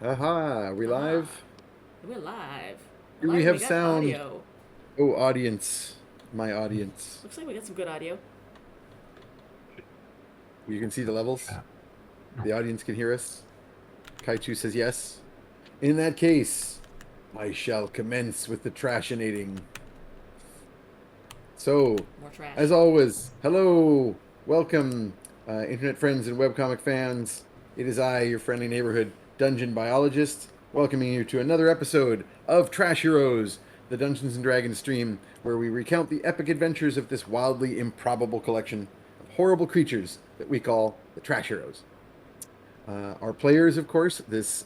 Aha, we Ah, live? we're live. We're Do we live and we have got sound? audio. Oh, audience. My audience. Looks like we got some good audio. You can see the levels. Yeah. The audience can hear us. Kaichu says yes. In that case, I shall commence with the trashinating. So, More trash. as always, hello, welcome, internet friends and webcomic fans. It is I, your friendly neighborhood dungeon biologist, welcoming you to another episode of Trash Heroes, the Dungeons and Dragons stream, where we recount the epic adventures of this wildly improbable collection of horrible creatures that we call the Trash Heroes. Our players, of course, this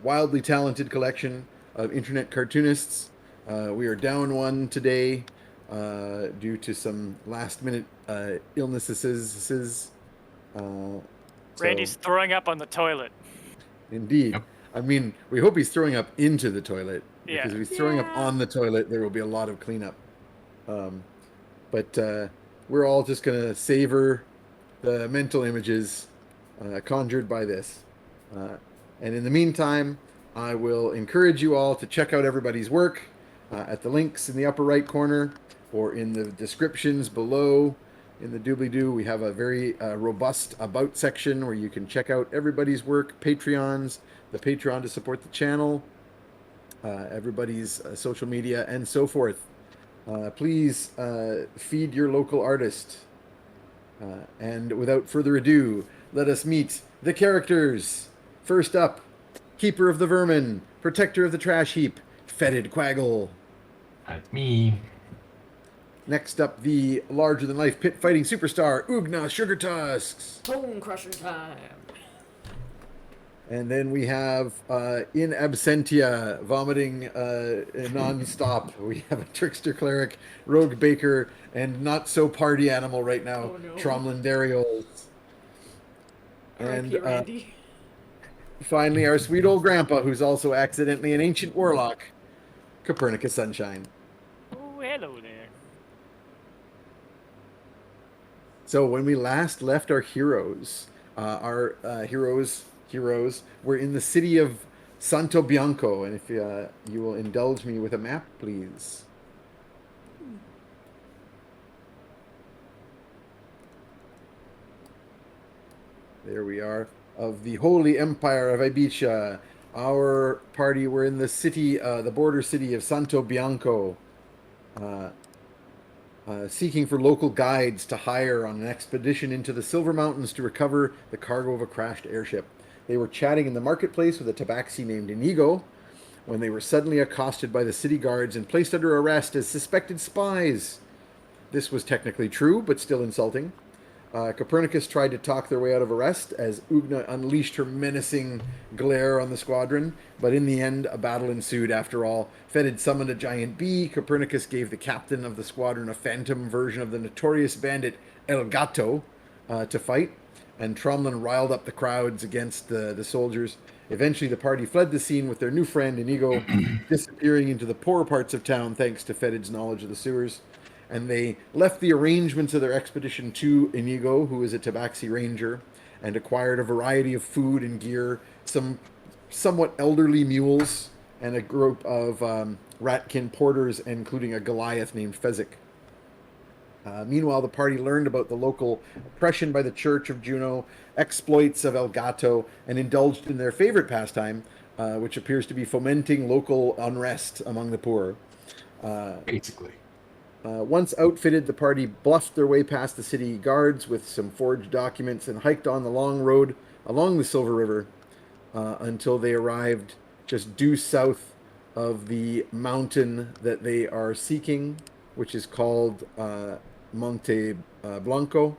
wildly talented collection of internet cartoonists. We are down one today due to some last minute illnesses. Uh, Randy's so, throwing up on the toilet. indeed. Yep. I mean, we hope he's throwing up into the toilet because Yeah. if he's throwing up Yeah. on the toilet, there will be a lot of cleanup. Um, but we're all just going to savor the mental images conjured by this. Uh, and in the meantime, I will encourage you all to check out everybody's work at the links in the upper right corner or in the descriptions below. In the doobly doo, we have a very robust about section where you can check out everybody's work, Patreons, the Patreon to support the channel, everybody's social media, and so forth. Please feed your local artist. And without further ado, let us meet the characters. First up, Keeper of the Vermin, Protector of the Trash Heap, Fetid Quaggle. That's me. Next up, the larger-than-life pit-fighting superstar, Ugna Sugar Tusks. Bone crusher time. And then we have, in absentia, vomiting non-stop, we have a trickster cleric, rogue baker, and not-so-party animal right now, Oh no. Tromlin Dariels. R.I.P. And Randy. finally, our sweet old grandpa, who's also accidentally an ancient warlock, Copernicus Sunshine. Oh, hello there. So when we last left our heroes, heroes were in the city of Santo Bianco. And if you will indulge me with a map, please. There we are, of the Holy Empire of Ibiza. Our party were in the city, the border city of Santo Bianco, seeking for local guides to hire on an expedition into the Silver Mountains to recover the cargo of a crashed airship. They were chatting in the marketplace with a tabaxi named Inigo when they were suddenly accosted by the city guards and placed under arrest as suspected spies. This was technically true, but still insulting. Copernicus tried to talk their way out of arrest as Ugna unleashed her menacing glare on the squadron, but in the end, a battle ensued after all. Fetid summoned a giant bee. Copernicus gave the captain of the squadron a phantom version of the notorious bandit El Gato to fight, and Tromlin riled up the crowds against the soldiers. Eventually, the party fled the scene with their new friend Inigo disappearing into the poorer parts of town thanks to Fetid's knowledge of the sewers, and they left the arrangements of their expedition to Inigo, who is a tabaxi ranger, and acquired a variety of food and gear, some somewhat elderly mules, and a group of ratkin porters, including a Goliath named Fezzik. Meanwhile, the party learned about the local oppression by the Church of Juno, exploits of El Gato, and indulged in their favorite pastime, which appears to be fomenting local unrest among the poor. Basically. Once outfitted, the party bluffed their way past the city guards with some forged documents and hiked on the long road along the Silver River until they arrived just due south of the mountain that they are seeking, which is called Monte Blanco.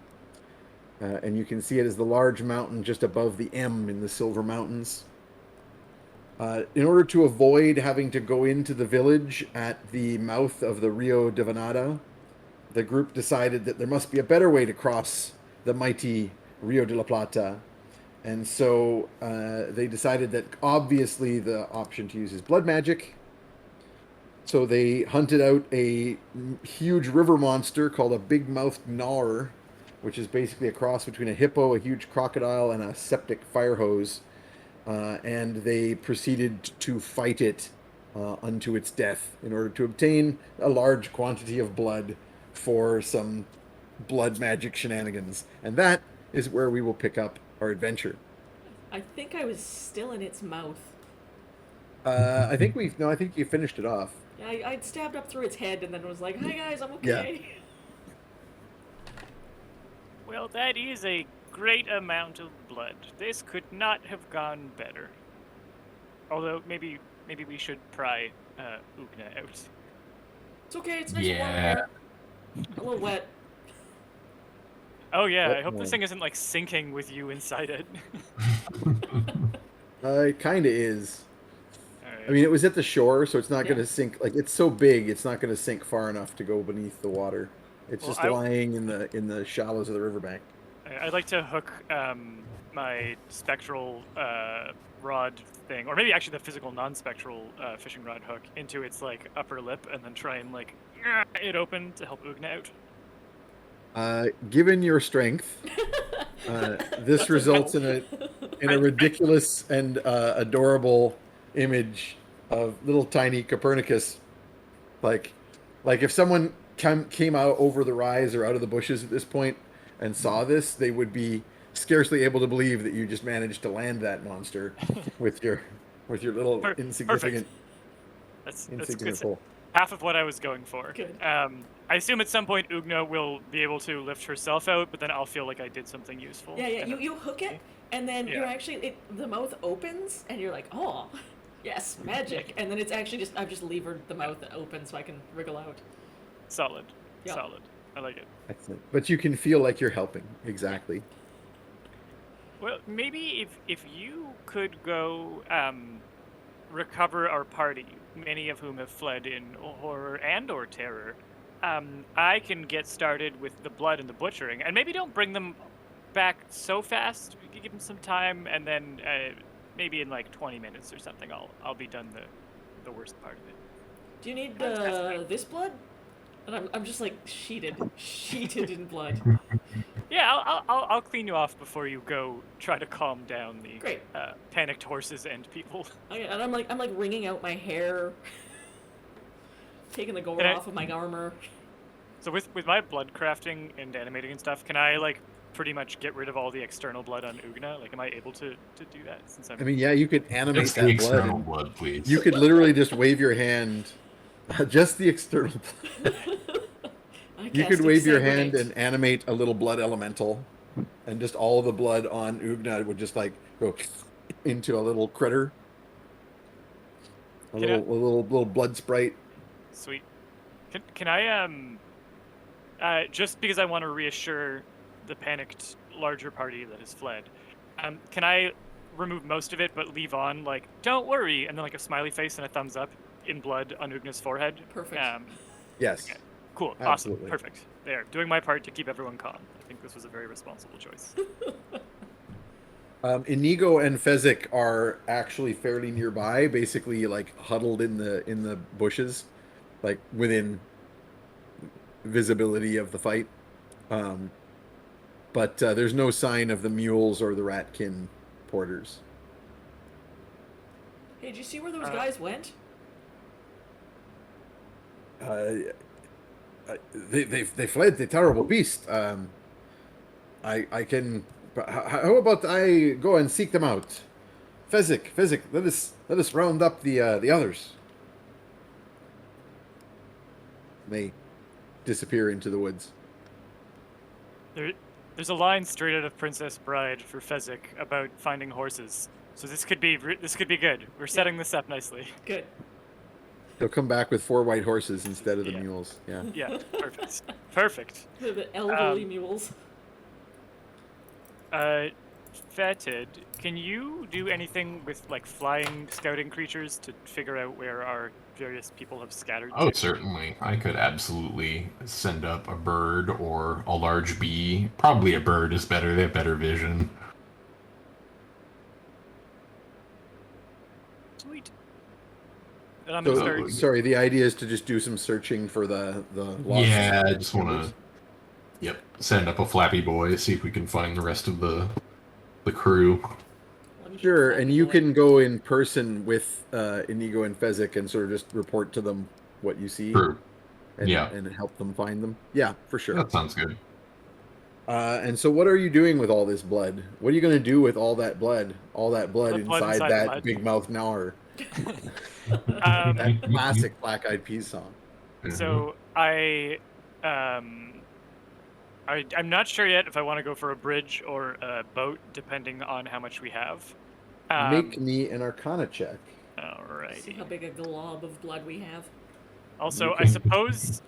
And you can see it as the large mountain just above the M in the Silver Mountains. In order to avoid having to go into the village at the mouth of the Rio de Venada, the group decided that there must be a better way to cross the mighty Rio de la Plata. And so they decided that obviously the option to use is blood magic. So they hunted out a huge river monster called a big-mouthed gnawer, which is basically a cross between a hippo, a huge crocodile, and a septic fire hose. and they proceeded to fight it unto its death in order to obtain a large quantity of blood for some blood magic shenanigans. And that is where we will pick up our adventure. I think I was still in its mouth. I think I think you finished it off. Yeah, I'd stabbed up through its head and then was like, "Hi guys, I'm okay." Well, that is a great amount of blood. This could not have gone better. Although maybe we should pry Ugna out. It's okay. It's nice and warm in Yeah. here. A little wet. Oh yeah, I What hope this more? thing isn't like sinking with you inside it. It kind of is. Alright. I mean, it was at the shore, so it's not Yeah. going to sink. Like, it's so big, it's not going to sink far enough to go beneath the water. It's Well, just lying in the shallows of the riverbank. I'd like to hook my spectral rod thing, or maybe actually the physical non-spectral fishing rod hook into its like upper lip, and then try and like it open to help Ugna out. Given your strength, this That's results okay. in a ridiculous and adorable image of little tiny Copernicus. Like if someone came out over the rise or out of the bushes at this point and saw this, they would be scarcely able to believe that you just managed to land that monster with your little insignificant That's insignificant good. pole. Half of what I was going for. Good. I assume at some point Ugna will be able to lift herself out, but then I'll feel like I did something useful. Yeah. And You hook it, and then Yeah. you're actually the mouth opens, and you're like, "Oh, yes, magic!" And then it's actually just I've just levered the mouth open so I can wriggle out. Solid. Yeah. Solid. I like it. Excellent. But you can feel like you're helping. Exactly. Well, maybe if you could go recover our party, many of whom have fled in horror and or terror, I can get started with the blood and the butchering, and maybe don't bring them back so fast. We could give them some time, and then maybe in like 20 minutes or something, I'll be done the worst part of it. Do you need That's fascinating. this blood? And I'm just like sheeted in blood. Yeah, I'll clean you off before you go try to calm down the Great. panicked horses and people. Okay, and I'm like wringing out my hair, taking the gore And I- off of my armor. So with my blood crafting and animating and stuff, can I like pretty much get rid of all the external blood on Ugna? Like, am I able to do that since I'm? I mean, yeah, you could animate Just the that blood. external and blood, please. You could literally just wave your hand, just the external blood. You could wave your hand and animate a little blood elemental, and just all the blood on Ugna would just like go into a little critter, a Yeah. little blood sprite. Sweet. Can I just because I want to reassure the panicked larger party that has fled, can I remove most of it but leave on like don't worry and then like a smiley face and a thumbs up in blood on Ugna's forehead? Perfect. Yes. Okay. Cool. Absolutely. Awesome. Perfect. There. Doing my part to keep everyone calm. I think this was a very responsible choice. Inigo and Fezzik are actually fairly nearby, basically like huddled in the bushes, like within visibility of the fight. But there's no sign of the mules or the ratkin porters. Hey, did you see where those guys went? They fled the terrible beast. I can. How about I go and seek them out? Fezzik, let us round up the others. They disappear into the woods. There's a line straight out of Princess Bride for Fezzik about finding horses. So this could be good. We're setting this up nicely. Good. They'll come back with 4 white horses instead of the Yeah. mules. Yeah. Yeah, perfect. Perfect. The elderly mules. Fetid, can you do anything with like flying scouting creatures to figure out where our various people have scattered Oh, to? certainly. I could absolutely send up a bird or a large bee. Probably a bird is better. They have better vision. Sweet. Then I'm gonna So, start. sorry, the idea is to just do some searching for the lost. Yeah, I just want members. to. Yep, send up a flappy boy, see if we can find the rest of the crew. Let me Sure, That'd and be you hilarious. can go in person with Inigo and Fezzik and sort of just report to them what you see True. Yeah, and help them find them. Yeah, for sure. that sounds good. And so, what are you doing with all this blood? What are you going to do with all that blood? All that blood The blood inside inside the that mud. big mouth gnawer? That Um, classic Black Eyed Peas song. so um, I'm not sure yet if I want to go for a bridge or a boat, depending on how much we have. Make me an Arcana check. See how Alrighty. big a glob of blood we have. Also, You I can. suppose,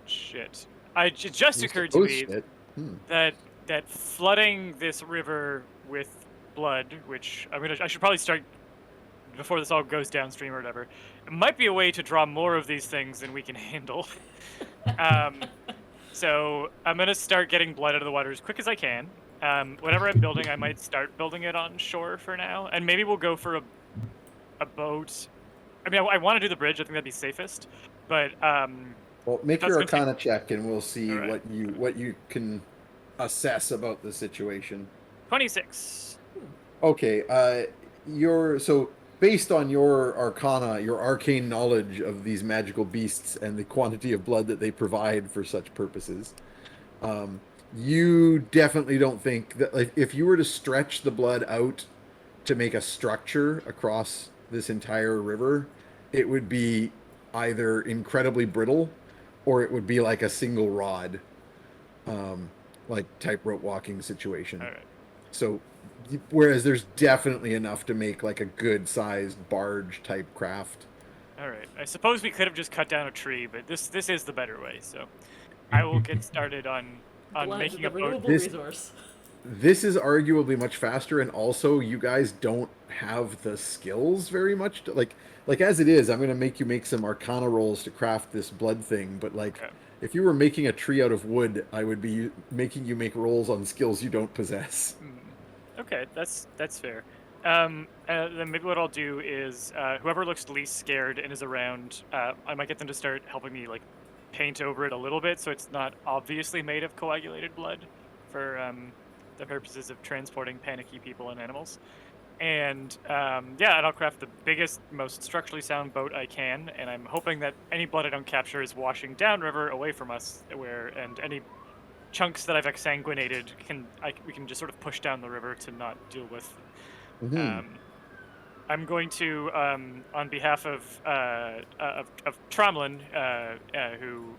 shit. It just You occurred to suppose me shit. that flooding this river with blood, which I should probably start before this all goes downstream or whatever. It might be a way to draw more of these things than we can handle. um, so I'm gonna start getting blood out of the water as quick as I can. Whatever I'm building, I might start building it on shore for now, and maybe we'll go for a boat. I mean, I want to do the bridge. I think that'd be safest. But Well, if make that's your gonna take, Arcana check, and we'll see all right, what you can assess about the situation. 26. Okay, so based on your Arcana, your arcane knowledge of these magical beasts and the quantity of blood that they provide for such purposes, you definitely don't think that, like, if you were to stretch the blood out to make a structure across this entire river, it would be either incredibly brittle or it would be like a single rod, um, like tightrope walking situation. All right. So, whereas there's definitely enough to make like a good sized barge type craft. All right. I suppose we could have just cut down a tree, but this is the better way. So I will get started on Blood, making the a boat. renewable This- resource. This is arguably much faster, and also you guys don't have the skills very much. Like as it is, I'm gonna make you make some Arcana rolls to craft this blood thing. But like, Okay. if you were making a tree out of wood, I would be making you make rolls on skills you don't possess. Okay, that's fair. Then maybe what I'll do is whoever looks least scared and is around, I might get them to start helping me like paint over it a little bit so it's not obviously made of coagulated blood for the purposes of transporting panicky people and animals. And yeah, and I'll craft the biggest, most structurally sound boat I can, and I'm hoping that any blood I don't capture is washing downriver away from us, and any chunks that I've exsanguinated we can just sort of push down the river to not deal with. Mhm. I'm going to, on behalf of Tromlin, who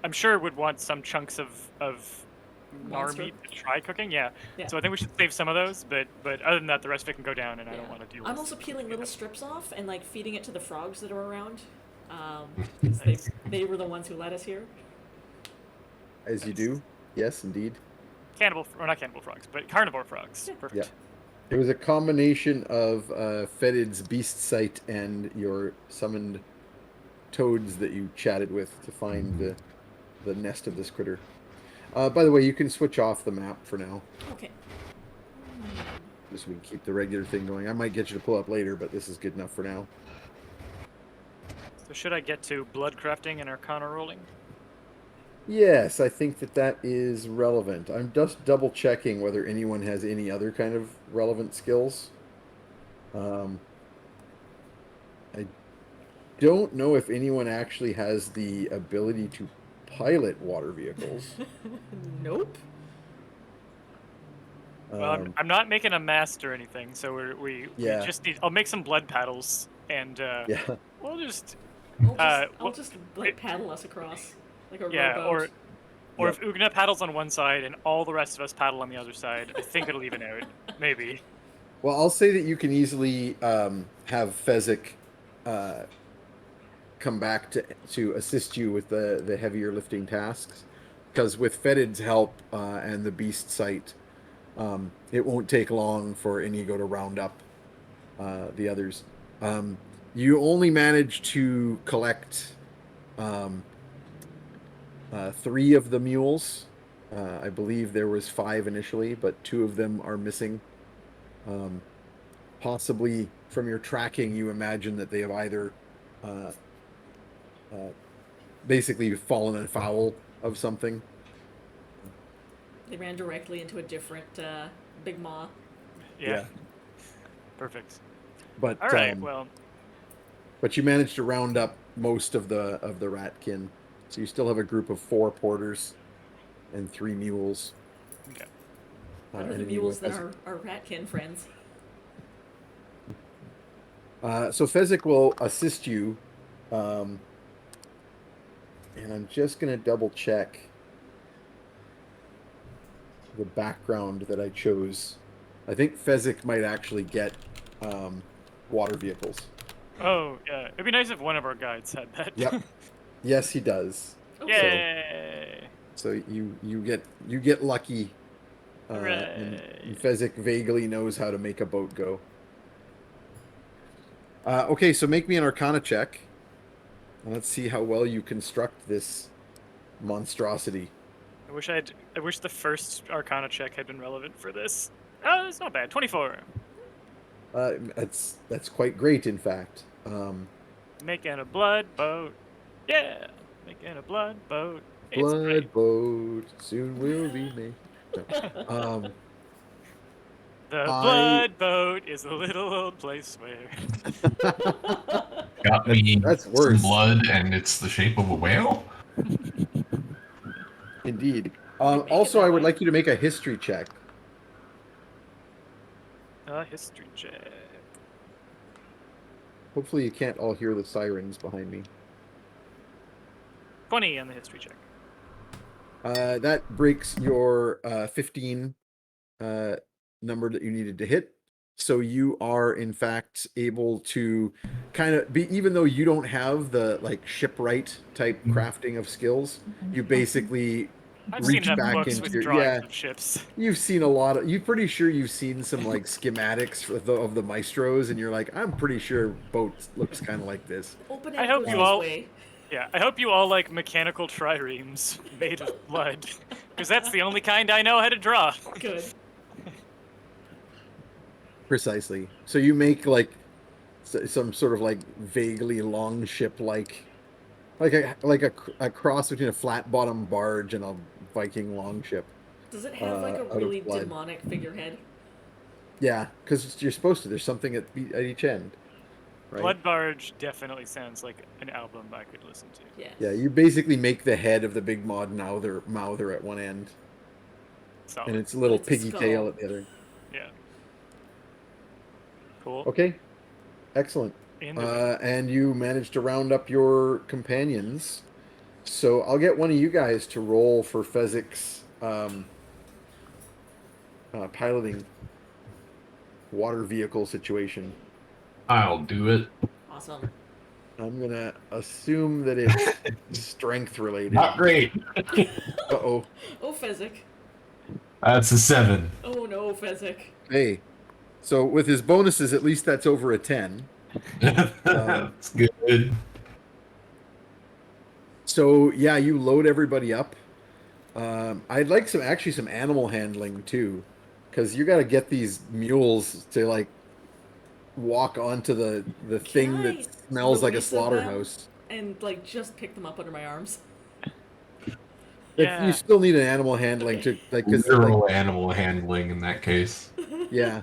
I'm sure would want some chunks of gnar Monster? meat to try cooking. Yeah. Yeah. So I think we should save some of those, but other than that, the rest of it can go down, and I Yeah. don't want to deal with. I'm also peeling little strips off and like feeding it to the frogs that are around. 'Cause Nice. they were the ones who led us here. As you do, yes, indeed. Or not cannibal frogs, but carnivore frogs. Yeah. Perfect. Yeah. It was a combination of Fetid's beast sight and your summoned toads that you chatted with to find the nest of this critter. By the way, you can switch off the map for now, Okay. just so we can keep the regular thing going. I might get you to pull up later, but this is good enough for now. So should I get to blood crafting and Arcana rolling? Yes, I think that is relevant. I'm just double checking whether anyone has any other kind of relevant skills. I don't know if anyone actually has the ability to pilot water vehicles. Nope. Well, I'm not making a mast or anything, so we Yeah. just need. I'll make some blood paddles, and Yeah. we'll just I'll well, just like paddle us across like a yeah, rowboat. or Yep. if Ugna paddles on one side and all the rest of us paddle on the other side, I think it'll even out. Maybe. Well, I'll say that you can easily have Fezzik come back to assist you with the heavier lifting tasks, because with Fetid's help and the beast sight, it won't take long for Inigo to round up the others. You only managed to collect 3 of the mules. I believe there was 5 initially, but 2 of them are missing. Possibly from your tracking, you imagine that they have either basically fallen afoul of something. They ran directly into a different big maw. Yeah. Perfect. But All right. Well, but you managed to round up most of the ratkin, so you still have a group of 4 porters and 3 mules. okay. What are and the Inigo mules that Fezzik. are ratkin friends? So Fezzik will assist you, and I'm just gonna double check the background that I chose. I think Fezzik might actually get water vehicles. Oh, yeah. It'd be nice if one of our guides had that. Yep. Yes, he does. Yay! So you get lucky, and Hooray! Fezzik vaguely knows how to make a boat go. Okay, so make me an Arcana check, and let's see how well you construct this monstrosity. I wish the first Arcana check had been relevant for this. Oh, it's not bad. 24. That's quite great, in fact. Making a blood boat. Yeah! Making a blood boat. It's Blood great. boat soon will be made. No. The blood boat is a little old place where. Got me That's some worse. blood, and it's the shape of a whale. Indeed. Make it Also, that I would way. like you to make a history check. A history check. Hopefully, you can't all hear the sirens behind me. 20 on the history check. That breaks your 15 number that you needed to hit. So you are, in fact, able to kind of be, even though you don't have the like shipwright type crafting of skills, you basically I've seen reach enough back books into with your drawings of ships. You've seen a lot of. You're pretty sure you've seen some like schematics of the maestros, and you're like, I'm pretty sure boat looks kind of like this. Open it I hope goes you this all- way. Yeah, I hope you all like mechanical triremes made of blood, because that's the only kind I know how to draw. Good. Precisely. So you make like some sort of like vaguely long ship like a cross between a flat bottom barge and a Viking longship. Does it have like a out of really blood. demonic figurehead? Yeah, because you're supposed to. There's something at each end, right? Blood Barge definitely sounds like an album I could listen to. Yes. Yeah, you basically make the head of the big mouther at one end, Solid. and its a little It's a piggy tail skull. at the other. Yeah. Cool. Okay, excellent. And you managed to round up your companions. So I'll get one of you guys to roll for Fezzik's piloting water vehicle situation. I'll do it. Awesome. I'm gonna assume that it's strength related. Not great. Uh-oh. Oh, Fezzik. That's a 7. Oh no, Fezzik. Hey. So with his bonuses, at least that's over a 10. That's good. So yeah, you load everybody up. I'd like some animal handling too, because you got to get these mules to like walk onto the thing I that smells like a release them slaughterhouse. And like just pick them up under my arms. Yeah. You still need an animal handling to like, because Literal animal handling in that case. yeah,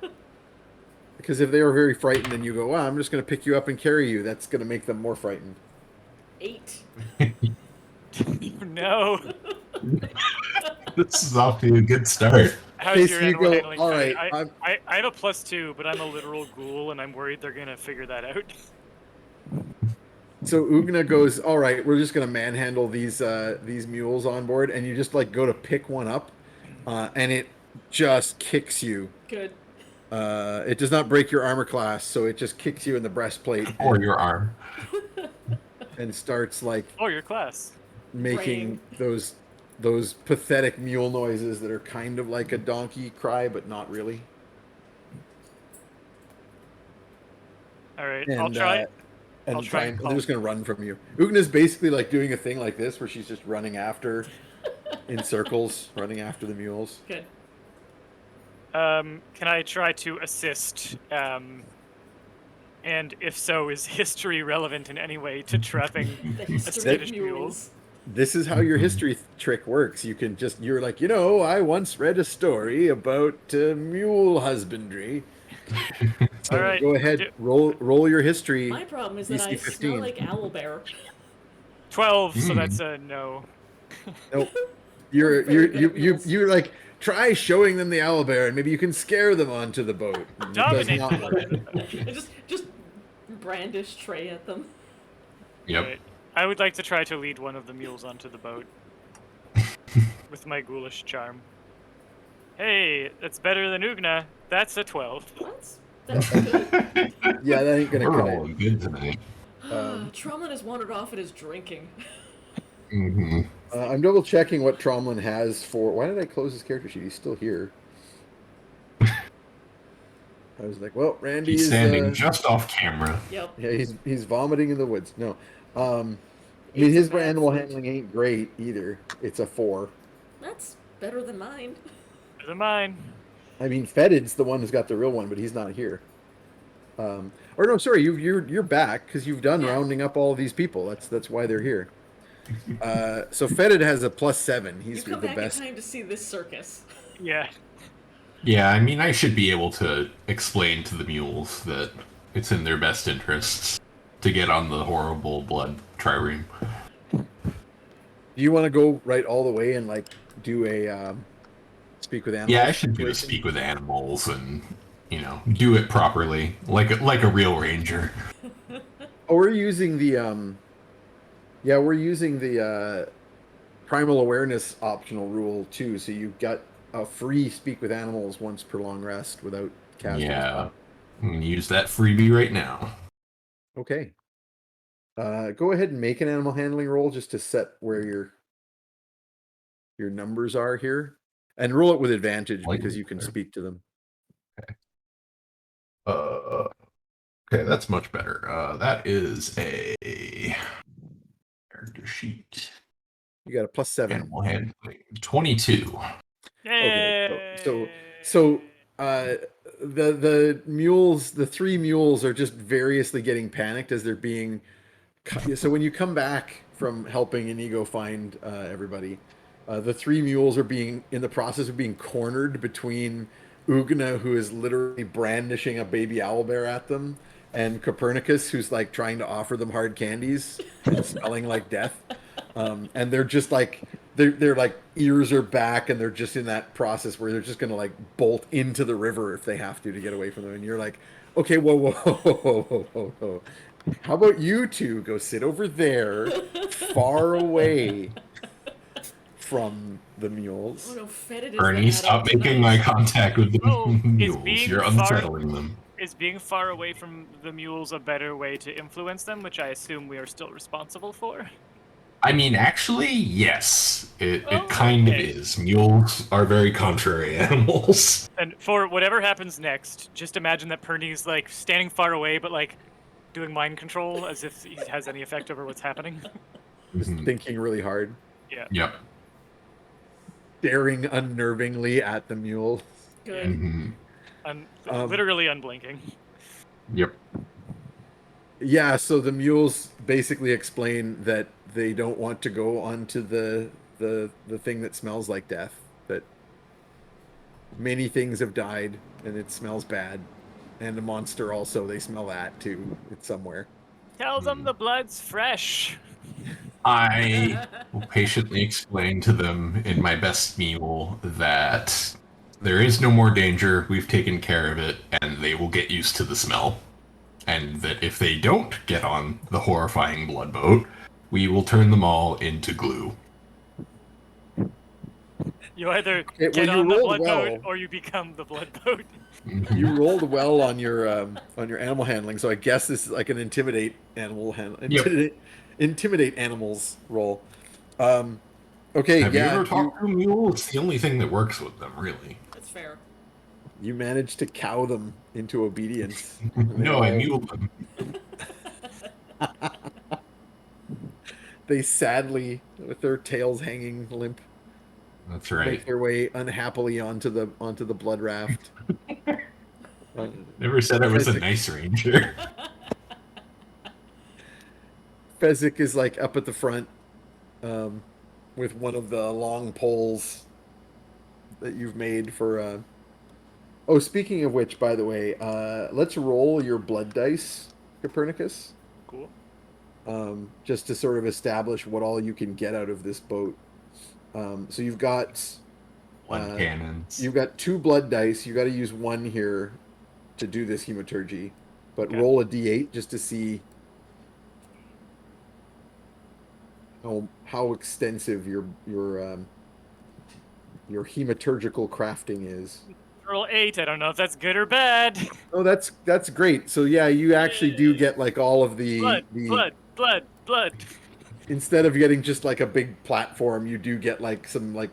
because if they were very frightened and you go, "Wow, I'm just going to pick you up and carry you," that's going to make them more frightened. 8. No. This is off to a good start. How's Okay, your so you animal go, handling? all Cody? right, I have a +2, but I'm a literal ghoul, and I'm worried they're gonna figure that out. So Ugna goes, "All right, we're just gonna manhandle these mules on board," and you just like go to pick one up, and it just kicks you. Good. It does not break your armor class, so it just kicks you in the breastplate Or your arm. and starts like Oh, your class. making those pathetic mule noises that are kind of like a donkey cry, but not really. All right, And, I'll try. And I'll try and they're call. just gonna run from you. Ugna's basically like doing a thing like this, where she's just running after, in circles, running after the mules. Good. Can I try to assist? And if so, is history relevant in any way to trapping The a history skittish of mule? mules. this is how your history trick works. You can just, you're like, I once read a story about mule husbandry. All So right. go ahead, roll your history. My problem is that DC I smell 15. like owlbear. 12, so that's a no. Nope. We're very good at mules. You're like, try showing them the owlbear, and maybe you can scare them onto the boat. And it does Dominate not work. them. And just brandish tray at them. Yep. Right. I would like to try to lead one of the mules onto the boat with my ghoulish charm. Hey, that's better than Ugna. That's a 12. That's good. Yeah, that ain't gonna We're cut it. rolling good tonight. Tromlin has wandered off at his drinking. Mm-hmm. I'm double checking what Tromlin has for. Why did I close his character sheet? He's still here. I was like, well, Randy He's is standing just off camera. Yep. yeah, he's vomiting in the woods. No, I mean his bad animal food. handling ain't great either. It's a 4. That's better than mine. Better than mine. I mean, Fetid's the one who's got the real one, but he's not here. Or no, sorry, you're back because you've done Yeah. rounding up all of these people. That's why they're here. So Fetid has a +7. You He's come the back best. in time to see this circus. Yeah. Yeah, I mean, I should be able to explain to the mules that it's in their best interests to get on the horrible blood trireme. Do you want to go right all the way and like do a speak with animals? Yeah, I should do a situation? speak with animals and, do it properly, like a real ranger. Oh, we're using the primal awareness optional rule too. So you've got a free speak with animals once per long rest without casting. Yeah, I'm gonna use that freebie right now. Okay. Go ahead and make an animal handling roll just to set where your numbers are here, and roll it with advantage because you can speak to them. Okay, that's much better. That is a character sheet. You got a +7. Animal handling 22. Okay. So the mules, the 3 mules are just variously getting panicked as they're being. So when you come back from helping Inigo find everybody, the 3 mules are being in the process of being cornered between Ugna, who is literally brandishing a baby owlbear at them, and Copernicus, who's like trying to offer them hard candies and smelling like death. And they're just like they're like ears are back, and they're just in that process where they're just gonna like bolt into the river if they have to get away from them. And you're like, okay, whoa. How about you two go sit over there, far away from the mules? Oh no, Fetid is Ernie, the stop adult making tonight. eye contact with the Oh, is mules. being You're far- unsettling them. Is being far away from the mules a better way to influence them, which I assume we are still responsible for? I mean, actually, yes. It Oh, kind okay. of is. Mules are very contrary animals. And for whatever happens next, just imagine that Perny's like standing far away, but like doing mind control as if he has any effect over what's happening. Just Mhm. thinking really hard, Yeah. Yep. staring unnervingly at the mule. Good. Mhm. Literally unblinking. Yep. Yeah, so the mules basically explain that they don't want to go onto the thing that smells like death. That many things have died and it smells bad, and the monster also, they smell that too. It's somewhere. Tell them the blood's fresh. I will patiently explain to them in my best mule that there is no more danger, we've taken care of it, and they will get used to the smell. And that if they don't get on the horrifying blood boat, we will turn them all into glue. You either Okay, get well, you on the rolled blood well. boat or you become the blood boat. You rolled well on your animal handling, so I guess this is like an intimidate intimidate animals roll. Okay, Have you yeah, ever talked to a mule? It's the only thing that works with them, really. That's fair. you managed to cow them into obedience. And they No, I all- muled them. They sadly, with their tails hanging limp, That's right. make their way unhappily onto the blood raft. Never said I was a nice ranger. Fezzik is like up at the front, with one of the long poles that you've made for. Oh, speaking of which, by the way, let's roll your blood dice, Copernicus, Cool. just to sort of establish what all you can get out of this boat. So Blood uh, cannons. you've got 2 blood dice. You got to use 1 here to do this hematurgy, but Okay. roll a d8 just to see how extensive your hematurgical crafting is. Roll 8. I don't know if that's good or bad. Oh, that's great. So yeah, you actually do get like all of Blood, the blood, blood, blood. instead of getting just like a big platform, you do get like some like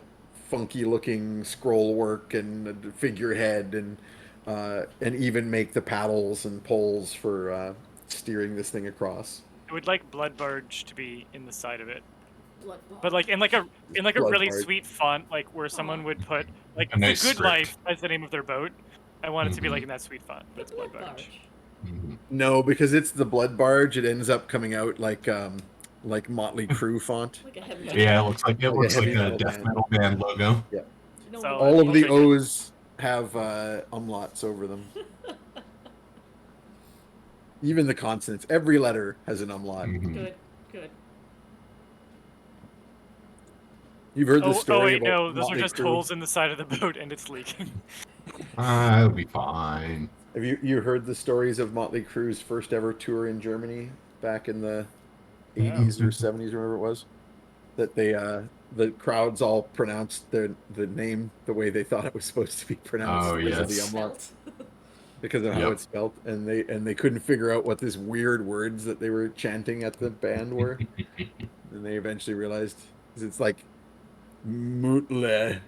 funky looking scroll work and a figurehead and even make the paddles and poles for steering this thing across. I would like blood barge to be in the side of it, Blood but like in like a Blood really barge. sweet font, like where someone would put like A nice the Good script. Life as the name of their boat. I want it to be Mhm. like in that sweet font. That's blood barge. Mhm. No, because it's the blood barge. It ends up coming out like Motley Crue font. Like a heavy Okay. Yeah, it looks like heavy a metal death band. metal band logo. Yeah. No So, one All of I'll the take it. O's have umlauts over them. Even the consonants. Every letter has an umlaut. Mhm. Good, good. You've heard the Oh story wait, about no, those are Motley just Crue. holes in the side of the boat and it's leaking. It'll be fine. Have you heard the stories of Motley Crue's first ever tour in Germany back in the 80s or 70s, wherever it was? That the crowds all pronounced the name the way they thought it was supposed to be pronounced Oh, because of the yes. umlaut, Spelt. because of how Yep. it's spelled, and they couldn't figure out what this weird words that they were chanting at the band were, and they eventually realized it's like Mootle.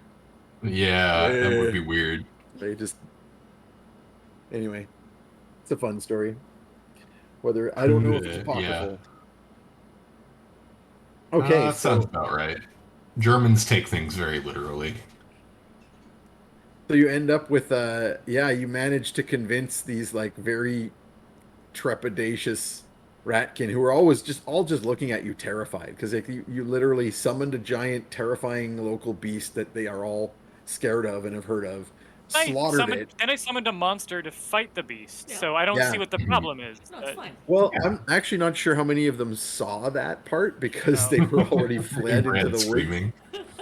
Yeah, that would Eh. be weird. They just anyway. It's a fun story. Whether I don't know if it's Yeah. apocryphal. Okay, That sounds so about right. Germans take things very literally. you end up with yeah, you manage to convince these like very trepidatious ratkin who are always just looking at you terrified because like, you literally summoned a giant terrifying local beast that they are all scared of and have heard of, slaughtered it. Then I summoned a monster to fight the beast, Yeah. so I don't see Yeah. what the Mhm. problem is. No, it's fine. Well, Yeah. I'm actually not sure how many of them saw that part because Oh. they were already They fled into ran the woods. screaming.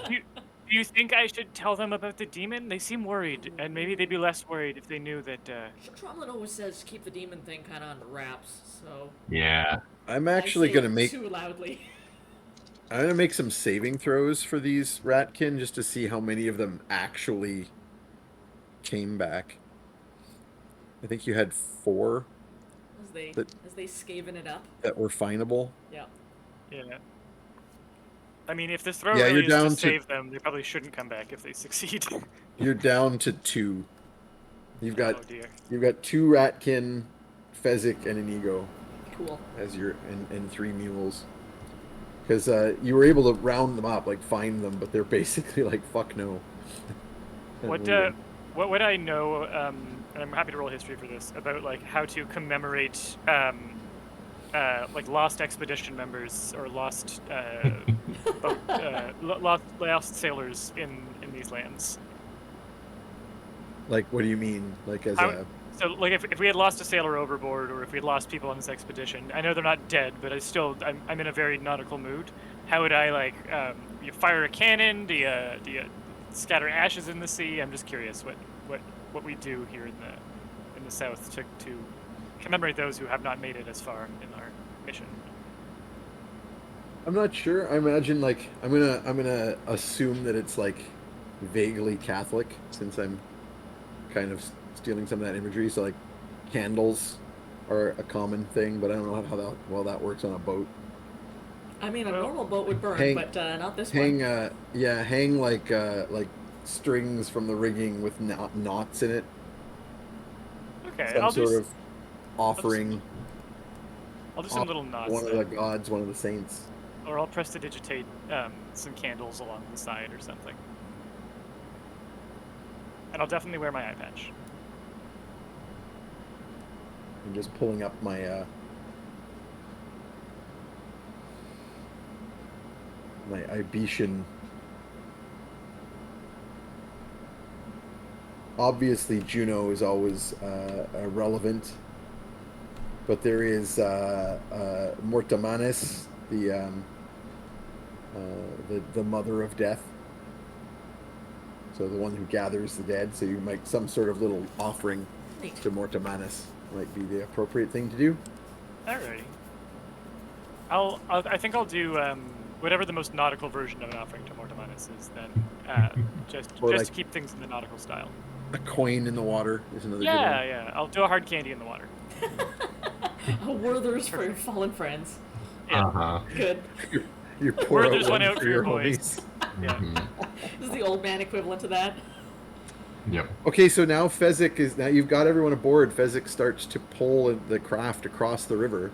Do you think I should tell them about the demon? They seem worried, and maybe they'd be less worried if they knew that. Tromlin always says keep the demon thing kind of on the wraps, so Yeah. I'm I actually say gonna it make too loudly. I'm gonna make some saving throws for these ratkin just to see how many of them actually came back. I think you had 4 That- As they scaven it up. that were finable. Yeah. Yeah. I mean, if this throw Yeah, really you're is down to to- save them, they probably shouldn't come back if they succeed. You're down to 2. You've Oh got dear. 2 ratkin, Fezzik, and an ego Cool. as your and 3 mules. Because you were able to round them up, like find them, but they're basically like fuck no. And What leaving. what would I know? And I'm happy to roll history for this about like how to commemorate like lost expedition members or lost lost sailors in these lands. Like, what do you mean? Like as How- a So like if we had lost a sailor overboard or if we had lost people on this expedition, I know they're not dead, but I'm in a very nautical mood. How would I like you fire a cannon? Do you scatter ashes in the sea? I'm just curious what we do here in the south to commemorate those who have not made it as far in our mission. I'm not sure. I imagine like I'm gonna assume that it's like vaguely Catholic since I'm kind of stealing some of that imagery. So like candles are a common thing, but I don't know how that works on a boat. I mean, a Well, normal boat would burn, hang- but not this Hang one. hang like strings from the rigging with knots in it. Okay, Some I'll sort do of offering. some little knots, One of the then. gods, one of the saints. Or I'll prestidigitate some candles along the side or something. And I'll definitely wear my eye patch. I'm just pulling up my Ibetian. Obviously, Juno is always relevant, but there is Mortamanis, the mother of death. So the one who gathers the dead. So you make some sort of little offering Neat. to Mortamanis might be the appropriate thing to do. Alrighty. I think I'll do whatever the most nautical version of an offering to Mortimanus is. Then just Or like- to keep things in the nautical style. A coin in the water is another good Yeah, one. yeah. I'll do a hard candy in the water. A Werther's for your fallen friends. Yeah. Uh-huh. Good. You pour Werther's out one one out for for your your boys. homies. Yeah. Mhm. This is the old man equivalent to that. Yep. Okay, so now Fezzik is now you've got everyone aboard. Fezzik starts to pull the craft across the river,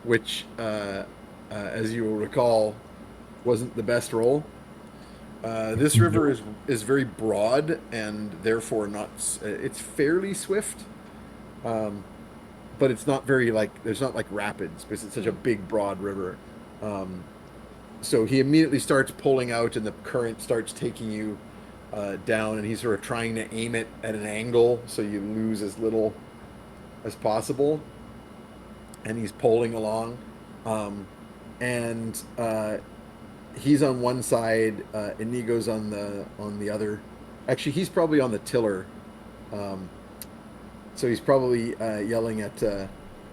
which, as you will recall, wasn't the best roll. This river is very broad and therefore not. It's fairly swift, but it's not very there's not like rapids because it's such a big broad river. So he immediately starts pulling out, and the current starts taking you down, and he's sort of trying to aim it at an angle so you lose as little as possible. And he's pulling along, and he's on one side, Inigo's on the other. Actually, he's probably on the tiller, so he's probably yelling at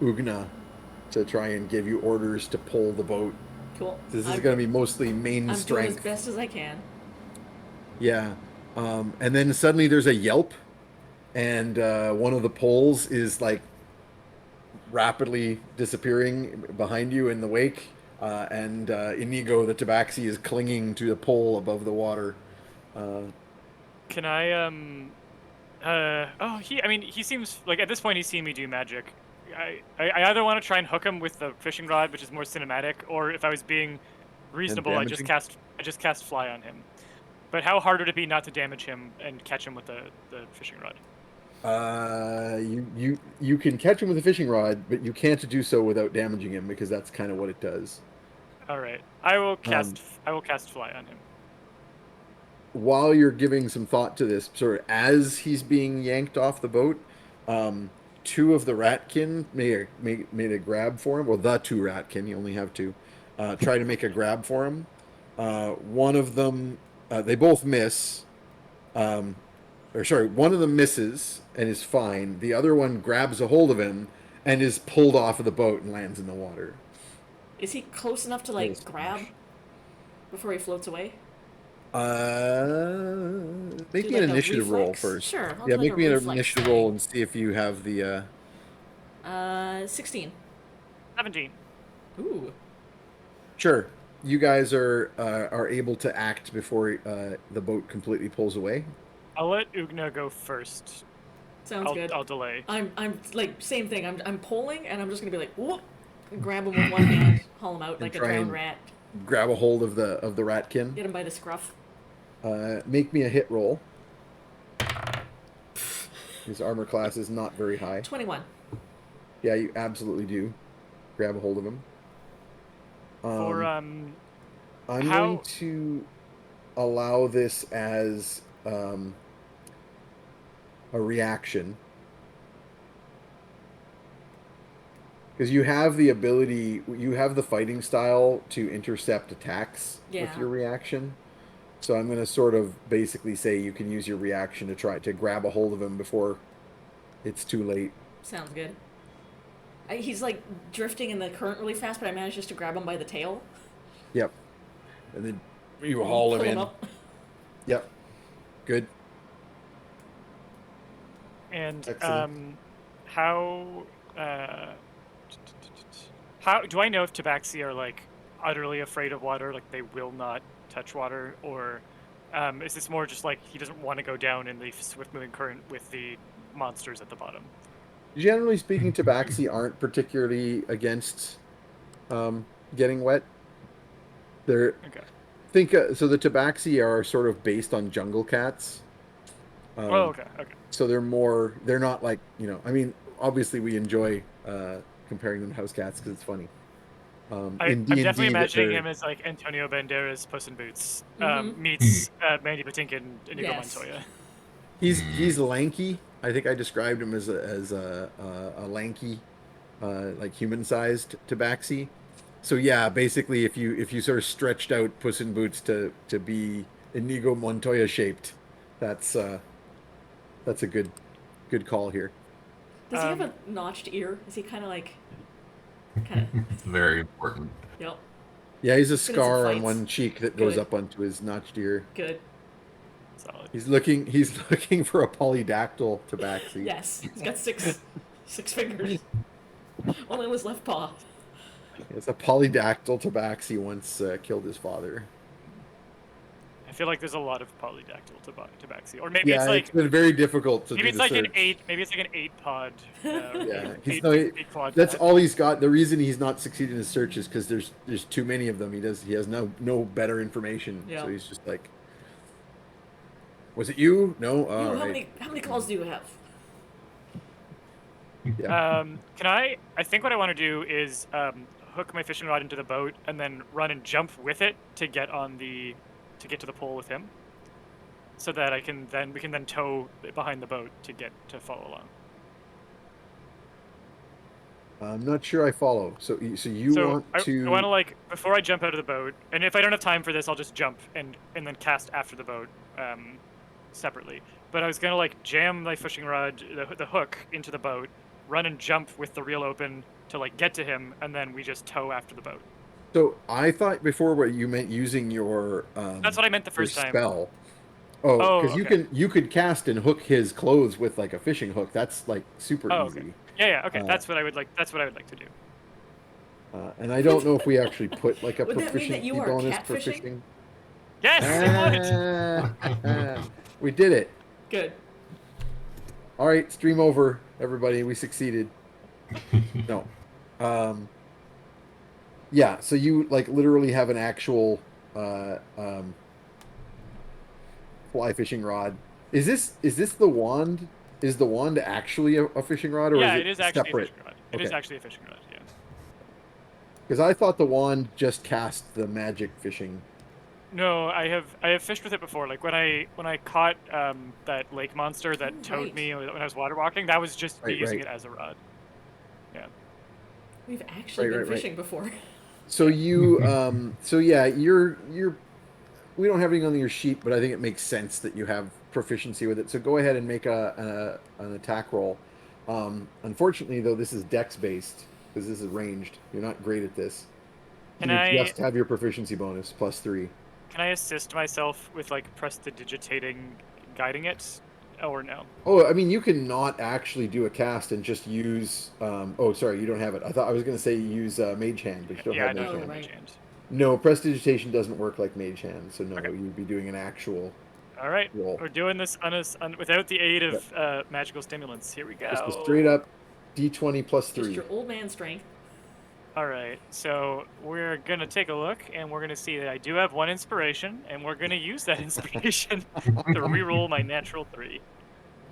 Ugna to try and give you orders to pull the boat. Cool. This is going to be mostly main I'm doing as strength. best as I can. Yeah. And then suddenly there's a yelp, and one of the poles is like rapidly disappearing behind you in the wake. And Inigo the Tabaxi is clinging to the pole above the water. Can I he seems like at this point he's seen me do magic. I either want to try and hook him with the fishing rod, which is more cinematic, or if I was being reasonable, I just cast fly on him. But how hard would it be not to damage him and catch him with the fishing rod? You can catch him with a fishing rod, but you can't do so without damaging him because that's kind of what it does. All right, I will cast fly on him. While you're giving some thought to this, sort of as he's being yanked off the boat, two of the ratkin made a grab for him. Well, the two ratkin, you only have two, try to make a grab for him. One of them, they both miss. One of them misses and is fine. The other one grabs a hold of him and is pulled off of the boat and lands in the water. Is he close enough to Yes. grab before he floats away? Make Do me an a initiative roll reflex? first. Sure. I'll Yeah, do make a me an reflex initiative thing. roll and see if you have the. 16. 17. Ooh. Sure, you guys are able to act before the boat completely pulls away. I'll let Ugna go first. Sounds good. I'll delay. I'm like same thing. I'm pulling and I'm just gonna be like whoop, and grab him with one hand, haul him out like a try drowned and- rat. Grab a hold of the ratkin. Get him by the scruff. Make me a hit roll. His armor class is not very high. 21. Yeah, you absolutely do. Grab a hold of him. For I'm how- going to allow this as a reaction. Because you have the ability, you have the fighting style to intercept attacks with Yeah. your reaction. So I'm going to sort of basically say you can use your reaction to try to grab a hold of him before it's too late. Sounds good. He's like drifting in the current really fast, but I managed just to grab him by the tail. Yep. And then you haul him pull in. up. Yep. Good. And Excellent. how do I know if Tabaxi are like utterly afraid of water, like they will not touch water, or is this more just like he doesn't want to go down in the swift-moving current with the monsters at the bottom? Generally speaking, Tabaxi aren't particularly against getting wet. They're Okay. so the Tabaxi are sort of based on jungle cats. Okay. So they're not like, I mean, obviously we enjoy comparing them to house cats because it's funny. In I'm D&D, definitely that imagining they're- him as like Antonio Banderas, Puss in Boots, Mhm. meets Mandy Patinkin, Inigo Yes. Montoya. he's lanky. I think I described him as a lanky, like human-sized tabaxi. So yeah, basically, if you sort of stretched out Puss in Boots to be Inigo Montoya shaped, that's that's a good call here. Does he have a notched ear? Is he kind of like, It's very important. yep, Yeah, he's a Good at some scar on fights. one cheek that goes Good. up onto his notched ear. good. Solid. He's looking for a polydactyl tabaxi. Yes, he's got six fingers. Only on his left paw. It's a polydactyl tabaxi once killed his father. I feel like there's a lot of polydactyl tabaxi, or maybe Yeah, it's like been very difficult to maybe do it's the like an search. eight. Maybe it's like an 8-pod. Yeah, he's eight, no, eight quad. that's cat. all he's got. The reason he's not succeeding in his search is because there's too many of them. He has no better information. Yeah. So he's just like, was it you? No. You, All how right. many claws do you have? Yeah. Can I? I think what I want to do is hook my fishing rod into the boat and then run and jump with it to get to the pole with him, so that we can then tow it behind the boat to follow along. I'm not sure I follow. So you So want to? I want to like before I jump out of the boat, and if I don't have time for this, I'll just jump and then cast after the boat separately. But I was gonna like jam my fishing rod, the hook into the boat, run and jump with the reel open to like get to him, and then we just tow after the boat. So I thought before what you meant using your That's what I meant the your first time. spell. Oh, Oh, because okay. you could cast and hook his clothes with like a fishing hook. That's like super Oh, easy. okay. Yeah. Okay. Uh, That's what I would like. That's what I would like to do. And I don't know if we actually put like a Would that mean that proficiency you are bonus for catfishing? fishing. Yes, it would. We did it. Good. All right, stream over, everybody. We succeeded. No. Yeah, so you like literally have an actual fly fishing rod. Is this the wand? Is the wand actually a fishing rod, or Yeah, is it is it actually a separate? fishing rod. It is Okay. actually a fishing rod. Yeah. Because I thought the wand just cast the magic fishing. No, I have fished with it before. Like when I caught that lake monster that Oh, towed right. me when I was water walking, that was just me Right, using right. it as a rod. Yeah. We've actually been Right. fishing before. So you so yeah, you're we don't have anything on your sheet, but I think it makes sense that you have proficiency with it. So go ahead and make an attack roll. Unfortunately, though, this is dex based because this is ranged. You're not great at this. Can You I just have your proficiency bonus +3. can I assist myself with like prestidigitating, guiding it, or no? Oh, I mean, you can not actually do a cast and just use. Oh, sorry, you don't have it. I was going to say use Mage Hand, but you don't Yeah, I have don't Mage have Hand. right. Mage Hand. No, prestidigitation doesn't work like Mage Hand, so no, Okay. you'd be doing an actual All right, roll. we're doing this without the aid of magical stimulants. Here we go. Just a straight up D20 +3. Just your old man strength. All right, so we're gonna take a look, and we're gonna see that I do have 1 inspiration, and we're gonna use that inspiration to reroll my natural 3.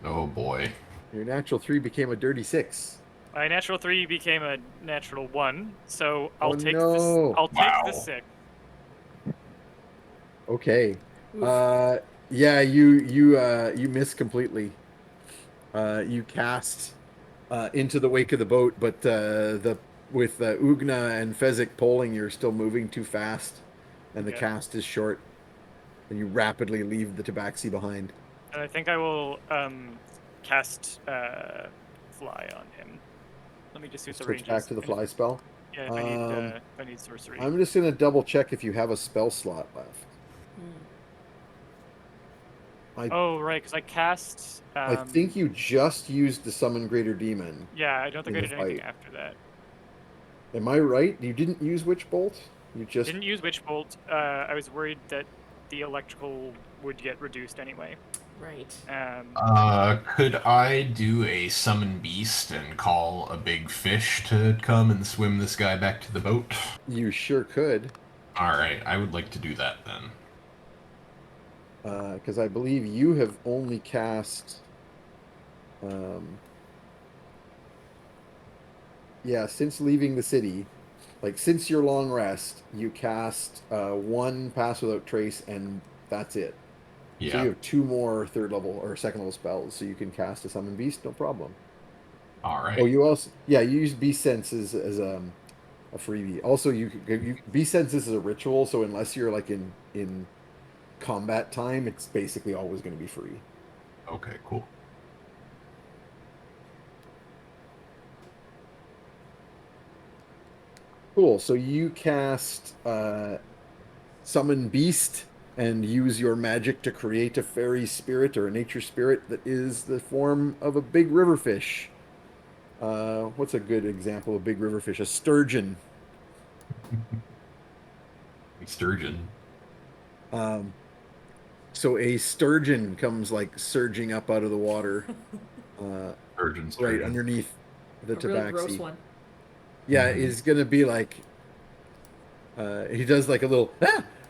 Oh boy. Your natural 3 became a dirty 6. My natural 3 became a natural 1, so I'll Oh, take no. this. I'll take Wow. the 6. Okay. Oof. Yeah, you miss completely. You cast into the wake of the boat, but with Ugna and Fezzik polling, you're still moving too fast, and the Okay. cast is short, and you rapidly leave the tabaxi behind. And I think I will cast fly on him. Let me just see what the Switch range back is. to the And if- fly spell. Yeah, if I need sorcery. I'm just gonna double check if you have a spell slot left. Oh right, because I cast. I think you just used the summon greater demon. Yeah, I don't think I in did the anything fight. after that. Am I right? You didn't use Witch Bolt? You just Didn't use Witch Bolt. I was worried that the electrical would get reduced anyway. Right. Could I do a summon beast and call a big fish to come and swim this guy back to the boat? you sure could. Alright, I would like to do that then. Because I believe you have only cast. Yeah, since leaving the city, like since your long rest, you cast one Pass Without Trace, and that's it. So you Yeah. have 2 more 3rd level or 2nd level spells, so you can cast a Summon Beast, no problem. All right. Oh, you also, yeah, you use Beast Sense as a freebie. Also, Beast Sense is a ritual, so unless you're like in combat time, it's basically always going to be free. Okay, cool. Cool. So you cast Summon Beast and use your magic to create a fairy spirit or a nature spirit that is the form of a big river fish. What's a good example of big river fish? A sturgeon. Sturgeon. Um, so a sturgeon comes like surging up out of the water, Sturgeon. right Sturgeon. underneath the A really gross tabaxi. one. Yeah, Mhm. is gonna be like he does like a little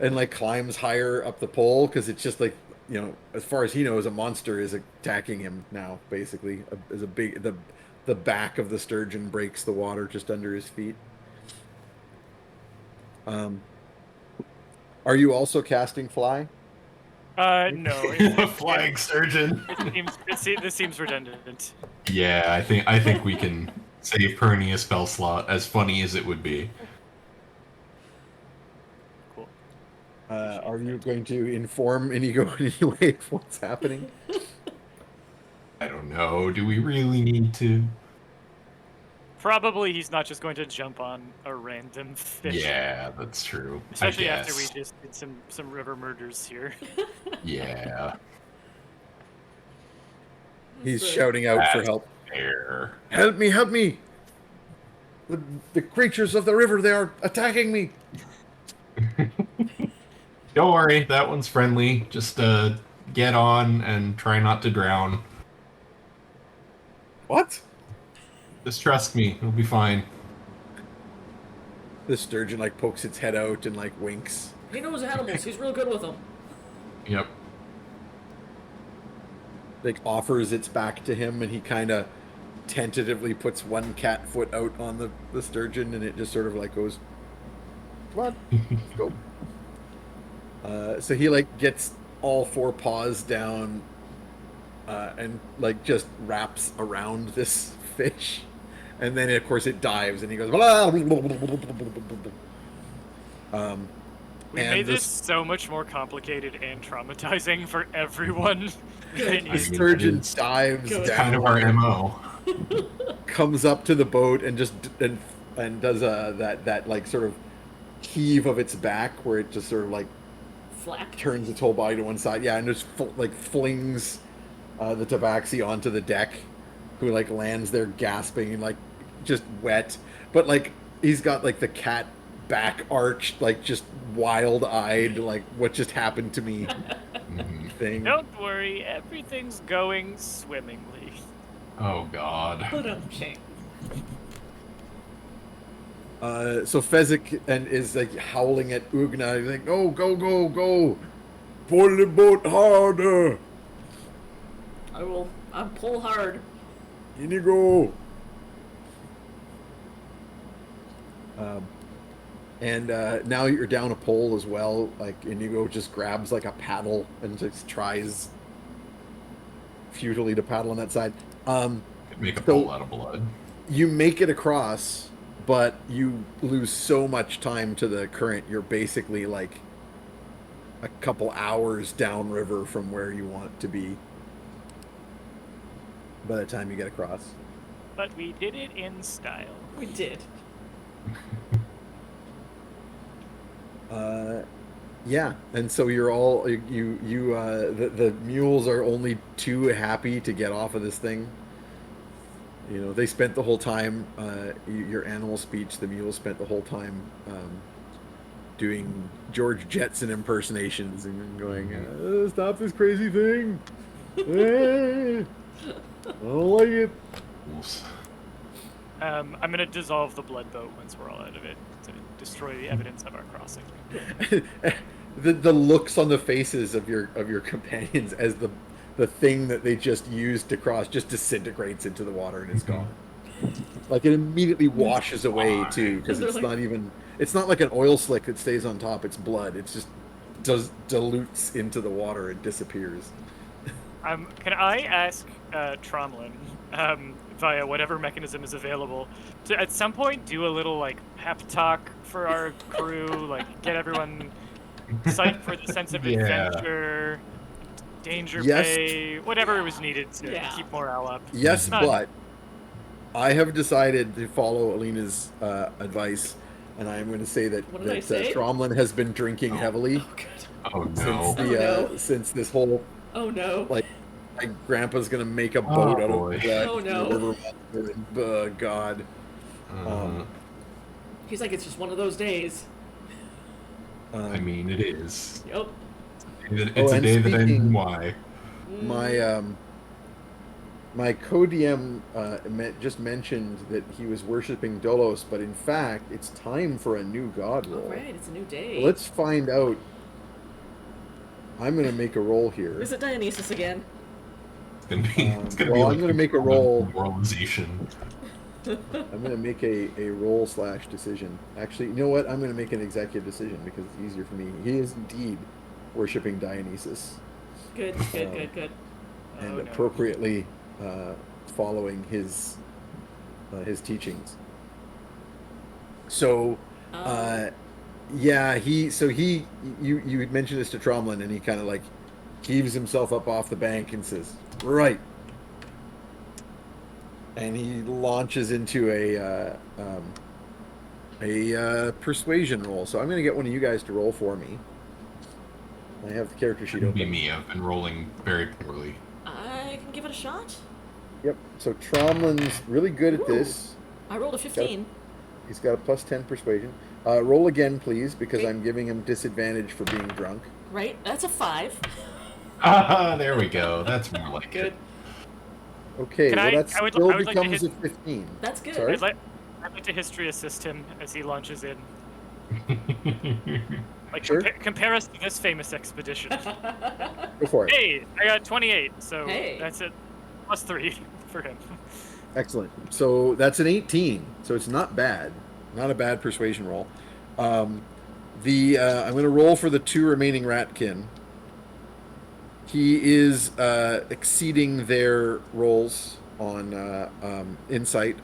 and like climbs higher up the pole because it's just like, you know, as far as he knows, a monster is attacking him now. Basically, is a big the back of the sturgeon breaks the water just under his feet. Are you also casting fly? No. A flying sturgeon. This seems redundant. Yeah, I think we can save Perny a spell slot, as funny as it would be. Cool. Are you going to inform Inigo in any way of what's happening? I don't know. Do we really need to? Probably he's not just going to jump on a random fish. Yeah, that's true. Especially I after we guess. just did some river murders here. Yeah. He's So- shouting out for That's help. fair. Help me! Help me! The creatures of the river, they are attacking me. Don't worry, that one's friendly. Just get on and try not to drown. What? Just trust me, it'll be fine. The sturgeon like pokes its head out and like winks. He knows animals. He's real good with them. Yep. Like offers its back to him, and he kind of tentatively puts one cat foot out on the sturgeon, and it just sort of like goes, come on, let's go. So he like gets all 4 paws down and like just wraps around this fish, and then of course it dives, and he goes blah, blah, blah, blah, blah, blah, blah, blah. We And made this- this so much more complicated and traumatizing for everyone. than the I mean, sturgeon it's dives Good. down, Kind of our MO. comes up to the boat, and just and does that like sort of heave of its back where it just sort of like Flack. turns its whole body to one side, yeah, and just like flings the tabaxi onto the deck, who like lands there gasping and like just wet, but like he's got like the cat back arched, like just wild-eyed, like what just happened to me Mhm. thing. Don't worry, everything's going swimmingly. Oh god. But I'm shame. So Fezzik and is like howling at Ugna. He's like, "No, go, go, go! Pull the boat harder, I'll pull hard. Inigo." And now you're down a pole as well. Like Inigo just grabs like a paddle and just tries futilely to paddle on that side. Could make a So- bowl out of blood. You make it across, but you lose so much time to the current. You're basically like a couple hours downriver from where you want to be by the time you get across. But we did it in style. We did. Yeah, and so you're all the mules are only too happy to get off of this thing. You know, they spent the whole time your animal speech. The mules spent the whole time doing George Jetson impersonations and going, "Stop this crazy thing! I don't like it." Oops. I'm gonna dissolve the blood boat once we're all out of it to destroy the evidence of our crossing. The looks on the faces of your companions as the thing that they just used to cross just disintegrates into the water and is gone. Like it immediately washes away too, because They're it's like- not even. It's not like an oil slick that stays on top. It's blood. It's just dilutes into the water and disappears. Can I ask Tromlin, via whatever mechanism is available, to at some point do a little like pep talk for our crew, like get everyone psyched for the sense of Yeah. adventure, danger Yes. pay, whatever was needed to Yeah. keep morale up. Yes, Not- but I have decided to follow Alina's advice, and I am going to say that What did I say? Tromlin has been drinking heavily Oh, good. Oh since no. the since this whole Oh, no. like my grandpa's going to make a boat out boy. of Oh, no. the river monster, and God. He's like, it's just one of those days. I mean, it is. Yep. It's a and day that I speaking- knew why. My my co-DM just mentioned that he was worshiping Dolos, but in fact, it's time for a new god All roll. right, it's a new day. Let's find out. I'm going to make a roll here. Is it Dionysus again? It's gonna be. It's gonna well, be. I'm gonna make a roll. Moralization. I'm going to make a roll / decision. Actually, you know what? I'm going to make an executive decision because it's easier for me. He is indeed worshiping Dionysus Good, good, good. and Oh, no. appropriately following his teachings. So, yeah, you had mentioned this to Tromlin, and he kind of like heaves himself up off the bank and says, "Right." And he launches into a persuasion roll. So I'm going to get one of you guys to roll for me. I have the character sheet It'd be open. me. I've been rolling very poorly. I can give it a shot. Yep. So Tromlin's really good at this. I rolled a 15. He's got a +10 persuasion. Roll again, please, because Okay. I'm giving him disadvantage for being drunk. Right? That's a 5. Ah, there we go. That's more like Good. it. Okay, Can well I- that I would still like to becomes hit- a 15. That's good. Sorry? I'd like to history assist him as he launches in. Like Sure. compare us to this famous expedition. Go for it. Hey, I got 28, so Hey. that's it. +3 for him. Excellent. So that's an 18. So it's not bad. Not a bad persuasion roll. I'm going to roll for the 2 remaining ratkin. He is exceeding their rolls on insight.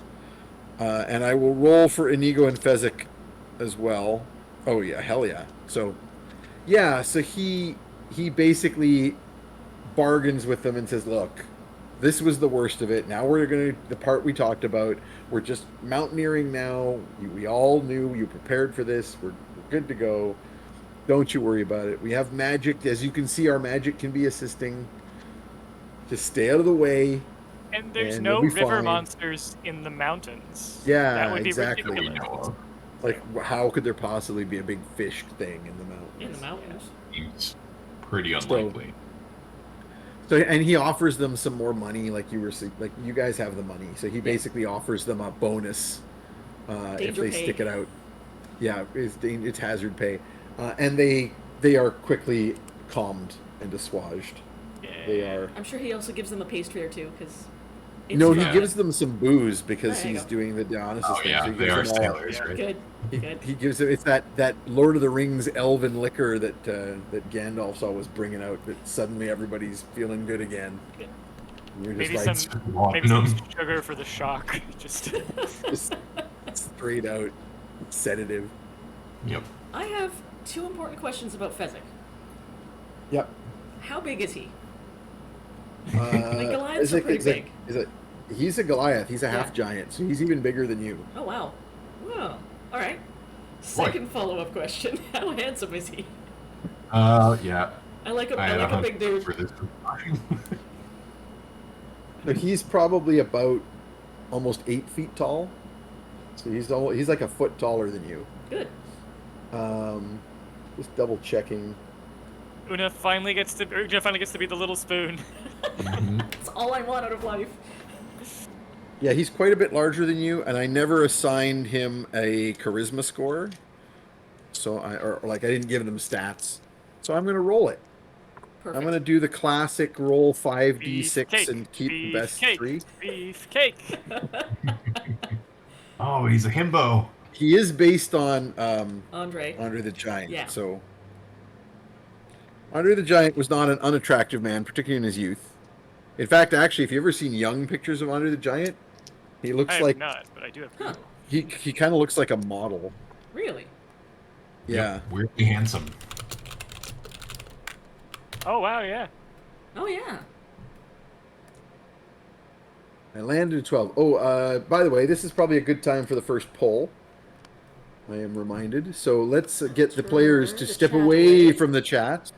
And I will roll for Inigo and Fezzik as well. Oh yeah, hell yeah. So yeah, so he basically bargains with them and says, "Look, this was the worst of it. Now we're going to the part we talked about. We're just mountaineering now. We all knew you prepared for this. We're good to go. Don't you worry about it. We have magic. As you can see, our magic can be assisting. Just stay out of the way." And there's And no you'll be river fine. monsters in the mountains. Yeah, that would be exactly. That we ridiculous. know of. Like, how could there possibly be a big fish thing in the mountains? In the mountains. Seems pretty unlikely. So, and he offers them some more money, like you guys have the money. So he basically offers them a bonus if Danger they pay. stick it out. Yeah, it's hazard pay, and they are quickly calmed and assuaged. They are. I'm sure he also gives them a pastry or two, because... No, he gives them some booze because There you he's go. doing the Dionysus Oh thing. yeah, so he they gives are them all- sailors, right? Good, good. He gives it. It's that Lord of the Rings elven liquor that Gandalf's always bringing out. That suddenly everybody's feeling good again. Good. You're Maybe just some, like Walking maybe some them. sugar for the shock. Just just straight out sedative. Yep. I have 2 important questions about Fezzik. Yep. How big is he? is Goliaths are it- pretty is it- big. is it- he's a Goliath. He's a half Yeah. giant, so he's even bigger than you. Oh, wow. Wow. All right. Second follow-up question. How handsome is he? Yeah. I like a, I I had like a a big dude. for this. So he's probably about almost 8 feet tall. So he's like a foot taller than you. Good. Just double checking. Una finally gets to be the little spoon. Mhm. That's all I want out of life. Yeah, he's quite a bit larger than you, and I never assigned him a charisma score. So I didn't give him stats. So I'm gonna roll it. Perfect. I'm gonna do the classic roll 5d6 Beefcake, and keep the best beefcake, 3. Beefcake. Oh, he's a himbo. He is based on Andre. Andre the Giant. Yeah. So Andre the Giant was not an unattractive man, particularly in his youth. In fact, actually, if you've ever seen young pictures of Andre the Giant, he I looks have like not, but I do have Huh. Google. he kind of looks like a model. Really? Yeah. Yep, weirdly handsome. Oh wow, yeah. Oh yeah. I landed at 12. Oh, by the way, this is probably a good time for the first poll. I am reminded. So let's get the players to Turn the step chat away away. from the chat.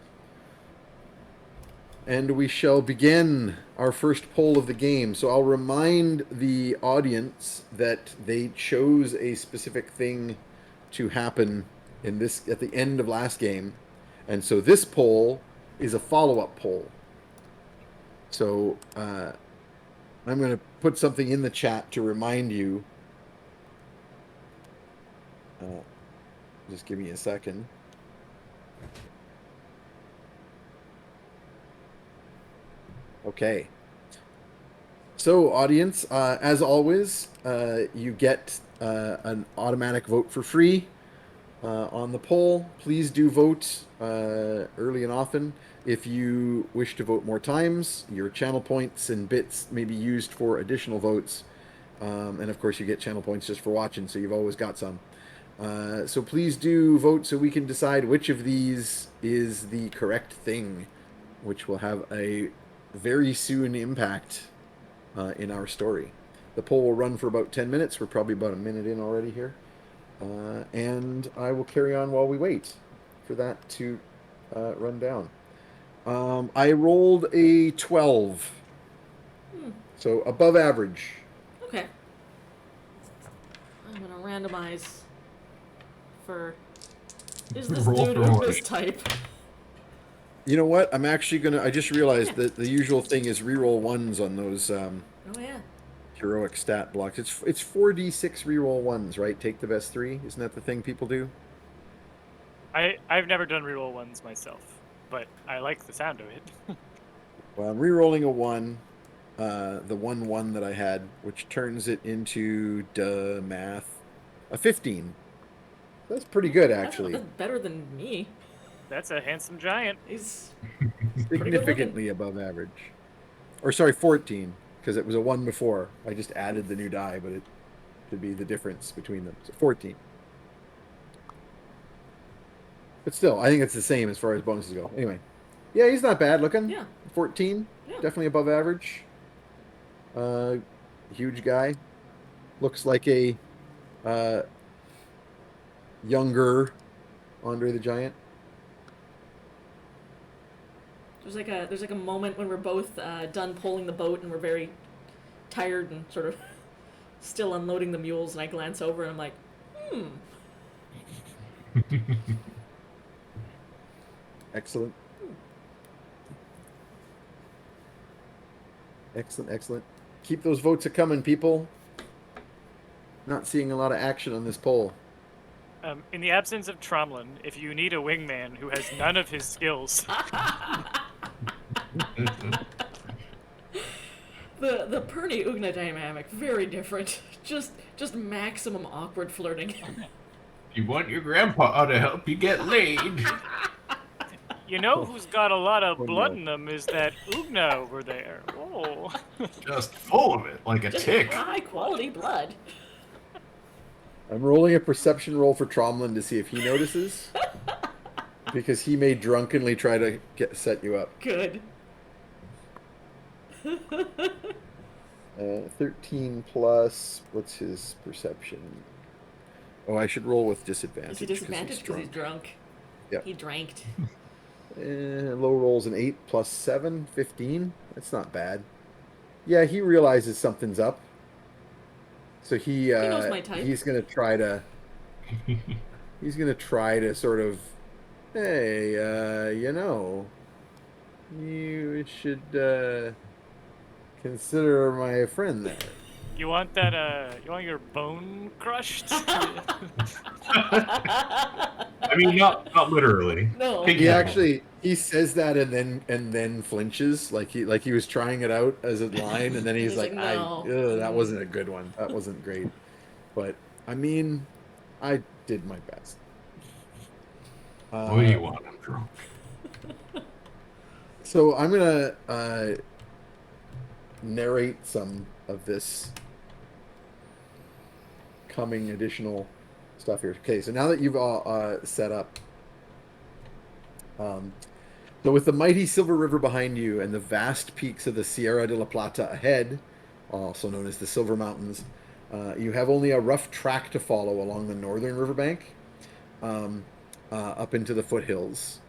And we shall begin our first poll of the game. So I'll remind the audience that they chose a specific thing to happen in this at the end of last game. And so this poll is a follow-up poll. So I'm going to put something in the chat to remind you. Just give me a second. Okay. So, audience, as always, you get an automatic vote for free on the poll. Please do vote early and often. If you wish to vote more times, your channel points and bits may be used for additional votes. And of course, you get channel points just for watching, so you've always got some. So please do vote so we can decide which of these is the correct thing, which will have a very soon impact in our story. The poll will run for about 10 minutes. We're probably about a minute in already here. And I will carry on while we wait for that to run down. I rolled a 12. So above average. Okay. I'm gonna randomize for. Is this Roll dude for of what? this type? You know what? I'm actually gonna. I just realized that the usual thing is reroll ones on those Oh yeah. heroic stat blocks. It's 4d6 reroll ones, right? Take the best three. Isn't that the thing people do? I've never done reroll ones myself, but I like the sound of it. Well, I'm rerolling a 1, the 1 that I had, which turns it into math, a 15. That's pretty good, actually. That's better than me. That's a handsome giant. He's Significantly above average. Or sorry, 14, because it was a 1 before. I just added the new die, but it could be the difference between them. So 14. But still, I think it's the same as far as bonuses go. Anyway, yeah, he's not bad looking. Yeah. 14, Yeah. definitely above average. Huge guy. Looks like a younger Andre the Giant. There's like a moment when we're both done pulling the boat and we're very tired and sort of still unloading the mules, and I glance over and I'm like, Excellent. Excellent, excellent. Keep those votes a coming, people. Not seeing a lot of action on this poll. In the absence of Tromlin, if you need a wingman who has none of his skills, the Perny Ugna dynamic, very different. Just maximum awkward flirting. You want your grandpa to help you get laid. you know who's got a lot of Oh, blood no. in them is that Ugna over there. Oh. Just full of it, like a Just tick. high quality blood. I'm rolling a perception roll for Tromlin to see if he notices. Because he may drunkenly try to set you up. Good. 13 plus, what's his perception? Oh, I should roll with disadvantage. Is he disadvantaged because he's drunk? Yep. He dranked. Low rolls an 8 plus 7, 15. That's not bad. Yeah, he realizes something's up. So he knows my type. he's gonna try to sort of, hey, you should consider my friend there. You want that, you want your bone crushed? I mean, not literally. No. He says that and then flinches like he was trying it out as a line, and then he's He's like, like, no. that wasn't a good one. That wasn't great. But I mean, I did my best. What do you want? I'm drunk. So I'm gonna narrate some of this coming additional stuff here. Okay, so now that you've all set up, um, so with the mighty Silver River behind you and the vast peaks of the Sierra de la Plata ahead, also known as the Silver Mountains, you have only a rough track to follow along the northern riverbank, um, up into the foothills.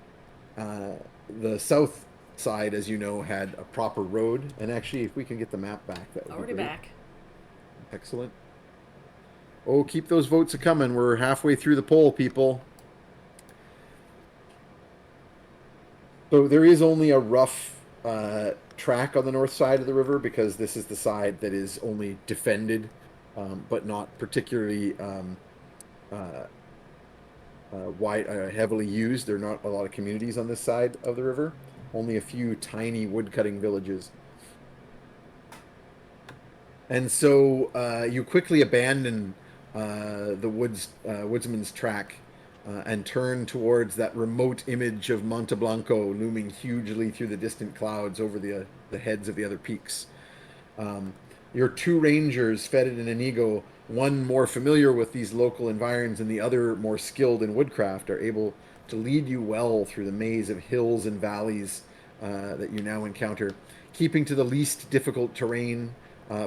Uh, the south side, as you know, had a proper road. And actually, if we can get the map back, that would Already be great. back. Excellent. Oh, keep those votes a coming. We're halfway through the poll, people. So there is only a rough track on the north side of the river because this is the side that is only defended, but not particularly uh, heavily used. There are not a lot of communities on this side of the river. Only a few tiny woodcutting villages. And so you quickly abandon the woodsman's track and turn towards that remote image of Monte Blanco looming hugely through the distant clouds over the heads of the other peaks. Your two rangers, Fetid and Inigo, one more familiar with these local environs and the other more skilled in woodcraft, are able to lead you well through the maze of hills and valleys that you now encounter, keeping to the least difficult terrain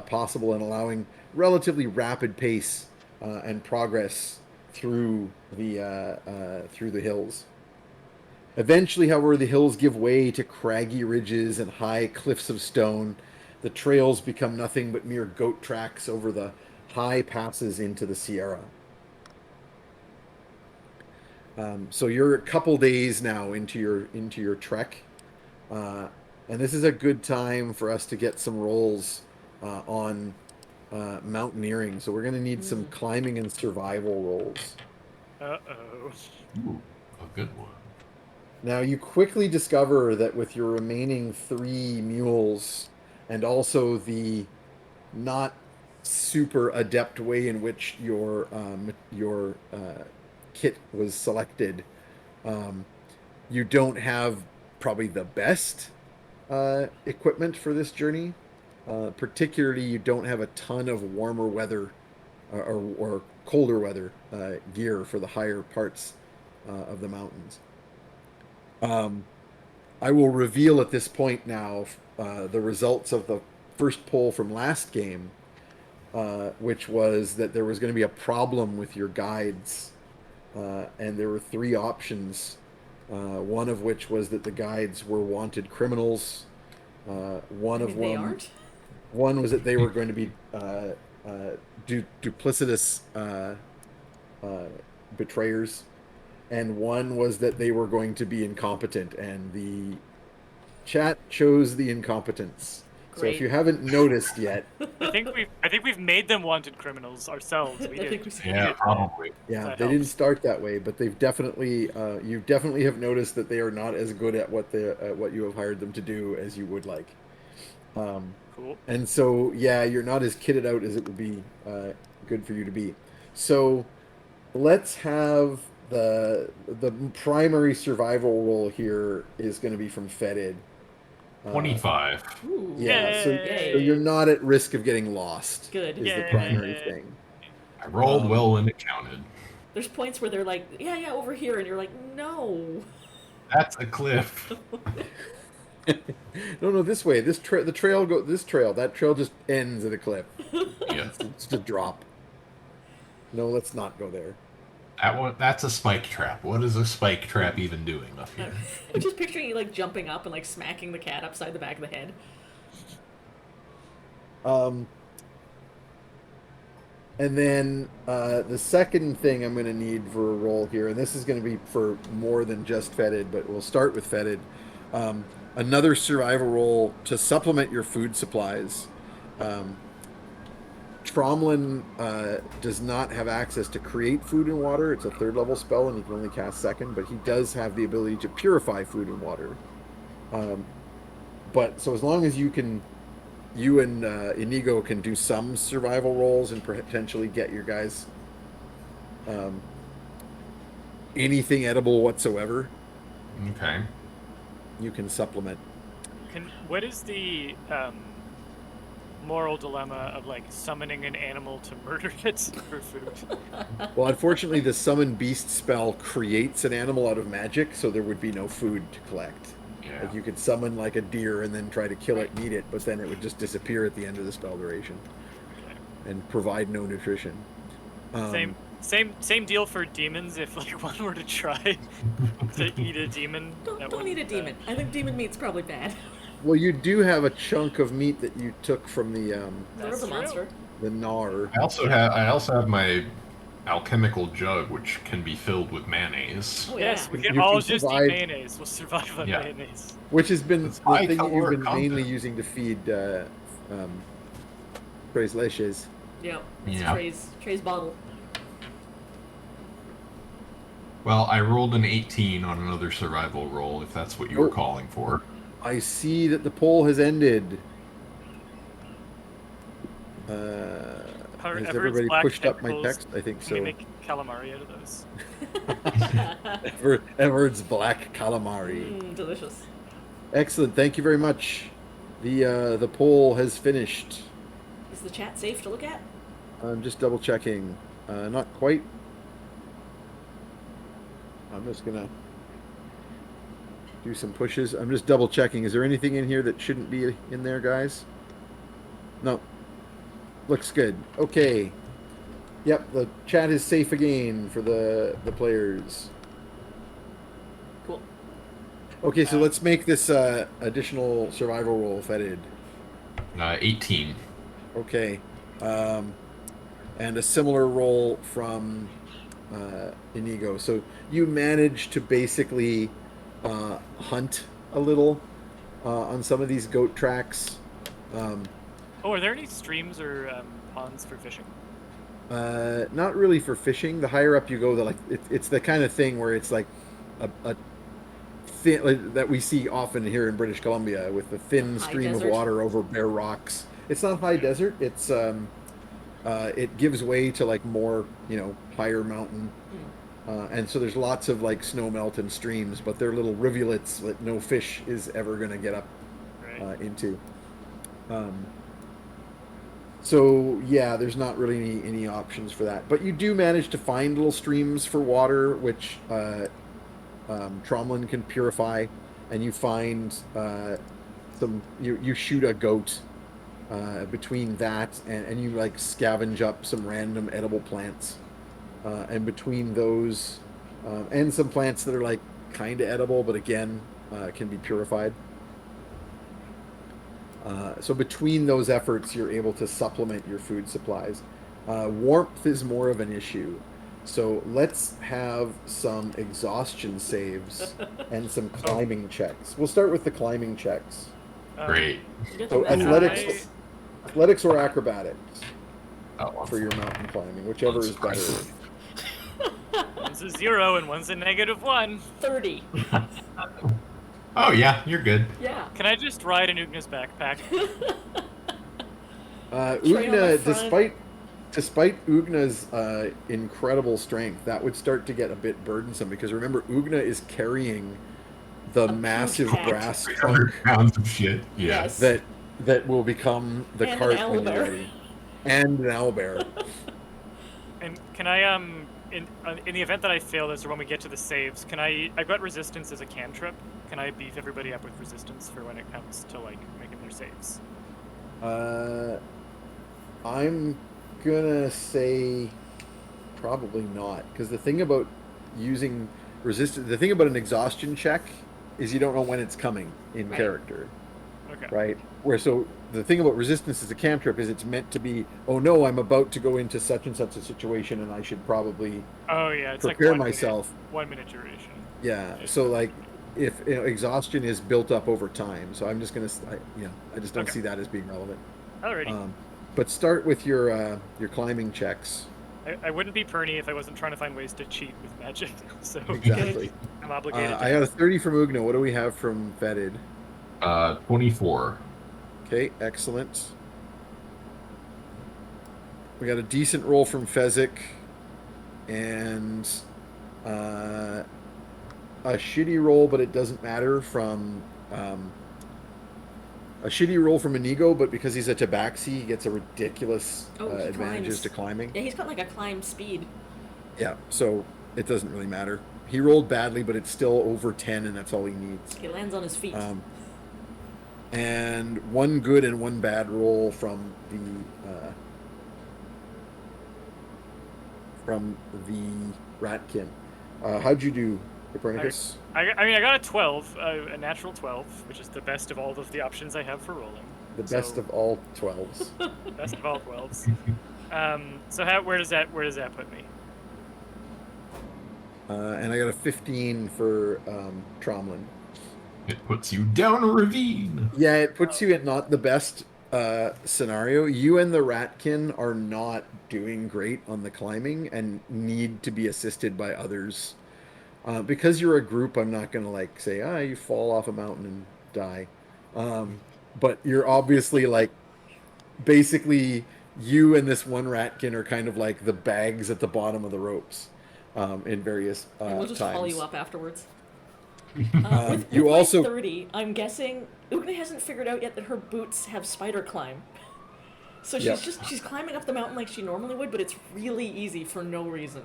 possible and allowing relatively rapid pace and progress through the hills. Eventually, however, the hills give way to craggy ridges and high cliffs of stone. The trails become nothing but mere goat tracks over the high passes into the Sierra. So you're a couple days now into your trek, and this is a good time for us to get some rolls on mountaineering. So we're going to need some climbing and survival rolls. Uh-oh. Ooh, a good one. Now you quickly discover that with your remaining 3 mules and also the not super adept way in which your kit was selected, you don't have probably the best equipment for this journey. Particularly, you don't have a ton of warmer weather or colder weather gear for the higher parts of the mountains. I will reveal at this point now the results of the first poll from last game, which was that there was going to be a problem with your guides, and there were 3 options. One of which was that the guides were wanted criminals. One was that they were going to be duplicitous betrayers, and one was that they were going to be incompetent, and the chat chose the incompetence. So if Great. you haven't noticed yet, I think we've made them wanted criminals ourselves. We I did. think we Yeah, did. probably. yeah, That they didn't helps. start that way, but they've definitely you definitely have noticed that they are not as good at what you have hired them to do as you would like. Cool. And so, yeah, you're not as kitted out as it would be good for you to be. So let's have the primary survival role here is going to be from Fetid. 25. Ooh. Yeah, so Yay. you're not at risk of getting lost. Good. Is the Yay. primary thing. I rolled well and it counted. There's points where they're like, yeah, over here, and you're like, no. That's a cliff. No, this way. This trail. That trail just ends at a cliff. Yeah. It's just a drop. No, let's not go there. That's a spike trap. What is a spike trap even doing up here? I'm just picturing you like jumping up and like smacking the cat upside the back of the head. And then the second thing I'm going to need for a roll here, and this is going to be for more than just Fetid, but we'll start with Fetid. Another survival roll to supplement your food supplies. Tromlin does not have access to create food and water. It's a 3rd level spell, and he can only cast 2nd, but he does have the ability to purify food and water. But so as long as you can you and Inigo can do some survival rolls and potentially get your guys anything edible whatsoever. Okay. You can supplement. What is the moral dilemma of like summoning an animal to murder it for food? Well, unfortunately, the summon beast spell creates an animal out of magic, so there would be no food to collect. Yeah. Like you could summon like a deer and then try to kill it and eat it, but then it would just disappear at the end of the spell duration and provide no nutrition. Same deal for demons. If like one were to try to eat a demon, Don't eat a demon. I think demon meat's probably bad. Well, you do have a chunk of meat that you took from the There's a monster. Gnar. I also have my alchemical jug, which can be filled with mayonnaise. Oh, yeah. yes, we You can all can just survive- eat mayonnaise. We'll survive on Yeah. mayonnaise. Which has been It's the high thing that you've been caloric mainly content. using to feed Tres Leches. Yep. It's Yeah. Trey's bottle. Well, I rolled an 18 on another survival roll, if that's what you were Oh. calling for. I see that the poll has ended. Has Everett's everybody black pushed up my tentacles, text? I think Can we so. make calamari out of those? Everard's black calamari. Delicious. Excellent. Thank you very much. The poll has finished. Is the chat safe to look at? I'm just double checking. Not quite. I'm just gonna do some pushes. I'm just double checking. Is there anything in here that shouldn't be in there, guys? No. Looks good. Okay. Yep, the chat is safe again for the players. Cool. Okay, so let's make this additional survival roll fetid. 18. Okay. And a similar roll from Inigo. So you manage to basically hunt a little on some of these goat tracks. Oh, are there any streams or ponds for fishing? Not really for fishing. The higher up you go, it's the kind of thing where it's like a thin like, that we see often here in British Columbia with the thin High stream desert? of water over bare rocks. It's not high desert. It's it gives way to like more higher mountain, and so there's lots of like snow melt and streams, but they're little rivulets that no fish is ever going to get up Right. into. So yeah, there's not really any options for that. But you do manage to find little streams for water, which Tromlin can purify, and you find some. You shoot a goat between that, and you like scavenge up some random edible plants, and between those, and some plants that are like kind of edible, but again can be purified. So between those efforts, you're able to supplement your food supplies. Warmth is more of an issue. So let's have some exhaustion saves and some climbing checks. We'll start with the climbing checks. Great. So That's athletics or acrobatics Oh, for your mountain climbing, whichever is better. One's a 0 and one's a -1. 30. Oh, yeah, you're good. Yeah. Can I just ride in Ugna's backpack? Trail in Ugna, the front. despite Ugna's incredible strength, that would start to get a bit burdensome because remember, Ugna is carrying the A massive huge pack. brass 300 trunk pounds of shit. Yeah. Yes. that will become the And an cart when you're owlbear. ready. And an owlbear. And can I in the event that I fail this or when we get to the saves, can I've got resistance as a cantrip. Can I beef everybody up with resistance for when it comes to like making their saves? I'm gonna say probably not, because the thing about using resistance, the thing about an exhaustion check is you don't know when it's coming in Right. character, Okay. right? Where so the thing about resistance as a cantrip is it's meant to be, oh no, I'm about to go into such and such a situation, and I should probably Oh yeah, it's prepare like myself. 1 minute duration. Yeah. So like, if exhaustion is built up over time, so I'm just gonna, I just don't Okay. see that as being relevant. Alrighty. But start with your climbing checks. I wouldn't be Perny if I wasn't trying to find ways to cheat with magic, so Exactly. I'm obligated I got a 30 from Ugna. What do we have from Vetted? 24. Okay, excellent. We got a decent roll from Fezzik, and a shitty roll, but it doesn't matter, from a shitty roll from Inigo, but because he's a tabaxi, he gets a ridiculous Oh, he advantages climbs. to climbing. Yeah, he's got like a climb speed. Yeah, so it doesn't really matter. He rolled badly, but it's still over 10, and that's all he needs. He lands on his feet. And one good and one bad roll from the Ratkin. How'd you do, Copernicus? I mean, I got a 12, a natural 12, which is the best of all of the options I have for rolling. The best of all 12s. Best of all 12s. So where does that put me? And I got a 15 for Tromlin. It puts you down a ravine. Yeah, it puts you at not the best scenario. You and the Ratkin are not doing great on the climbing and need to be assisted by others. Because you're a group, I'm not going to like say, you fall off a mountain and die. But you're obviously like, basically, you and this one Ratkin are kind of like the bags at the bottom of the ropes in various and we'll just times. haul you up afterwards. You with also 30, I'm guessing Ugna hasn't figured out yet that her boots have spider climb. So she's climbing up the mountain like she normally would, but it's really easy for no reason.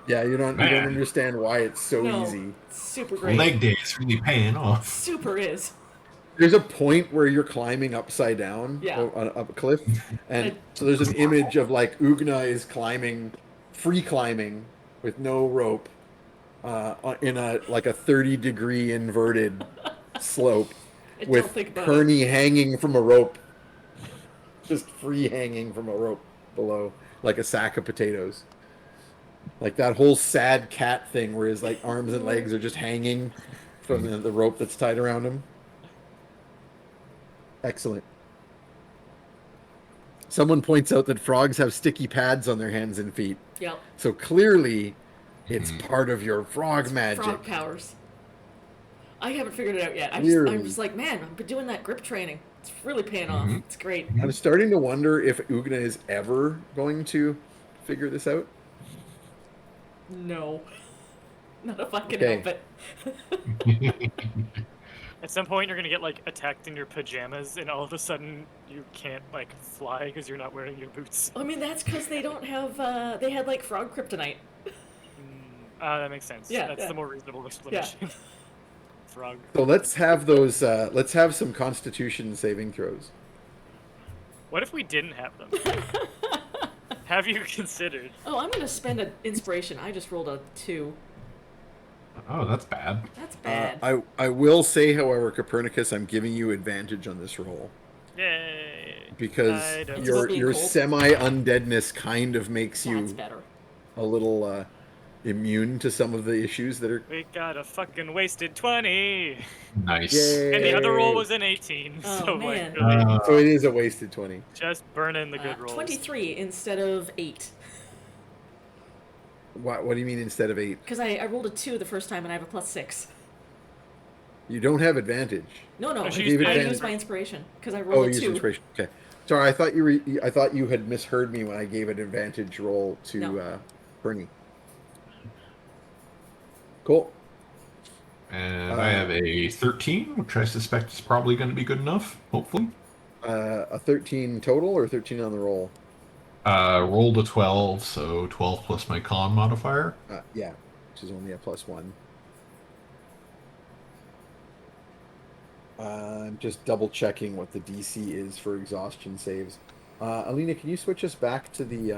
Yeah, you don't understand why it's so easy. It's super great. Leg day is really paying off. Super is. There's a point where you're climbing upside down up a cliff, and so there's an image of like Ugna is climbing, free climbing with no rope, in a 30-degree inverted slope, with Kearney hanging from a rope, just free hanging from a rope below, like a sack of potatoes. Like that whole sad cat thing where his like arms and legs are just hanging from the rope that's tied around him. Excellent. Someone points out that frogs have sticky pads on their hands and feet. Yep. So clearly, it's part of your frog magic. Frog powers. I haven't figured it out yet. I'm just like, man, I've been doing that grip training. It's really paying off. It's great. I'm starting to wonder if Ugna is ever going to figure this out. No. Not if I can help it. At some point, you're gonna get like attacked in your pajamas, and all of a sudden you can't like fly because you're not wearing your boots. I mean, that's because they don't have. They had like frog kryptonite. That makes sense. Yeah, that's the more reasonable explanation. Yeah. Frog. So let's have those. Let's have some Constitution saving throws. What if we didn't have them? Have you considered? Oh, I'm gonna spend an inspiration. I just rolled a 2. Oh, that's bad. That's bad. I will say, however, Copernicus, I'm giving you advantage on this roll. Yay! Because your semi-undeadness kind of makes you a little immune to some of the issues that are... We got a fucking wasted 20! Nice. Yay. And the other roll was an 18, Oh, so man. like really, so it is a wasted 20. just burning the good rolls. 23 instead of 8. What do you mean instead of 8? Because I rolled a 2 the first time and I have a +6. You don't have advantage. No, I I advantage. used my inspiration because I rolled a 2. You used inspiration. Okay. Sorry, I thought you had misheard me when I gave an advantage roll to Bernie. Cool. And I have a 13, which I suspect is probably going to be good enough, hopefully. A 13 total or 13 on the roll? Rolled a 12, so 12 plus my con modifier. Yeah, which is only a +1. I'm just double checking what the DC is for exhaustion saves. Alina, can you switch us back to the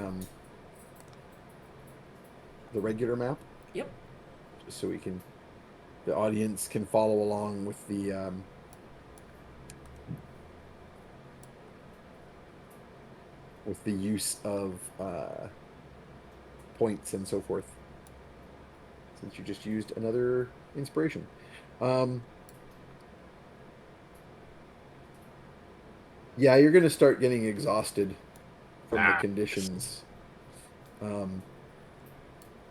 regular map? Yep. Just so the audience can follow along with the use of points and so forth. Since you just used another inspiration. Yeah, you're going to start getting exhausted from the conditions.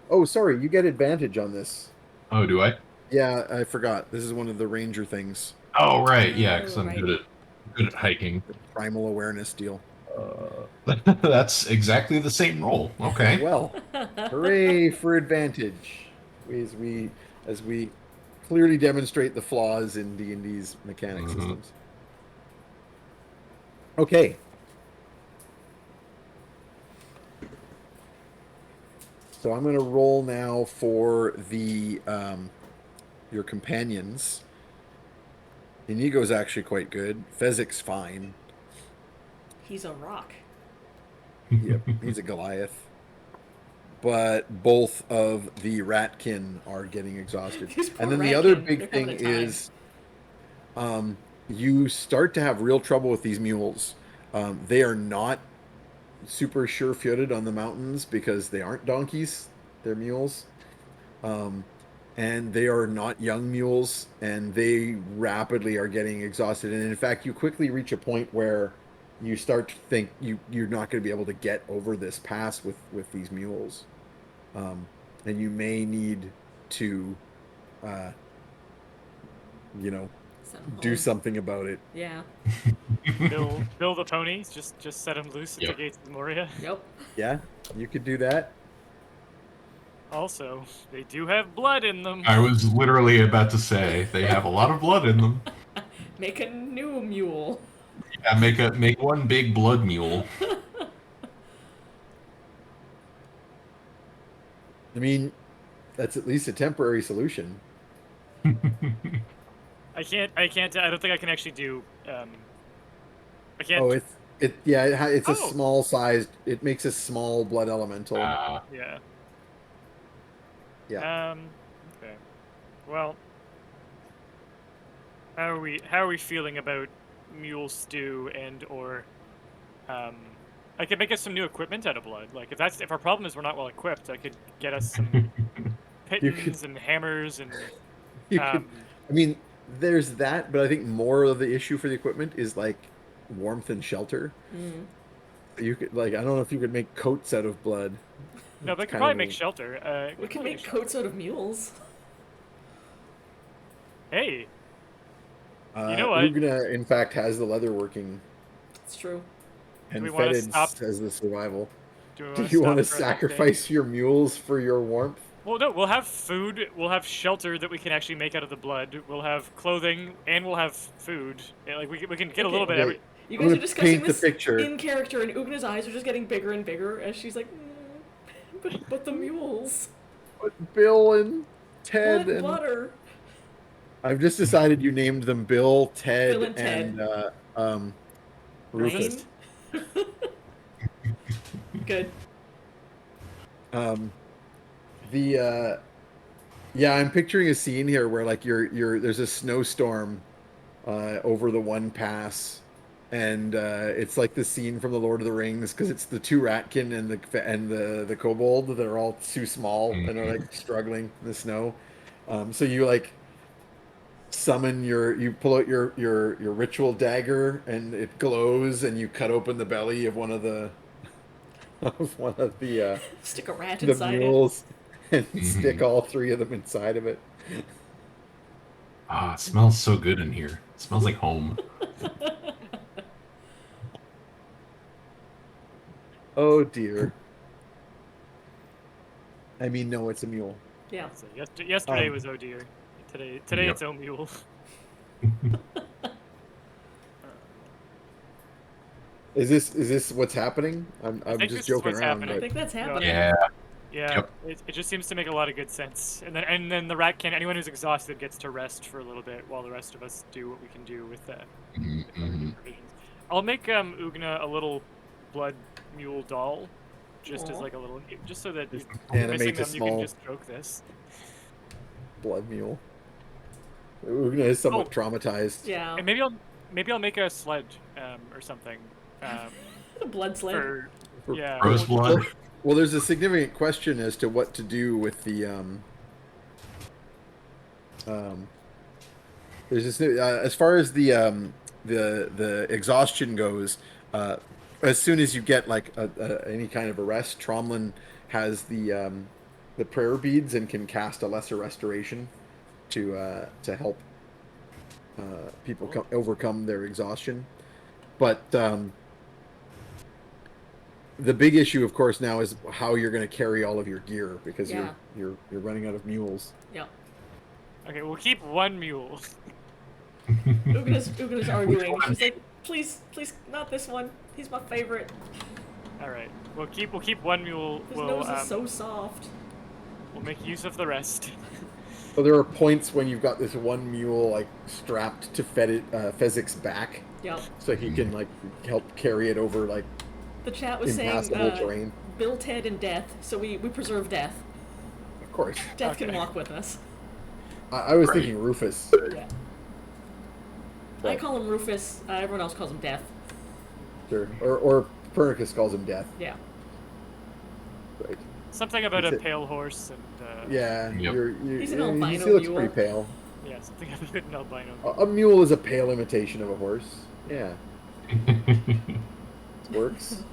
Oh, sorry, you get advantage on this. Oh, do I? Yeah, I forgot. This is one of the ranger things. Oh, right, yeah, because I'm good at Good at hiking. Primal awareness deal. That's exactly the same roll. Okay. Well, hooray for advantage. As we clearly demonstrate the flaws in D&D's mechanic Mhm. systems. Okay. So I'm going to roll now for the your companions. Inigo's actually quite good. Fezzik's fine. He's a rock. Yep, he's a Goliath. But both of the ratkin are getting exhausted. These poor And then the other ratkin, big they're thing having a time. is you start to have real trouble with these mules. They are not super sure-footed on the mountains because they aren't donkeys, they're mules. And they are not young mules, and they rapidly are getting exhausted. And in fact, you quickly reach a point where you start to think you're not going to be able to get over this pass with these mules, and you may need to, uh, Send him do home. something about it. Yeah. Bill the ponies, just set him loose at Yep. the gates of Moria. Yep. Yeah, you could do that. Also, they do have blood in them. I was literally about to say they have a lot of blood in them. Make a new mule. Yeah, make one big blood mule. I mean, that's at least a temporary solution. I can't. I don't think I can actually do. I can't. Oh, it's a Oh. small sized. It makes a small blood elemental. Yeah. Yeah. Okay. Well, how are we feeling about mule stew and or I could make us some new equipment out of blood. Like if our problem is we're not well equipped, I could get us some pitons and hammers and You could. I mean, there's that, but I think more of the issue for the equipment is like warmth and shelter. Mm. You could I don't know if you could make coats out of blood. no, but I It's could kind probably of make a- shelter. We can make coats out of mules. Hey, you know what? Ugna, in fact, has the leather working, It's true. and we wanna Fetid stop- has the survival. Do Do you want to stop for a half day? sacrifice your mules for your warmth? Well, no, we'll have food, we'll have shelter that we can actually make out of the blood, we'll have clothing, and we'll have food. And, like, we can get a little bit Okay. every... You I'm guys are gonna discussing paint the this picture. in character, and Ugna's eyes are just getting bigger and bigger as she's like, but the mules. But Bill and Ted Blood and butter. I've just decided you named them Bill, Ted, Bill and Ted. Rufus. Rain? Good. Yeah, I'm picturing a scene here where like there's a snowstorm over the one pass, and it's like the scene from the Lord of the Rings because it's the two ratkin and the kobold that are all too small and are like struggling in the snow. So you like you pull out your ritual dagger and it glows, and you cut open the belly of one of the Stick a rat the inside mules and stick all three of them inside of it. Ah, it smells so good in here. It smells like home. Oh dear. I mean, no, it's a mule. it. Yeah. So yesterday Um, was oh dear. Today Yep. it's oh mule. Is this what's happening? I'm think just this is joking what's around. I happening. think that's happening. Yeah. Yeah, Yep. it just seems to make a lot of good sense. And then the ratkin, anyone who's exhausted gets to rest for a little bit while the rest of us do what we can do with that. Mhm. Provisions. I'll make Ugna a little blood mule doll, just as Aw. like a little, just so that Just you're animate missing a them, you can small- just stroke this. Blood mule. Ugna is somewhat Oh. traumatized. Yeah. And maybe I'll make a sledge or something. A blood sled. For, For yeah. Rose blood. Well, there's a significant question as to what to do with the there's this as far as the exhaustion goes. As soon as you get like any kind of a rest, Tromlin has the prayer beads and can cast a lesser restoration to help people overcome their exhaustion. But the big issue, of course, now is how you're going to carry all of your gear because Yeah. you're running out of mules. Yeah. Okay, we'll keep one mule. Ugana's arguing. one? She's like, please, not this one. He's my favorite. All right, we'll keep one mule. His We'll nose is so soft. we'll make use of the rest. So there are points when you've got this one mule like strapped to Fezzik's back, Yeah. so he can like help carry it over like The chat was saying, impassable terrain. Bill, Ted, and Death. So we preserve Death. Of course, Death can Okay. walk with us. I was Right. thinking Rufus. Yeah. I But, call him Rufus. Everyone else calls him Death. sure, or Copernicus calls him Death. Yeah. Right. Something about That's a it. pale horse and Yeah, Yep. He's an he albino still looks mule. pretty pale. yeah, something about an albino. A mule is a pale imitation of a horse. Yeah, it works.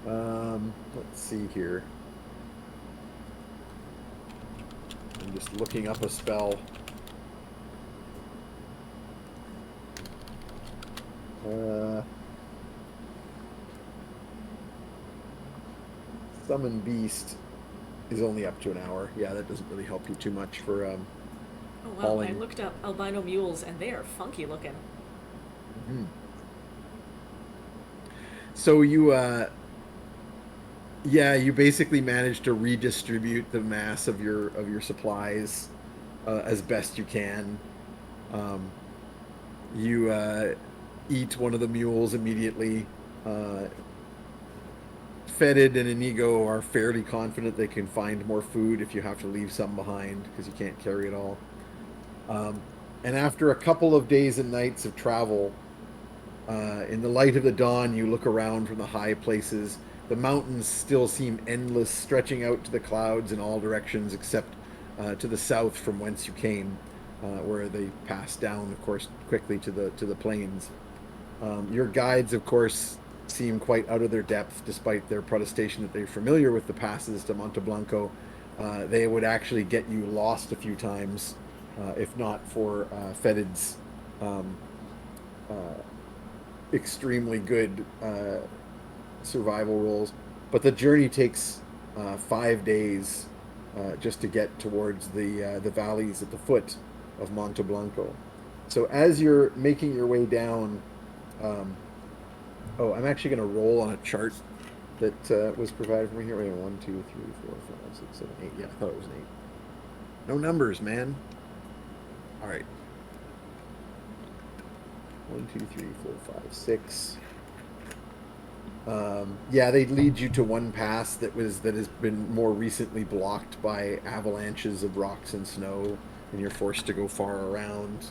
Let's see here. I'm just looking up a spell. Summon Beast is only up to an hour. Yeah, that doesn't really help you too much for Oh wow! I Hauling. looked up albino mules, and they are funky looking. Mhm. So you, yeah, you basically manage to redistribute the mass of your supplies as best you can. You eat one of the mules immediately. Fetid and Inigo are fairly confident they can find more food if you have to leave some behind because you can't carry it all. And after a couple of days and nights of travel, in the light of the dawn, you look around from the high places. The mountains still seem endless, stretching out to the clouds in all directions except to the south from whence you came, where they pass down, of course, quickly to the plains. Your guides, of course, seem quite out of their depth, despite their protestation that they're familiar with the passes to Monte Blanco. They would actually get you lost a few times, if not for Fetid's extremely good survival rolls. But the journey takes 5 days just to get towards the valleys at the foot of Monte Blanco. So as you're making your way down, oh, I'm actually going to roll on a chart that was provided for me here. Wait, 1, 2, 3, 4, 5, 6, 7, 8. Yeah, I thought it was an 8. No numbers, man. All right. 1, 2, 3, 4, 5, 6. Yeah, they lead you to one pass that has been more recently blocked by avalanches of rocks and snow, and you're forced to go far around.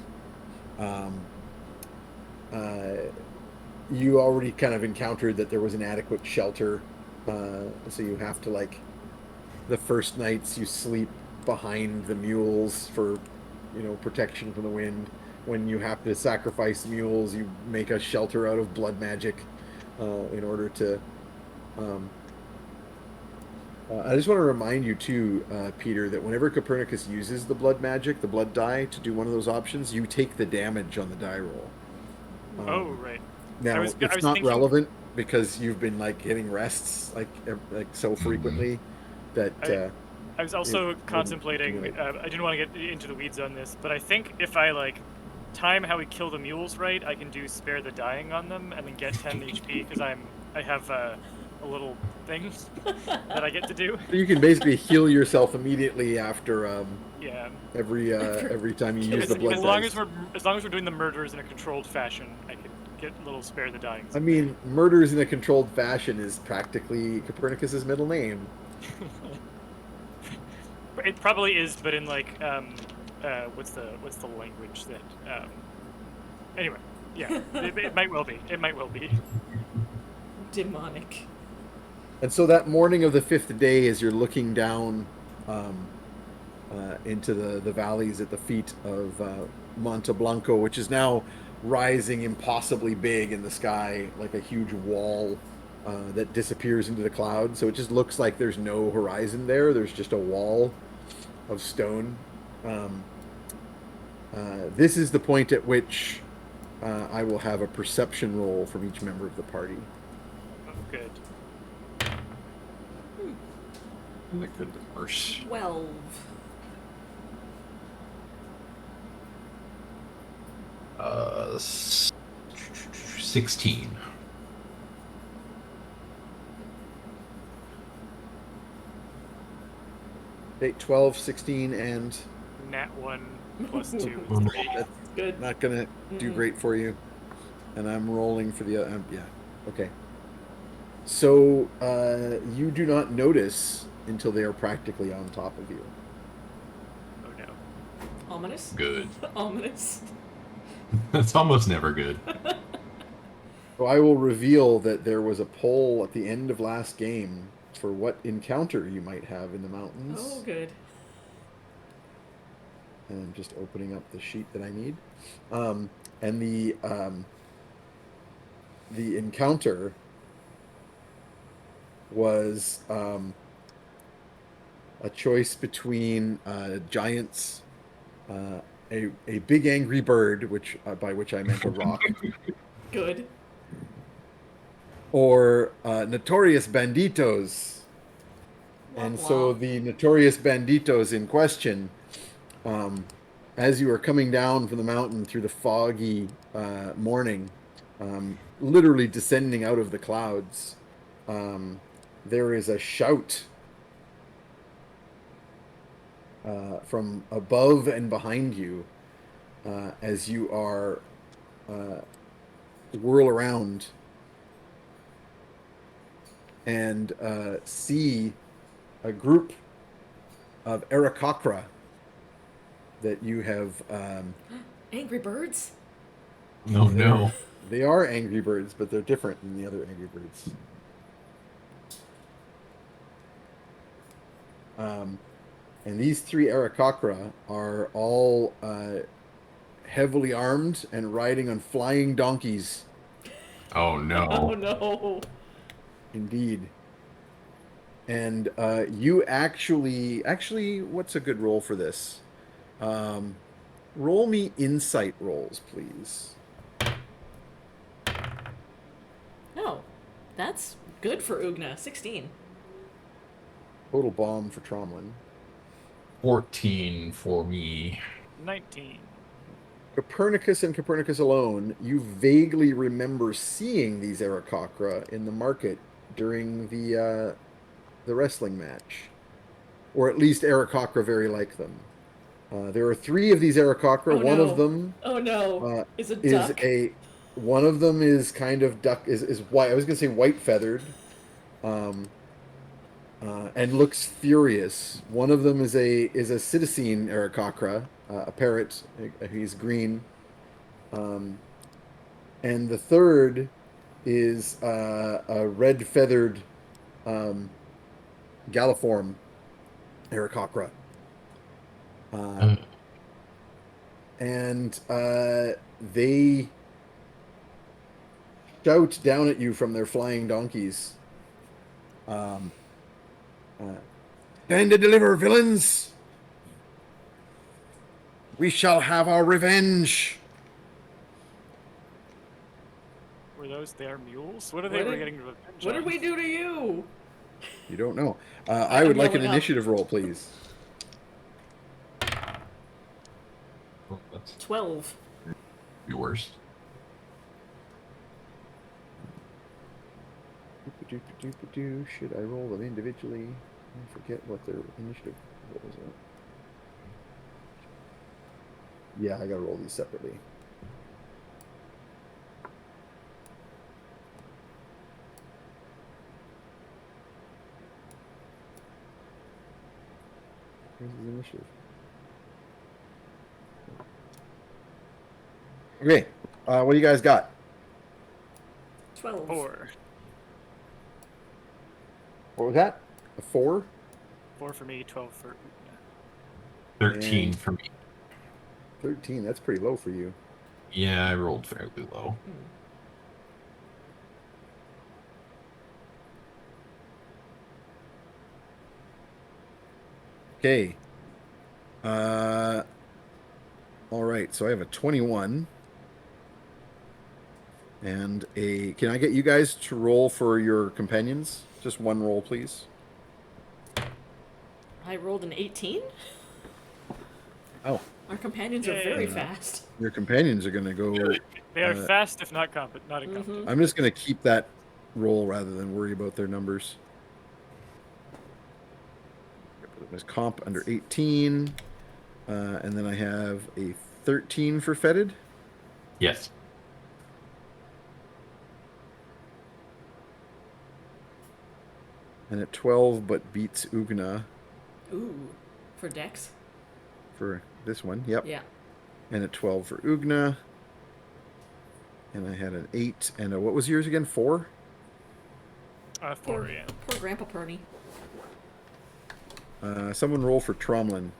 You already kind of encountered that there was an adequate shelter, so you have to, like, the first nights you sleep behind the mules for, protection from the wind. When you have to sacrifice mules, you make a shelter out of blood magic in order to. I just want to remind you too, Peter, that whenever Copernicus uses the blood magic, the blood die, to do one of those options, you take the damage on the die roll. Oh right. Now I was it's not thinking- relevant because you've been like hitting rests like so frequently that I was also wouldn't contemplating. do it. I didn't want to get into the weeds on this, but I think if I time how we kill the mules right, I can do spare the dying on them and then get 10 HP because I have a little thing that I get to do. So you can basically heal yourself immediately after Yeah. every time you use the blood As long dice. as we're doing the murders in a controlled fashion, I could get a little spare the dying. I mean, murders in a controlled fashion is practically Copernicus's middle name. It probably is, but in what's the language that anyway, yeah, it might well be. It might well be. Demonic. And so that morning of the 5th day, as you're looking down into the valleys at the feet of Monte Blanco, which is now rising impossibly big in the sky, like a huge wall that disappears into the clouds. So it just looks like there's no horizon there. There's just a wall of stone. This is the point at which I will have a perception roll from each member of the party. Oh, good. And that could be worse. 12. Uh, 16. Okay, 12, 16, and Nat 1 plus 2 is Mm. 3. that's Good. not gonna do great for you. And I'm rolling for the yeah. Okay. So you do not notice until they are practically on top of you. Oh no. Ominous? Good. Ominous. That's almost never good. So I will reveal that there was a poll at the end of last game for what encounter you might have in the mountains. Oh, good. And I'm just opening up the sheet that I need. And the encounter was a choice between giants, a big angry bird, which by which I meant a rock, Good. or notorious banditos. And so Womp the notorious banditos in question, as you are coming down from the mountain through the foggy morning, literally descending out of the clouds, there is a shout from above and behind you as you are whirl around and see a group of Aarakocra that you have. Angry birds? No, no. They are angry birds, but they're different than the other angry birds. And these three Aarakocra are all heavily armed and riding on flying donkeys. Oh, Oh no. no. Indeed. And you actually, what's a good roll for this? Roll me insight rolls, please. No. That's good for Ugna. 16. Total bomb for Tromlin. 14 for me. 19. Copernicus and Copernicus alone, you vaguely remember seeing these Aarakocra in the market during the wrestling match, or at least Aarakocra very like them. There are three of these Aarakocra. Oh One of no. them Oh no. uh, Is a is duck? one of them is kind of duck is white. I was gonna say white feathered, um, and looks furious. One of them is a citizen Aarakocra, a parrot. He's green. Um, and the third is a red feathered um, Galliform Aarakocra. Uh, And they shout down at you from their flying donkeys. Um, Stand to deliver, villains! We shall have our revenge! Were those their mules? What are What they did- getting revenge What on? did we do to you? You don't know. I would I'm like an yelling up. initiative roll, please. oh, that's 12. the worst. Should I roll them individually? I forget what their initiative rolls are. Yeah, I gotta roll these separately. Where's his initiative? Okay, what do you guys got? 12. 4. What was that? A 4? 4 for me, 12 for Una. 13 And- for me. 13, that's pretty low for you. Yeah, I rolled fairly low. Okay. All right, so I have a 21. And can I get you guys to roll for your companions? Just one roll, please. I rolled an 18. Oh, Our companions are very Yay. fast. your companions are going to go. They are Uh, fast, if not not Mm-hmm. incompetent. I'm just going to keep that roll rather than worry about their numbers. There's comp under 18. And then I have a 13 for Fetid. Yes. And at 12, but beats Ugna Ooh, for Dex. for this one. Yep. Yeah. And at 12 for Ugna. And I had an 8. And what was yours again? 4? 4, yeah. Poor Grandpa Perny. Someone roll for Tromlin.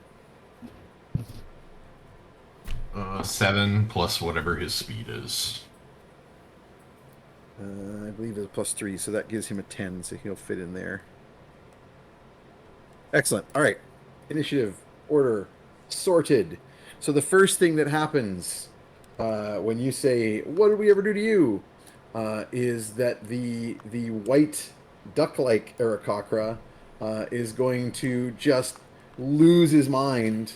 7 plus whatever his speed is. I believe it's +3, so that gives him a 10, so he'll fit in there. Excellent. All right. Initiative, order, sorted. So the first thing that happens when you say, "What did we ever do to you?" Is that the white duck-like Aarakocra is going to just lose his mind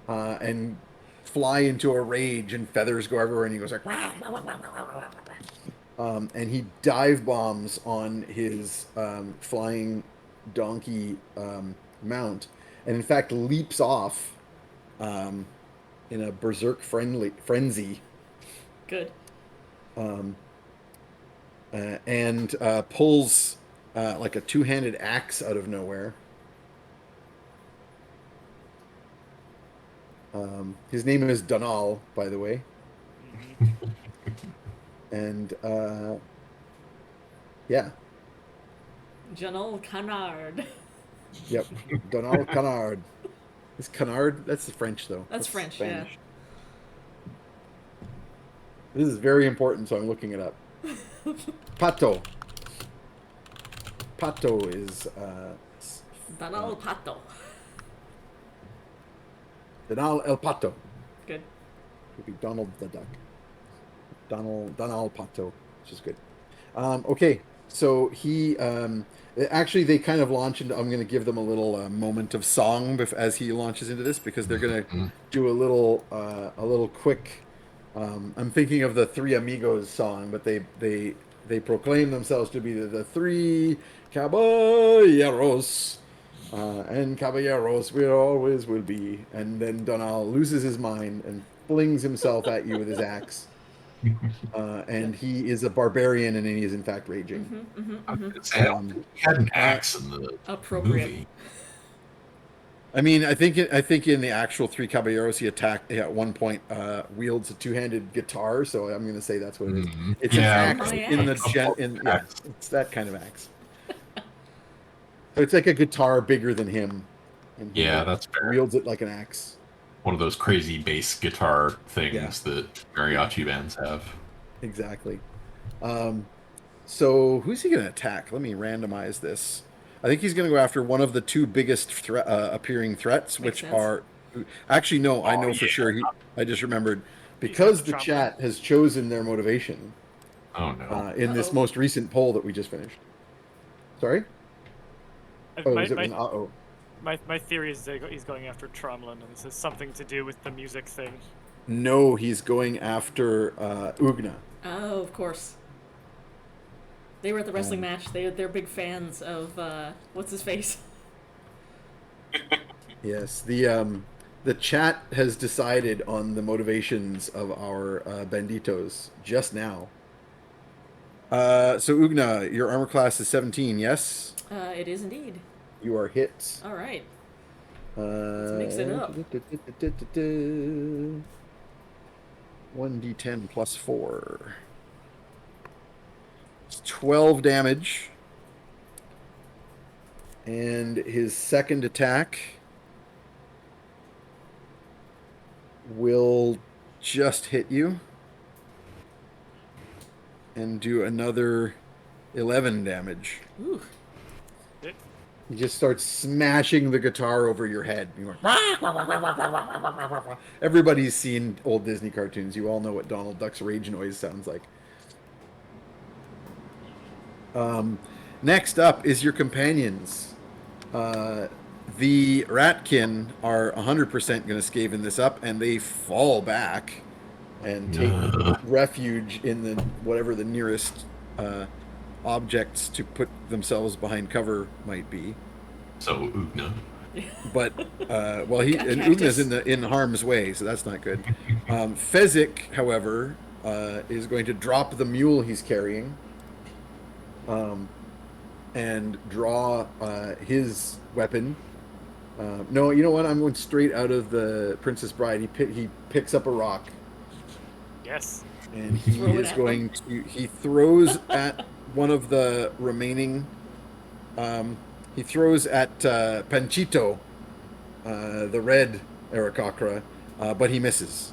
and fly into a rage, and feathers go everywhere, and he goes like, and he dive bombs on his flying donkey mount, and in fact leaps off in a berserk frenzy, Good. and pulls like a two-handed axe out of nowhere. His name is Donal, by the way. And yeah, Janol Canard. yep, Donal Canard. Is Canard? That's the French, though. That's French, yeah. This is very important, so I'm looking it up. Pato. Pato is Donal Pato. Donal El Pato. Good. Would be Donald the Duck. Donal Pato, which is good. Okay, so he actually they kind of launch into. I'm going to give them a little moment of song as he launches into this, because they're going to do a little quick. I'm thinking of the Three Amigos song, but they proclaim themselves to be the three caballeros. And caballeros we always will be. And then Donal loses his mind and flings himself at you with his axe. And he is a barbarian, and he is in fact raging. I don't think he had an axe in the Appropriate. movie. I mean, I think in the actual Three Caballeros, he at one point wields a two-handed guitar. So I'm going to say that's what it is. It's an axe in the it's that kind of axe. So it's like a guitar bigger than him. And he that's fair. wields it like an axe. One of those crazy bass guitar things that mariachi bands have. Exactly. So who's he going to attack? Let me randomize this. I think he's going to go after one of the two biggest appearing threats, Makes which sense. are... Actually, no, I know for sure. I just remembered. Because the chat has chosen their motivation Oh, no. in this most recent poll that we just finished. Sorry? Oh, is it an uh-oh? My theory is that he's going after Tromlin, and this has something to do with the music thing. No, he's going after Ugna. Oh, of course. They were at the wrestling match. They're big fans of what's his face. Yes, the chat has decided on the motivations of our banditos just now. So Ugna, your armor class is 17, yes? It is indeed. You are hit. All right. Let's mix it up. 1d10 plus 4. It's 12 damage. And his second attack will just hit you and do another 11 damage. Ooh. He just starts smashing the guitar over your head. You're like, everybody's seen old Disney cartoons. You all know what Donald Duck's rage noise sounds like. Next up is your companions. The Ratkin are 100% going to Skaven this up, and they fall back and take refuge in the whatever the nearest objects to put themselves behind cover might be. So Ugna. But well, Ugna's in harm's way, so that's not good. Fezzik, however, is going to drop the mule he's carrying, and draw his weapon. No, you know what? I'm going straight out of the Princess Bride. He picks up a rock. Yes. And he is going to. He throws at one of the remaining. He throws at Panchito, the red Aarakocra, but he misses.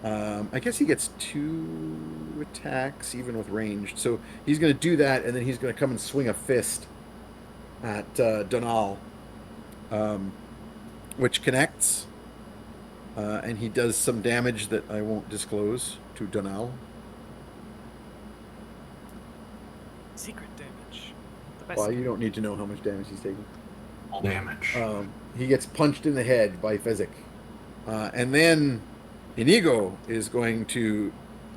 I guess he gets 2 attacks, even with ranged. So he's going to do that, and then he's going to come and swing a fist at Donal, which connects. And he does some damage that I won't disclose to Donal. Secret damage. The best. Well, you don't need to know how much damage he's taking. All damage. He gets punched in the head by Fezzik. And then Inigo is going to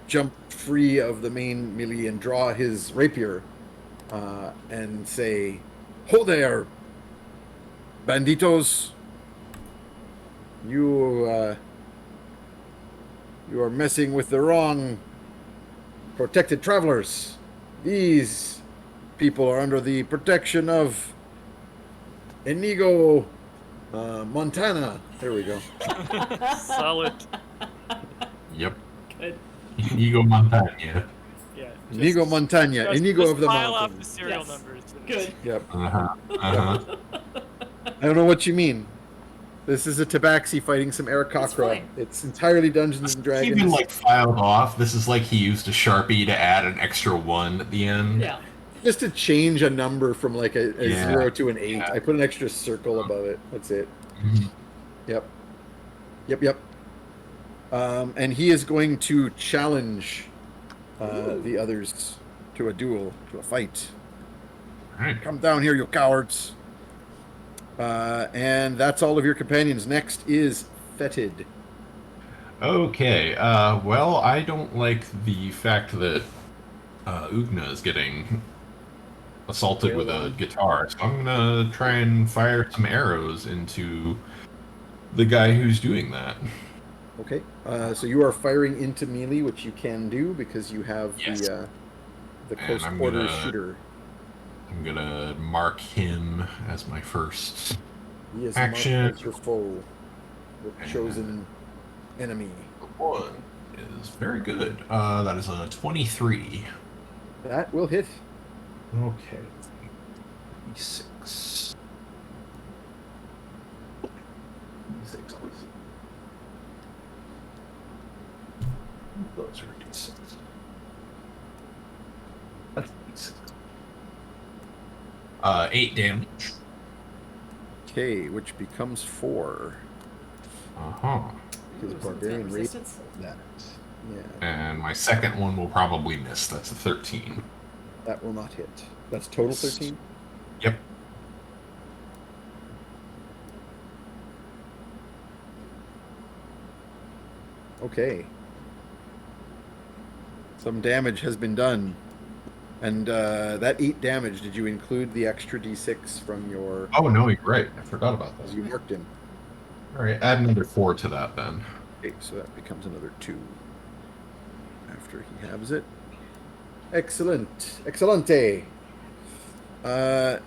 jump free of the main melee and draw his rapier and say, "Ho there, banditos! You are messing with the wrong protected travelers. These people are under the protection of Inigo Montana." There we go. Solid. Yep. Good. Inigo Montana. Yeah. Inigo Montana. Inigo of the pile off the mountains. serial Yes. numbers. Good. Yep. Uh-huh. I don't know what you mean. This is a Tabaxi fighting some It's Aarakocra. fine. It's entirely Dungeons and Dragons. Even like filed off. This is like he used a Sharpie to add an extra 1 at the end. Yeah. Just to change a number from like a Yeah. 0 to an 8. Yeah. I put an extra circle above it. That's it. Mhm. Yep. And he is going to challenge the others to a duel, to a fight. All right. Come down here, you cowards. And that's all of your companions. Next is Fetid. Okay. Well, I don't like the fact that Ugna is getting assaulted with a guitar, so I'm gonna try and fire some arrows into the guy who's doing that. Okay. So you are firing into melee, which you can do because you have Yes. the And close I'm quarters gonna- shooter. I'm gonna mark him as my first. He is Action. marked as your foe, the chosen enemy. One is very good. That is a 23. That will hit. Okay. 6. 6, please. Those are D6. That's D6. 8 damage. Okay, which becomes 4. Uh-huh. Because Ooh, barbarian some rate resistance. that. Yeah, And my second one will probably miss. That's a 13. that will not hit. That's total 13. Yep. Okay. Some damage has been done. And that 8 damage, did you include the extra d6 from your... Oh, no, you're right. I forgot about that. You marked him. All right, add another 4 to that then. Okay, so that becomes another 2 after he halves it. Excellent. Excelente.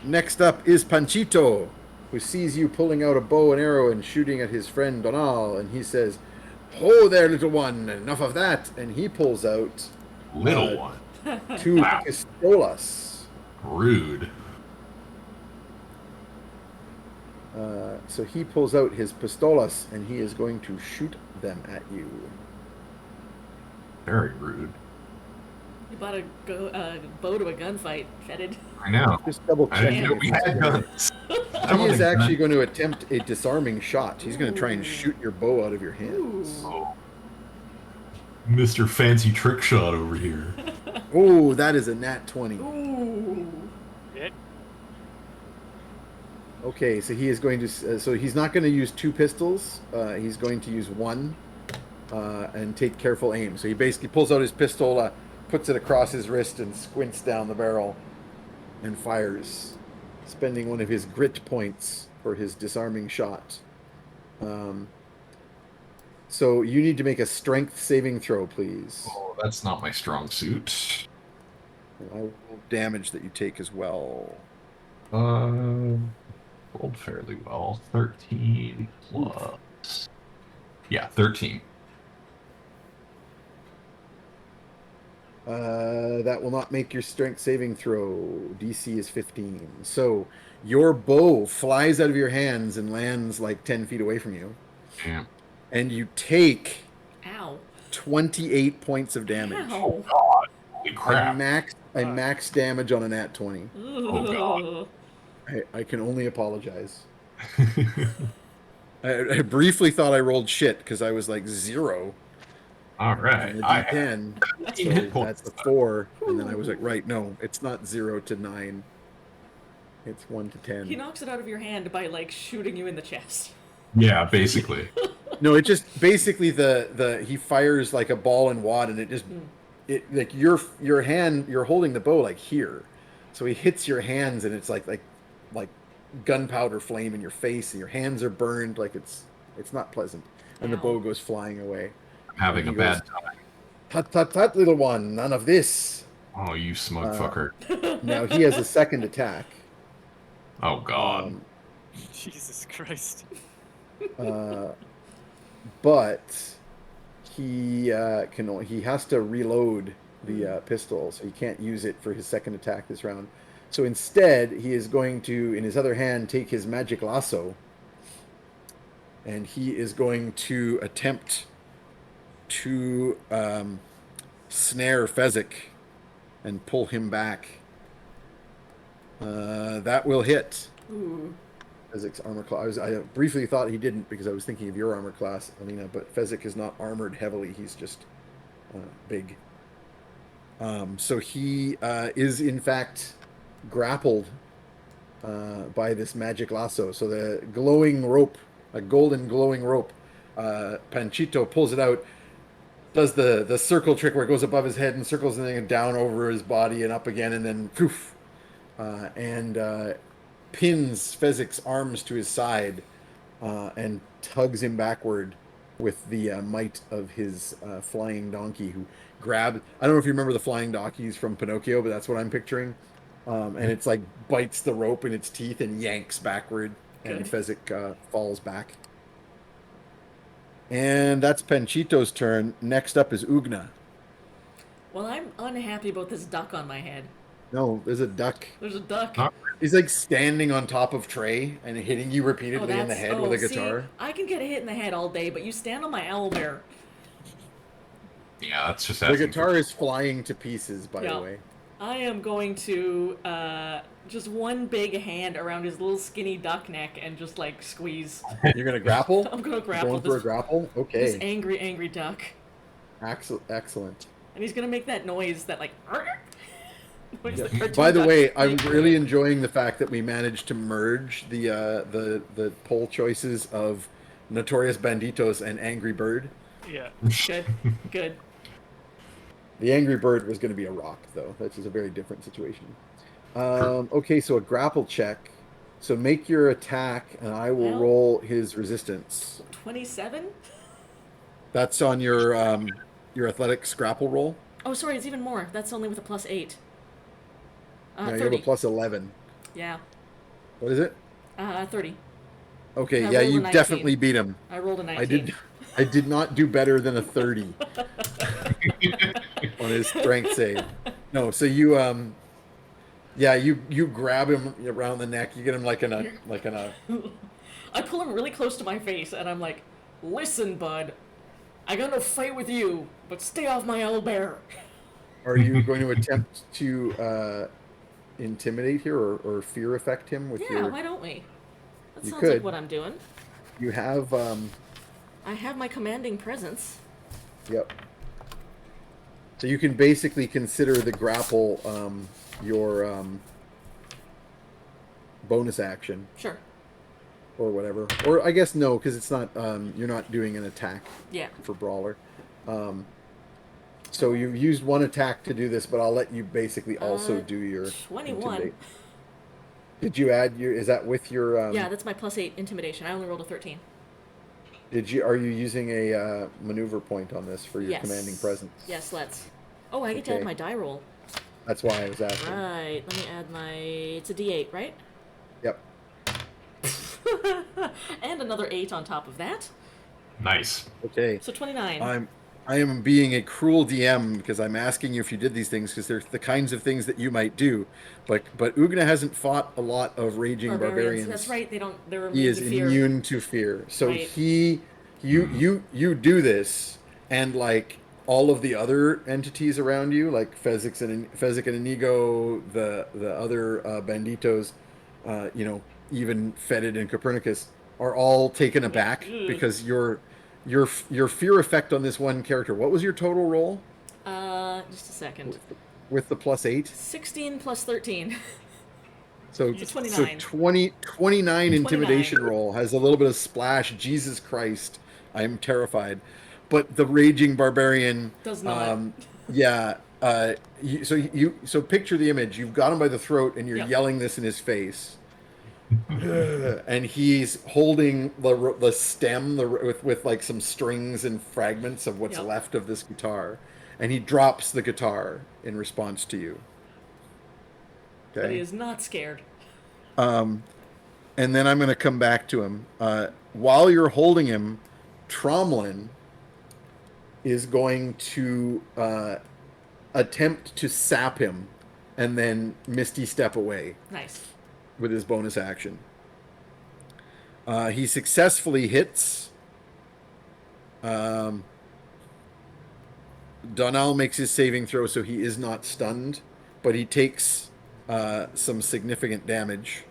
Next up is Panchito, who sees you pulling out a bow and arrow and shooting at his friend Donal, and he says, "Ho there, little one, enough of that." And he pulls out Little one. 2 Wow. pistolas. Rude. So he pulls out his pistolas, and he is going to shoot them at you. Very rude. You bought a bow to a gunfight, Fetid. I know. Just double I didn't checking. know we had guns. He is actually going to attempt a disarming shot. He's going to try and shoot your bow out of your hands. Ooh. Oh, Mr. Fancy Trick Shot over here. Oh, that is a nat 20. Ooh. It, Okay, so he is going to. So he's not going to use 2 pistols. He's going to use 1 and take careful aim. So he basically pulls out his pistol, puts it across his wrist, and squints down the barrel and fires, spending one of his grit points for his disarming shot. So you need to make a strength saving throw, please. Oh, that's not my strong suit. I will damage that you take as well. Rolled fairly well. 13 plus. Yeah, 13. That will not make your strength saving throw. DC is 15. So your bow flies out of your hands and lands like 10 feet away from you. Yeah. And you take Ow. 28 points of damage. Ow. God. Holy I crap. max damage on a nat 20. Oh, God. I can only apologize. I briefly thought I rolled shit because I was like 0 All on right. the I D10. have So hit points. that's a 4. And then I was like, right, no, it's not 0 to 9. It's 1 to 10. He knocks it out of your hand by like shooting you in the chest. Yeah, basically. No, it just basically the he fires like a ball and wad, and it just it like your hand, you're holding the bow like here, so he hits your hands, and it's like gunpowder flame in your face, and your hands are burned, like it's not pleasant, and the Ow. bow goes flying away. I'm having a He bad goes, time. Tut tut tut, little one, none of this. Oh, you smug fucker. Now he has a second attack. Oh, God. Um, Jesus Christ. but he he has to reload the pistol, so he can't use it for his second attack this round. So instead, he is going to, in his other hand, take his magic lasso, and he is going to attempt to snare Fezzik and pull him back. That will hit. Ooh. Fezzik's armor class. I briefly thought he didn't because I was thinking of your armor class, Alina, but Fezzik is not armored heavily. He's just big. So he is, in fact, grappled by this magic lasso. So the glowing rope, a golden glowing rope, Panchito pulls it out, does the circle trick where it goes above his head and circles and then down over his body and up again, and then poof, and pins Fezzik's arms to his side and tugs him backward with the might of his flying donkey, who grabbed. I don't know if you remember the flying donkeys from Pinocchio, but that's what I'm picturing. And it's like bites the rope in its teeth and yanks backward, and Good. Fezzik falls back. And that's Panchito's turn. Next up is Ugna. Well, I'm unhappy about this duck on my head. No, there's a duck. There's a duck. Huh? He's like standing on top of Trey and hitting you repeatedly in the head with a guitar. See, I can get a hit in the head all day, but you stand on my owlbear. Yeah, that's just The asking guitar is flying to pieces, by Yeah. the way. I am going to just one big hand around his little skinny duck neck and just like squeeze. You're gonna grapple? I'm gonna grapple Going for a this, grapple? this Okay. angry duck, Excellent. and he's gonna make that noise that like. Noise that cartoon By the ducks way, I'm make. really enjoying the fact that we managed to merge the poll choices of Notorious Banditos and Angry Bird. Yeah. Good, good. The Angry Bird was going to be a rock, though. That's just a very different situation. Okay, so a grapple check. So make your attack, and I will Well- roll his resistance. 27? That's on your athletics grapple roll. Oh, sorry, it's even more. That's only with a +8. No, you have 30. a plus 11. Yeah, What is it? 30. Okay, I yeah, rolled a you 19. definitely beat him. I rolled a 19. I did not do better than a 30 on his strength save. No, so you you grab him around the neck. You get him like in a I pull him really close to my face, and I'm like, "Listen, bud, I got no fight with you, but stay off my owlbear." Are you going to attempt to intimidate here or fear affect him with Yeah, your? why don't we? That You sounds could. like what I'm doing. You have I have my commanding presence. yep. So you can basically consider the grapple your bonus action Sure. or whatever. Or I guess no, because it's not. You're not doing an attack Yeah. for brawler. So you've used one attack to do this, but I'll let you basically also do your 21. intimidate. Did you add your? Is that with your? Yeah, that's my +8 intimidation. I only rolled a 13. Did you? Are you using a maneuver point on this for your Yes. commanding presence? Yes, let's. Oh, I get to add Okay. my die roll. That's why I was asking. Right. Let me add my. It's a D8, right? Yep. And another 8 on top of that. Nice. Okay. So 29. I am being a cruel DM because I'm asking you if you did these things because they're the kinds of things that you might do. But Ugna hasn't fought a lot of raging barbarians. That's right. They don't. They're He immune is to fear. immune to fear. So Right. you do this, and like all of the other entities around you, like Fezzik and Inigo, the other banditos, even Fetid and Copernicus, are all taken aback Ugh. because your fear effect on this one character. What was your total roll Just a second. with the +8? 16 plus 13. So, It's 29. so 29 intimidation roll has a little bit of splash. Jesus Christ, I'm terrified. But the raging barbarian Does not. Yeah. So picture the image. You've got him by the throat, and you're Yep. yelling this in his face, and he's holding the stem with like some strings and fragments of what's Yep. left of this guitar, and he drops the guitar in response to you. But he Okay. is not scared. And then I'm going to come back to him. While you're holding him, Tromlin is going to attempt to sap him and then Misty step away Nice. with his bonus action. He successfully hits. Donal makes his saving throw, so he is not stunned, but he takes some significant damage,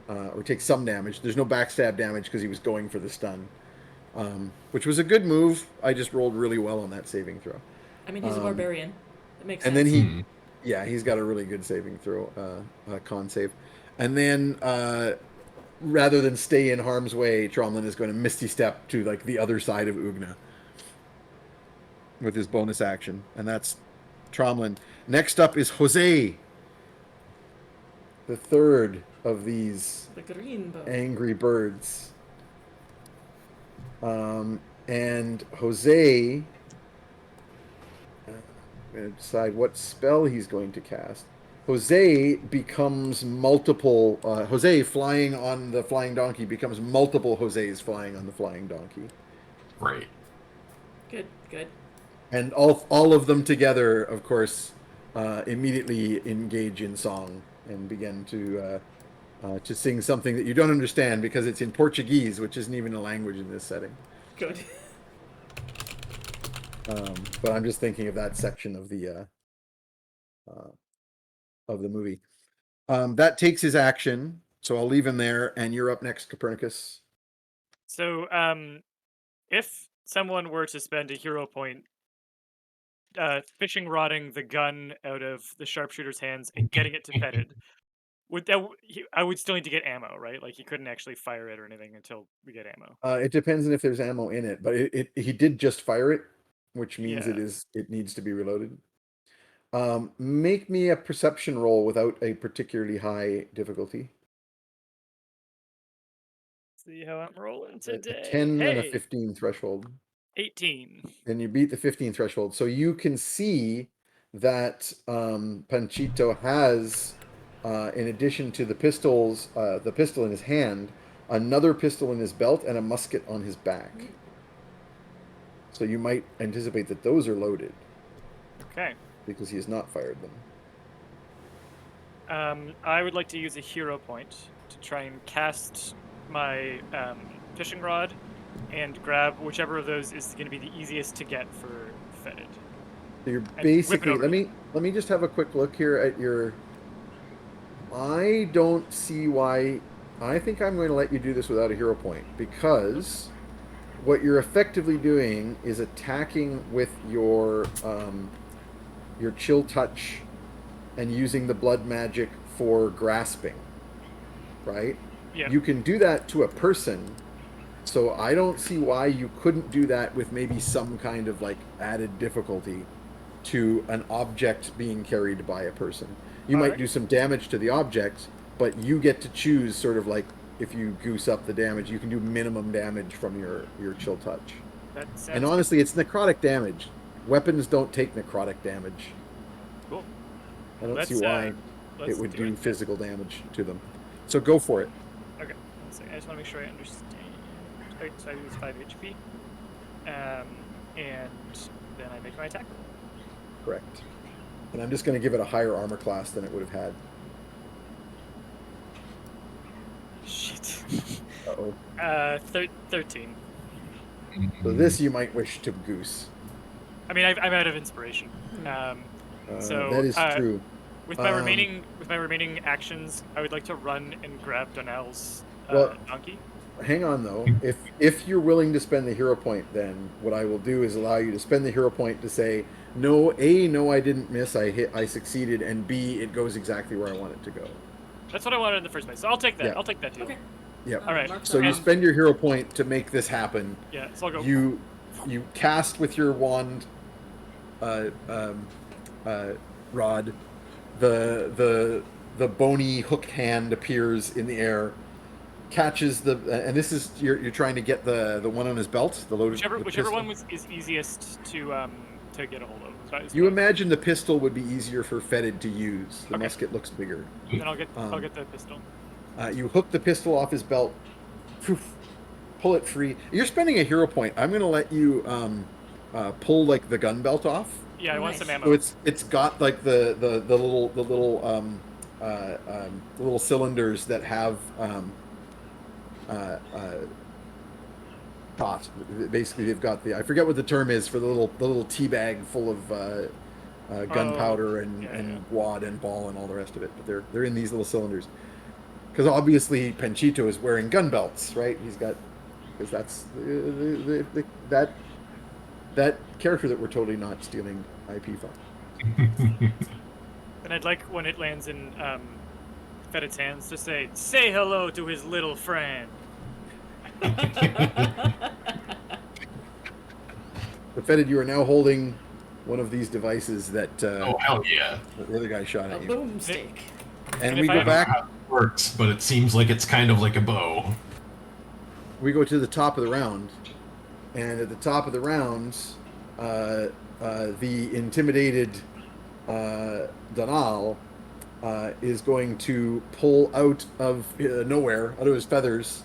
or takes some damage. There's no backstab damage because he was going for the stun, which was a good move. I just rolled really well on that saving throw. I mean, he's a barbarian. It makes And sense. then he's got a really good saving throw, con save. And then rather than stay in harm's way, Tromlin is going to Misty Step to like the other side of Ugna with his bonus action, and that's Tromlin. Next up is Jose, the third of these The green bow. angry birds. And Jose, I'm going to decide what spell he's going to cast. Jose becomes multiple. Jose flying on the flying donkey becomes multiple Jose's flying on the flying donkey, Right. Good, good. and all of them together, of course, immediately engage in song and begin to sing something that you don't understand because it's in Portuguese, which isn't even a language in this setting. Good. But I'm just thinking of that section of the movie. That takes his action, so I'll leave him there, and you're up next, Copernicus. So, if someone were to spend a hero point fishing rodding the gun out of the sharpshooter's hands and getting it to Fetid, I would still need to get ammo, right? Like he couldn't actually fire it or anything until we get ammo. It depends on if there's ammo in it, but he did just fire it, which means Yeah. it needs to be reloaded. Make me a perception roll without a particularly high difficulty. See how I'm rolling A today. 10 and a Hey, 15 threshold. 18. And you beat the 15 threshold. So you can see that Panchito has, in addition to the pistols, the pistol in his hand, another pistol in his belt and a musket on his back. So you might anticipate that those are loaded Okay. because he has not fired them. I would like to use a hero point to try and cast my fishing rod and grab whichever of those is going to be the easiest to get for Fetid. So you're whip it basically over. let me just have a quick look here at your. I don't see why. I think I'm going to let you do this without a hero point because what you're effectively doing is attacking with your your chill touch and using the blood magic for grasping, right? Yeah. You can do that to a person, so I don't see why you couldn't do that with maybe some kind of like added difficulty to an object being carried by a person. You might Alright. do some damage to the object, but you get to choose sort of like if you goose up the damage, you can do minimum damage from your chill touch. That sounds And honestly, it's necrotic damage. Weapons don't take necrotic damage. cool. I don't see Let's, why let's it would do do it. physical damage to them. So go for it. Okay. 1 second. I just want to make sure I understand. Okay, so I lose 5 HP. And then I make my attack roll. Correct. And I'm just going to give it a higher armor class than it would have had. Shit. Uh-oh. 13. So this you might wish to goose. I mean, I'm out of inspiration. So that is true. With my remaining actions, I would like to run and grab Donnell's Well- donkey. Hang on though. If you're willing to spend the hero point, then what I will do is allow you to spend the hero point to say, no, A, no, I didn't miss, I succeeded, and B, it goes exactly where I want it to go. That's what I wanted in the first place. So I'll take that. Yeah. I'll take that deal. Okay. Yep. All right. mark So that you down. spend your hero point to make this happen. Yeah. So I'll go. You cast with your wand, rod. The bony hooked hand appears in the air, catches the, and this is you're trying to get the one on his belt, the loaded. Whichever pistol. one is easiest to get a hold of. So You imagine the pistol would be easier for Fetid to use. The Okay. musket looks bigger. Then I'll get the pistol. You hook the pistol off his belt, pull it free. You're spending a hero point. I'm going to let you pull like the gun belt off. Yeah, I want Nice. some ammo. So it's got like the little cylinders that have pot. Basically, they've got I forget what the term is for the little tea bag full of gunpowder and wad and ball and all the rest of it. But they're in these little cylinders. Because obviously Panchito is wearing gun belts, right? He's got, because that's that character that we're totally not stealing IP from. And I'd like when it lands in Fetid's hands to say hello to his little friend. But Fetid, you are now holding one of these devices that Oh hell yeah! the other guy shot A at you. boomstick. And And we if I go ever back. How it works, but it seems like it's kind of like a bow. We go to the top of the round, and at the top of the round, the intimidated Danal is going to pull out of nowhere, out of his feathers,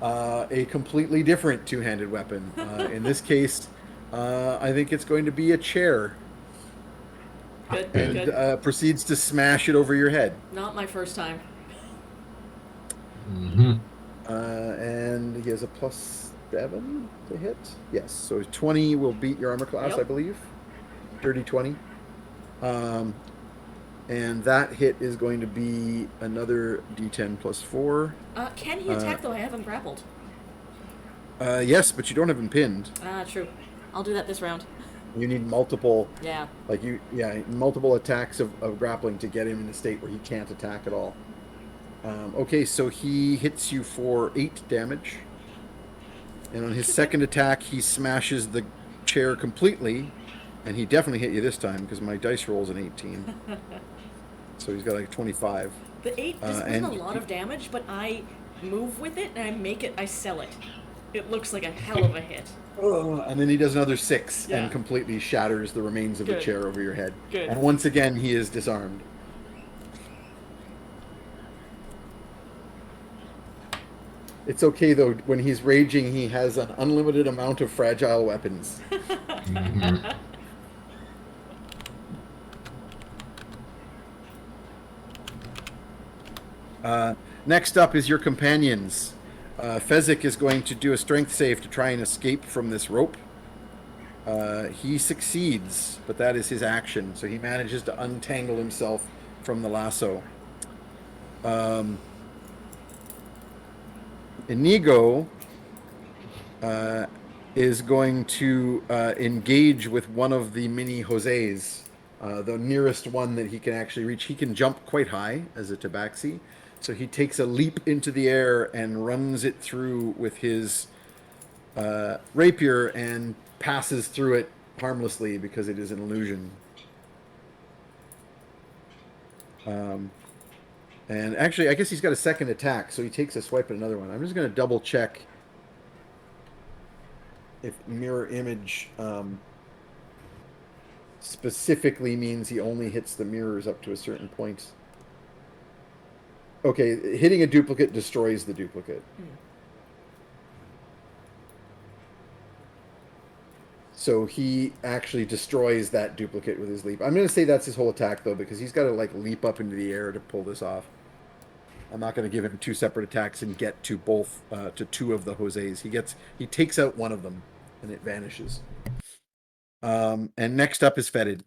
a completely different two-handed weapon. In this case, I think it's going to be a chair, Good, and good. proceeds to smash it over your head. Not my first time. Mm-hmm. And he has a +7 to hit. Yes, so 20 will beat your armor class, Yep. I believe. Dirty 20. And that hit is going to be another D10 +4. Can he attack though? I haven't grappled. Yes, but you don't have him pinned. True. I'll do that this round. You need multiple, Yeah. multiple attacks of grappling to get him in a state where he can't attack at all. Okay, so he hits you for 8 damage. And on his second attack, he smashes the chair completely. And he definitely hit you this time because my dice roll's an 18. So he's got like 25. The 8 this isn't and a lot of damage, but I move with it and I sell it. It looks like a hell of a hit. And then he does another 6 Yeah. and completely shatters the remains of the Good. chair over your head. Good. And once again, he is disarmed. It's okay though. When he's raging, he has an unlimited amount of fragile weapons. Mm-hmm. Next up is your companions. Fezzik is going to do a strength save to try and escape from this rope. He succeeds, but that is his action. So he manages to untangle himself from the lasso. Inigo is going to engage with one of the mini Jose's The nearest one that he can actually reach, he can jump quite high as a tabaxi. So he takes a leap into the air and runs it through with his rapier and passes through it harmlessly because it is an illusion. And actually, I guess he's got a second attack, so he takes a swipe at another one. I'm just going to double check if mirror image specifically means he only hits the mirrors up to a certain point. Okay, hitting a duplicate destroys the duplicate. So he actually destroys that duplicate with his leap. I'm going to say that's his whole attack, though, because he's got to like leap up into the air to pull this off. I'm not going to give him two separate attacks and get to both to two of the Jose's. He takes out one of them, and it vanishes. And next up is Fetid.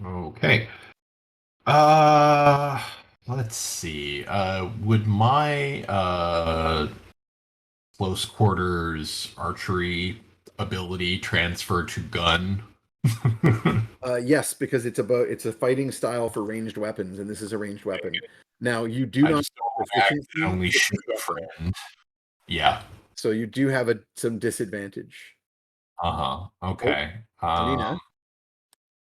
Okay. Let's see. Would my close quarters archery ability transfer to gun? Yes, because it's a fighting style for ranged weapons, and this is a ranged weapon. Now you do I not just don't proficiency I only with shoot a this weapon, friend. Yeah. so you do have some disadvantage. Uh-huh. Okay. Alina, I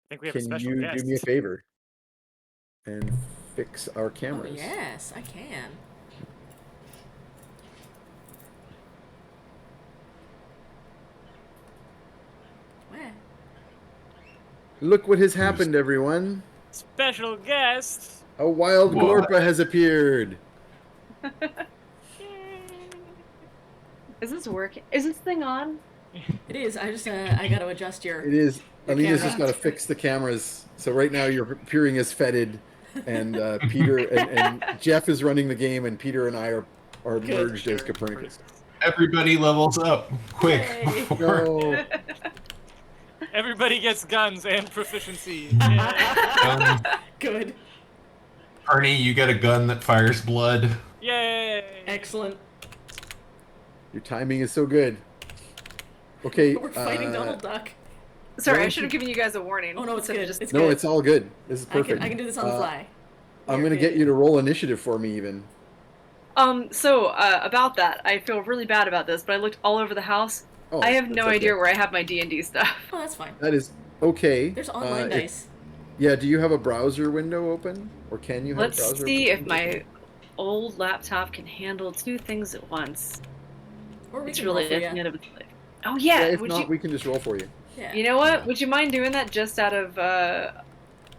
think we have a can special you guest. do me a favor and fix our Oh, cameras? yes, I can. Where? Look what has happened, everyone. Special guest. A wild What? Glorpa has appeared. Is this working? Is this thing on? It is. I just I got to adjust your. It is. Your Alina's camera. just got to fix the cameras. So right now you're appearing as Fetid, and Peter and Jeff is running the game, and Peter and I are Good. merged as Copernicus. Everybody levels up quick. Yay. before- No. Everybody gets guns and proficiency. Yeah. Good. Ernie, you got a gun that fires blood. Yay! Excellent. Your timing is so good. Okay. We're fighting Donald Duck. Sorry, Why I don't should have you- given you guys a warning. Oh no, it's instead of good. just- It's No, good. it's all good. This is perfect. I can do this on the fly. I'm Here, going to here. get you to roll initiative for me, even. About that, I feel really bad about this, but I looked all over the house. Oh, I have no that's idea okay. where I have my D&D stuff. Oh, that's fine. That is okay. There's online if- dice. Yeah. Do you have a browser window open, or can you have Let's a browser? see if open? my old laptop can handle two things at once. Or we It's can really roll for at the ya. end of its life. Oh Yeah. yeah, If would not, you? we can just roll for you. Yeah. You know what? Would you mind doing that just out of Does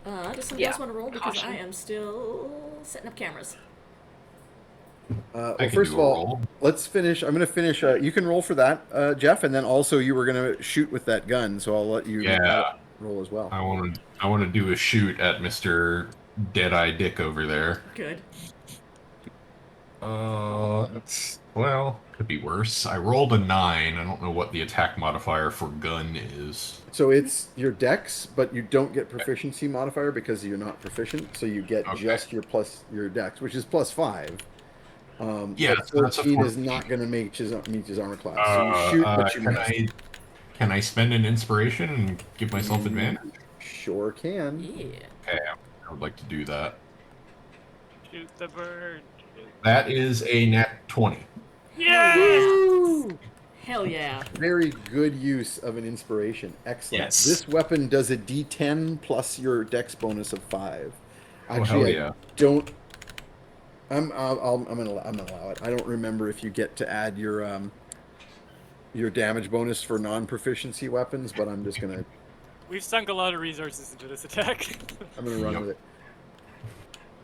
somebody Yeah, else want to roll? Because caution. I am still setting up cameras. Well, I can first do of a all, roll. let's finish. I'm going to finish. You can roll for that, Jeff, and then also you were going to shoot with that gun, so I'll let you Yeah. roll as well. I want to do a shoot at Mr. Deadeye Dick over there. Good. Could be worse. I rolled a 9. I don't know what the attack modifier for gun is. So it's your dex, but you don't get proficiency modifier because you're not proficient. So you get Okay. just your dex, which is +5. Yeah, but so that's a 14 is 14. not going to meet his armor class. So you shoot, but you miss. Can I spend an inspiration and give myself advantage? Sure can. Yeah. Okay, I would like to do that. Shoot the bird. That is a nat 20. Yeah! Woo! Hell yeah. Very good use of an inspiration. Excellent. Yes. This weapon does a D10 plus your dex bonus of 5. Oh, hell Actually, yeah. I don't. I'm gonna allow it. I don't remember if you get to add your damage bonus for non-proficiency weapons, but I'm just gonna We've sunk a lot of resources into this attack. run Yep. with it.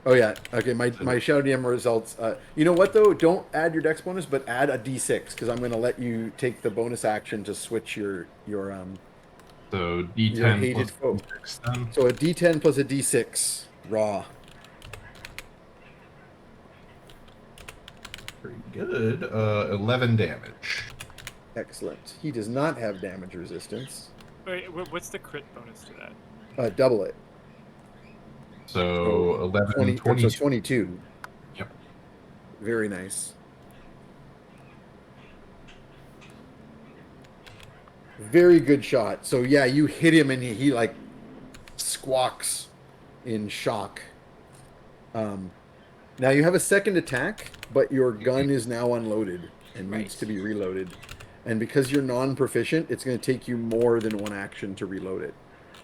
Oh yeah. Okay. My Shadow DM results. You know what though? Don't add your dex bonus, but add a D6 because I'm gonna let you take the bonus action to switch your So Your D10 hated foe. plus 6 then. So a D10 plus a D6 raw. Very good. 11 damage. Excellent. He does not have damage resistance. Wait, what's the crit bonus to that? Double it. So 11, 20, 22. so 22. Yep. Very nice. Very good shot. So yeah, you hit him and he like squawks in shock. Now you have a second attack, but your gun is now unloaded and needs Right. to be reloaded. And because you're non-proficient, it's going to take you more than one action to reload it.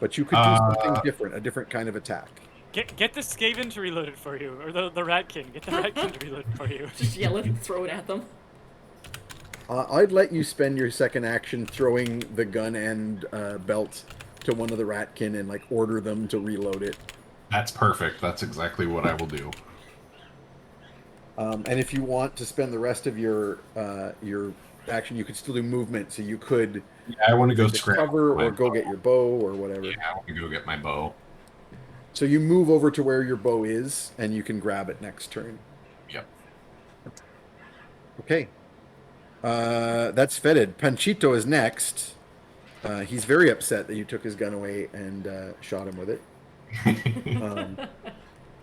But you could do something different, a different kind of attack. Get the Skaven to reload it for you, or the Ratkin. Get the Ratkin to reload it for you. Just yell it and throw it at them. I'd let you spend your second action throwing the gun and belt to one of the ratkin and like order them to reload it. That's perfect. That's exactly what I will do. And if you want to spend the rest of your action, you could still do movement. So you could Yeah, I want to go take the scrap cover my or go bow. get your bow or whatever. Yeah, I want to go get my bow. So you move over to where your bow is, and you can grab it next turn. Yep. Okay. That's Fetid. Panchito is next. He's very upset that you took his gun away and shot him with it. Um,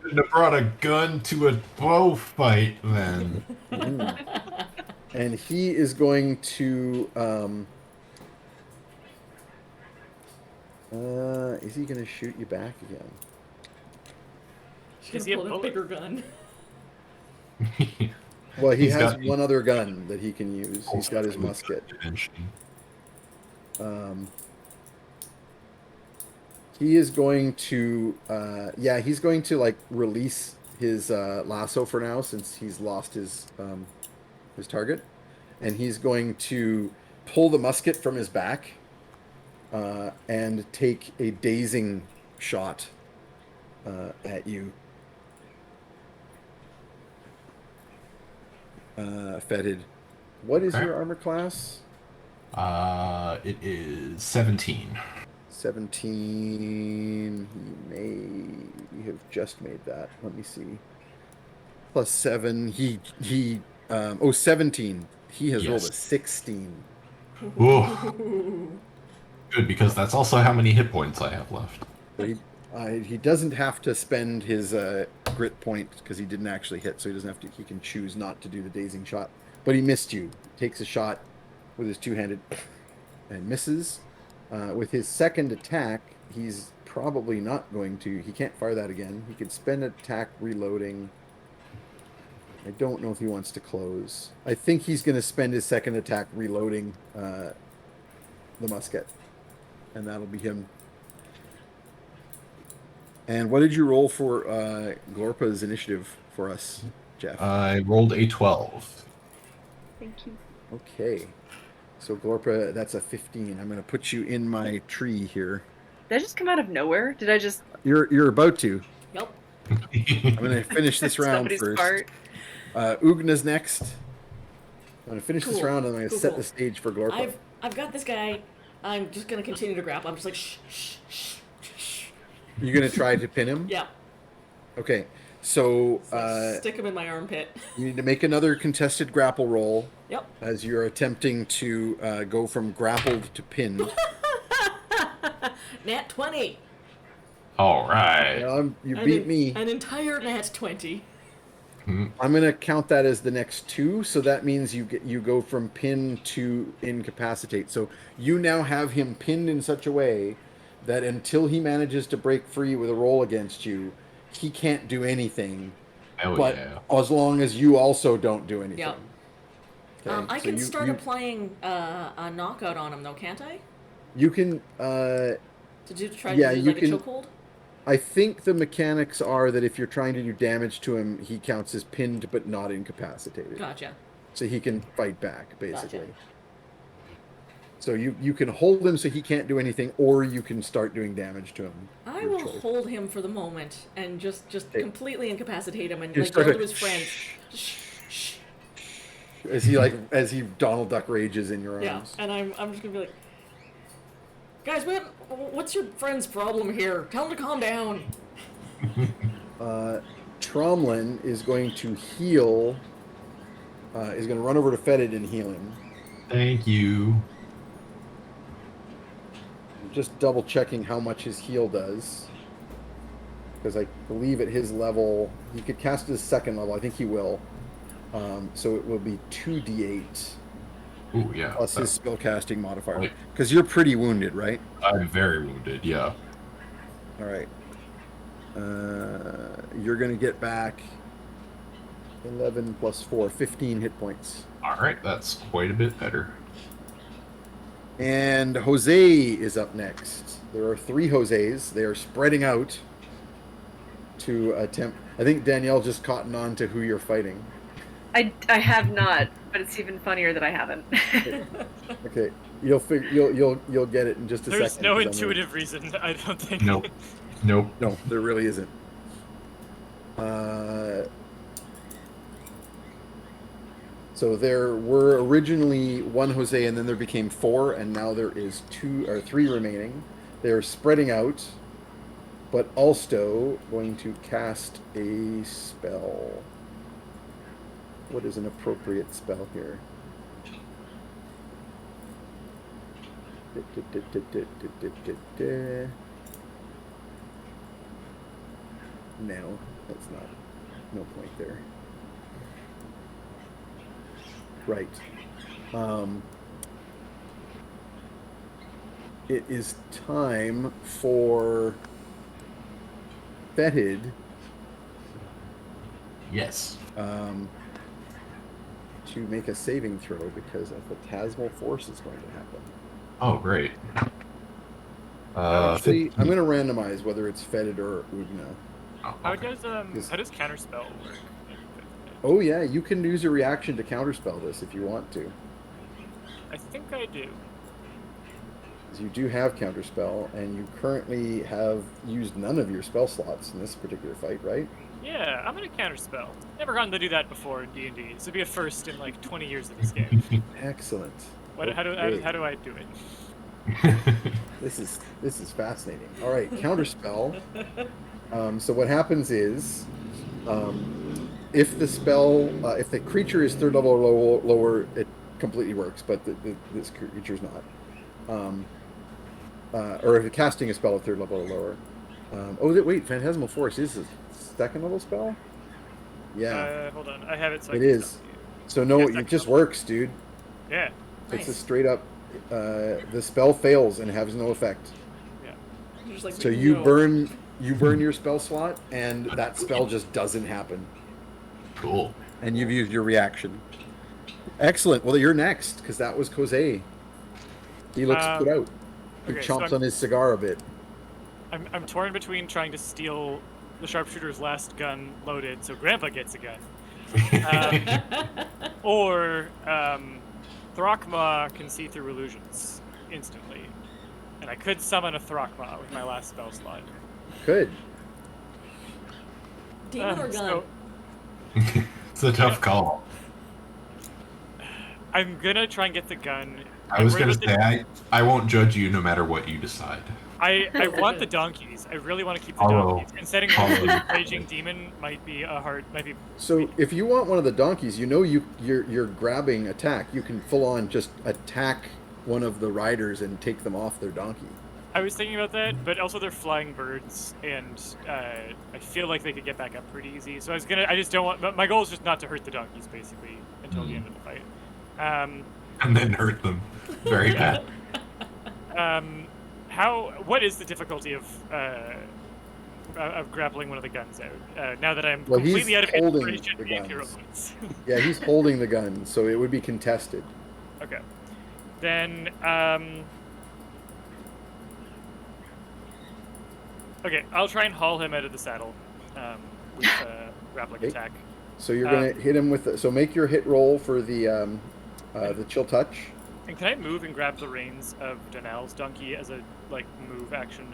Shouldn't have brought a gun to a bow fight then. and he is going to. Is he going to shoot you back again? She's Is he a gonna pull a bullet? bigger gun. Well, he He's has got- one other gun that he can use. He's got his musket. He is going to, he's going to like release his lasso for now since he's lost his target, and he's going to pull the musket from his back and take a dazing shot at you, Fetid. What is Okay. your armor class? It is 17. 17. He may have just made that. Let me see. Plus 7. He 17. He has rolled a Yes. 16. Whoa. Good, because that's also how many hit points I have left. So he doesn't have to spend his grit point because he didn't actually hit, so he doesn't have to. He can choose not to do the dazing shot. But he missed you. Takes a shot with his two-handed and misses. With his second attack, he's probably not going to. He can't fire that again. He could spend an attack reloading. I don't know if he wants to close. I think he's going to spend his second attack reloading the musket. And that'll be him. And what did you roll for Glorpa's initiative for us, Jeff? I rolled a 12. Thank you. Okay. So Glorpa, that's a 15. I'm going to put you in my tree here. Did I just come out of nowhere? Did I just You're about to. Yep. I'm going to finish this round somebody's first. part? Ugna's next. I'm going to finish this Cool. round and I'm going to Cool, set cool. the stage for Glorpa. I've got this guy. I'm just gonna continue to grapple. I'm just like shh, shh, shh, shh. You're going to try to pin him? Yeah. Okay. So Stick him in my armpit. you need to make another contested grapple roll Yep. as you're attempting to go from grappled to pinned. Nat 20. All right. You beat me. An entire nat 20. I'm going to count that as the next 2, so that means you go from pin to incapacitate. So you now have him pinned in such a way that until he manages to break free with a roll against you, he can't do anything. Oh, but yeah. as long as you also don't do anything. Yep. Okay, I so can start applying a knockout on him though, can't I? You can. Try Yeah, to do you like can- a chokehold? I think the mechanics are that if you're trying to do damage to him, he counts as pinned but not incapacitated. Gotcha. So he can fight back, basically. Gotcha. So you can hold him so he can't do anything, or you can start doing damage to him. I Your will choice. hold him for the moment and just Okay. completely incapacitate him and You like start yell to- to his friends. Shh, shh. As he Donald Duck rages in your Yeah, arms. and I'm just gonna be like, guys, what's your friend's problem here? Tell him to calm down. Tromlin is going to heal. Is going to run over to Fetid and heal him. Thank you. Just double checking how much his heal does. Because I believe at his level, he could cast his second level. I think he will. So it will be 2d8 Ooh, yeah. plus his spellcasting modifier. Right. Because you're pretty wounded, right? I'm very wounded, yeah. All right. You're going to get back 11 plus 4, 15 hit points. All right, that's quite a bit better. And Jose is up next. There are 3 Joses. They are spreading out to attempt. I think Danielle just cottoned on to who you're fighting. I have not, but it's even funnier that I haven't. Okay, you'll get it in just a There's second. no 'cause I'm intuitive reason, I don't think. Nope. No, there really isn't. So there were originally 1 Jose, and then there became 4, and now there is 2 or 3 remaining. They're spreading out, but also going to cast a spell. What is an appropriate spell here? No, that's not. No point there. Right. It is time for Fetid Yes. to make a saving throw because a phantasmal force is going to happen. Oh, great. Actually, I'm going to randomize whether it's Fetid or Ugna. Oh, How okay. does counterspell work? Oh yeah, you can use a reaction to counterspell this if you want to. I think I do. 'Cause you do have counterspell, and you currently have used none of your spell slots in this particular fight, right? Yeah, I'm gonna counterspell. Never gotten to do that before in D&D. This would be a first in like 20 years of this game. Excellent. How do Okay. I do it? This is fascinating. All right, counterspell. So what happens is, if the spell, if the creature is 3rd level or lower, it completely works. But this creature's not. Or if you're casting a spell at 3rd level or lower. Wait, Phantasmal Force is a 2nd level spell. Yeah, Hold on, I have it. So it I can is. tell you. So no, Yeah, it just works, dude. Yeah. It's a Nice. straight up. The spell fails and has no effect. Yeah. You're just like, So you no. burn your spell slot, and that spell just doesn't happen. Cool. And you've used your reaction. Excellent. Well, you're next because that was Jose. He looks put out. He okay, so chomps I'm- on his cigar a bit. I'm torn between trying to steal the sharpshooter's last gun loaded, so Grandpa gets a gun, or Thrakma can see through illusions instantly, and I could summon a Thrakma with my last spell slot. Good. Demon or gun? So It's a tough call. I'm gonna try and get the gun. I was I'm gonna worried about say I won't judge you no matter what you decide. I want the donkeys. I really want to keep the Follow. donkeys. And setting Follow. the raging demon might be So if you want one of the donkeys, you're grabbing attack. You can full on just attack one of the riders and take them off their donkey. I was thinking about that, but also they're flying birds, and I feel like they could get back up pretty easy. So I just don't want. My goal is just not to hurt the donkeys, basically, until the end of the fight. And then hurt them. Very bad. What is the difficulty of grappling one of the guns out? Now that I'm Well, he's completely out of holding inspiration the for the hero guns. points. Yeah, he's holding the gun, so it would be contested. Okay. Then, okay, I'll try and haul him out of the saddle with grappling Okay. attack. So you're gonna hit him with. So make your hit roll for the chill touch. And can I move and grab the reins of Danel's donkey as a move action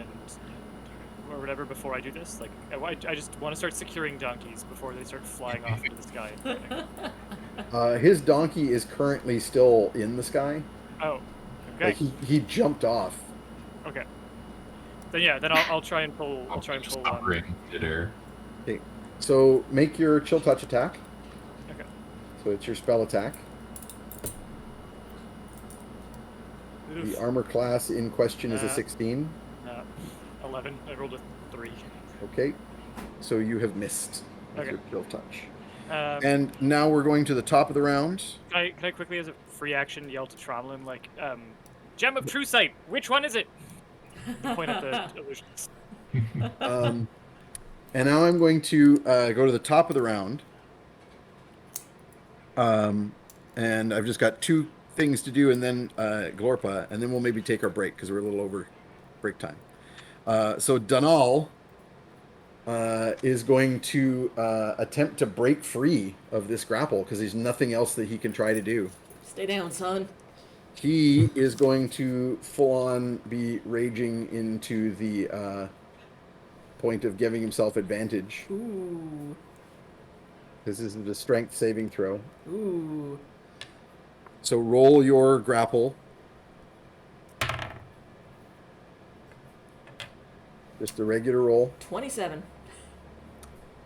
or whatever before I do this? I just want to start securing donkeys before they start flying off into the sky. His donkey is currently still in the sky. Oh, okay. Like he jumped off. Okay. Then I'll try and pull. I'll try and Just pull. hovering midair. Okay. So make your chill touch attack. Okay. So it's your spell attack. Oof. The armor class in question is a Uh, 16. 11. I rolled a 3. Okay. So you have missed with Okay. your chill touch. Can And now we're going to the top of the round. I quickly, as a free action, yell to Tromlin Gem of True Sight. Which one is it? Point at the illusions. And now I'm going to go to the top of the round. And I've just got 2 things to do, and then Glorpa, and then we'll maybe take our break because we're a little over break time. So Dunal is going to attempt to break free of this grapple because there's nothing else that he can try to do. Stay down, son. He is going to full on be raging into the point of giving himself advantage. Ooh. This is the strength saving throw. Ooh. So roll your grapple. Just a regular roll. 27.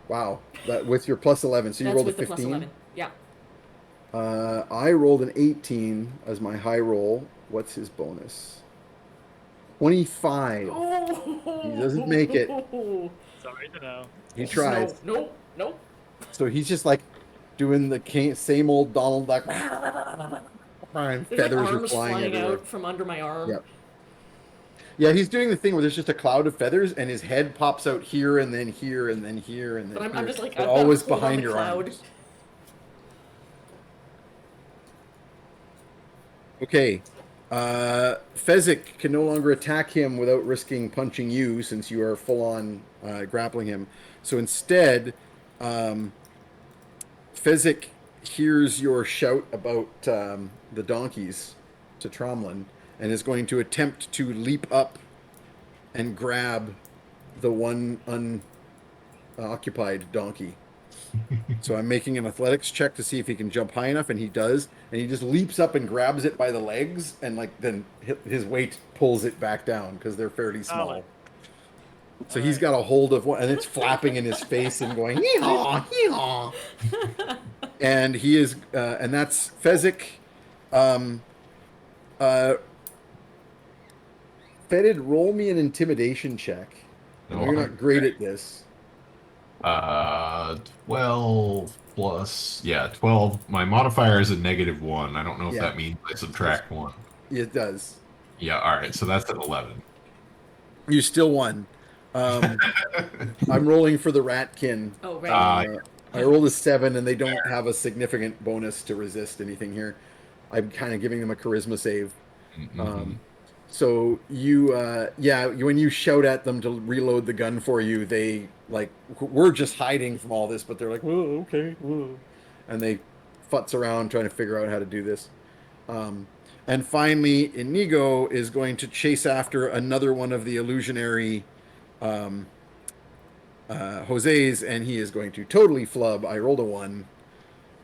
Wow. That with your plus 11. So you That's rolled a with the plus 15. 11. Yeah. I rolled an 18 as my high roll. What's his bonus? 25. Oh. He doesn't make it. Sorry to know. He tries. No. So he's just like doing the same old Donald Duck. And There's feathers like are arms flying everywhere. out from under my arm. Yep. Yeah, he's doing the thing where there's just a cloud of feathers, and his head pops out here, and then here, and then here, and then But here. I'm just like, but I've got always to hold on behind the your cloud. arms. Okay. Fezzik can no longer attack him without risking punching you, since you are full-on grappling him. So instead, Fezzik hears your shout about the donkeys to Tromlin, and is going to attempt to leap up and grab the one unoccupied donkey. So I'm making an athletics check to see if he can jump high enough, and he does. And he just leaps up and grabs it by the legs, and like then his weight pulls it back down because they're fairly small. Solid. So he's got a hold of one, and it's flapping in his face and going hee-haw, hee-haw. And he is, and that's Fezzik. Fetid, roll me an intimidation check. I know you're not great at this. 12 plus, 12. My modifier is a -1. I don't know if Yeah. that means I subtract 1. It does. Yeah, all right. So that's an 11. You still won. I'm rolling for the ratkin. Oh, right. I rolled a 7, and they don't have a significant bonus to resist anything here. I'm kind of giving them a charisma save. So you, when you shout at them to reload the gun for you, they like, we're just hiding from all this, but they're like, whoa, okay, whoa. And they futz around trying to figure out how to do this. And finally, Inigo is going to chase after another one of the illusionary Jose's, and he is going to totally flub. I rolled a 1.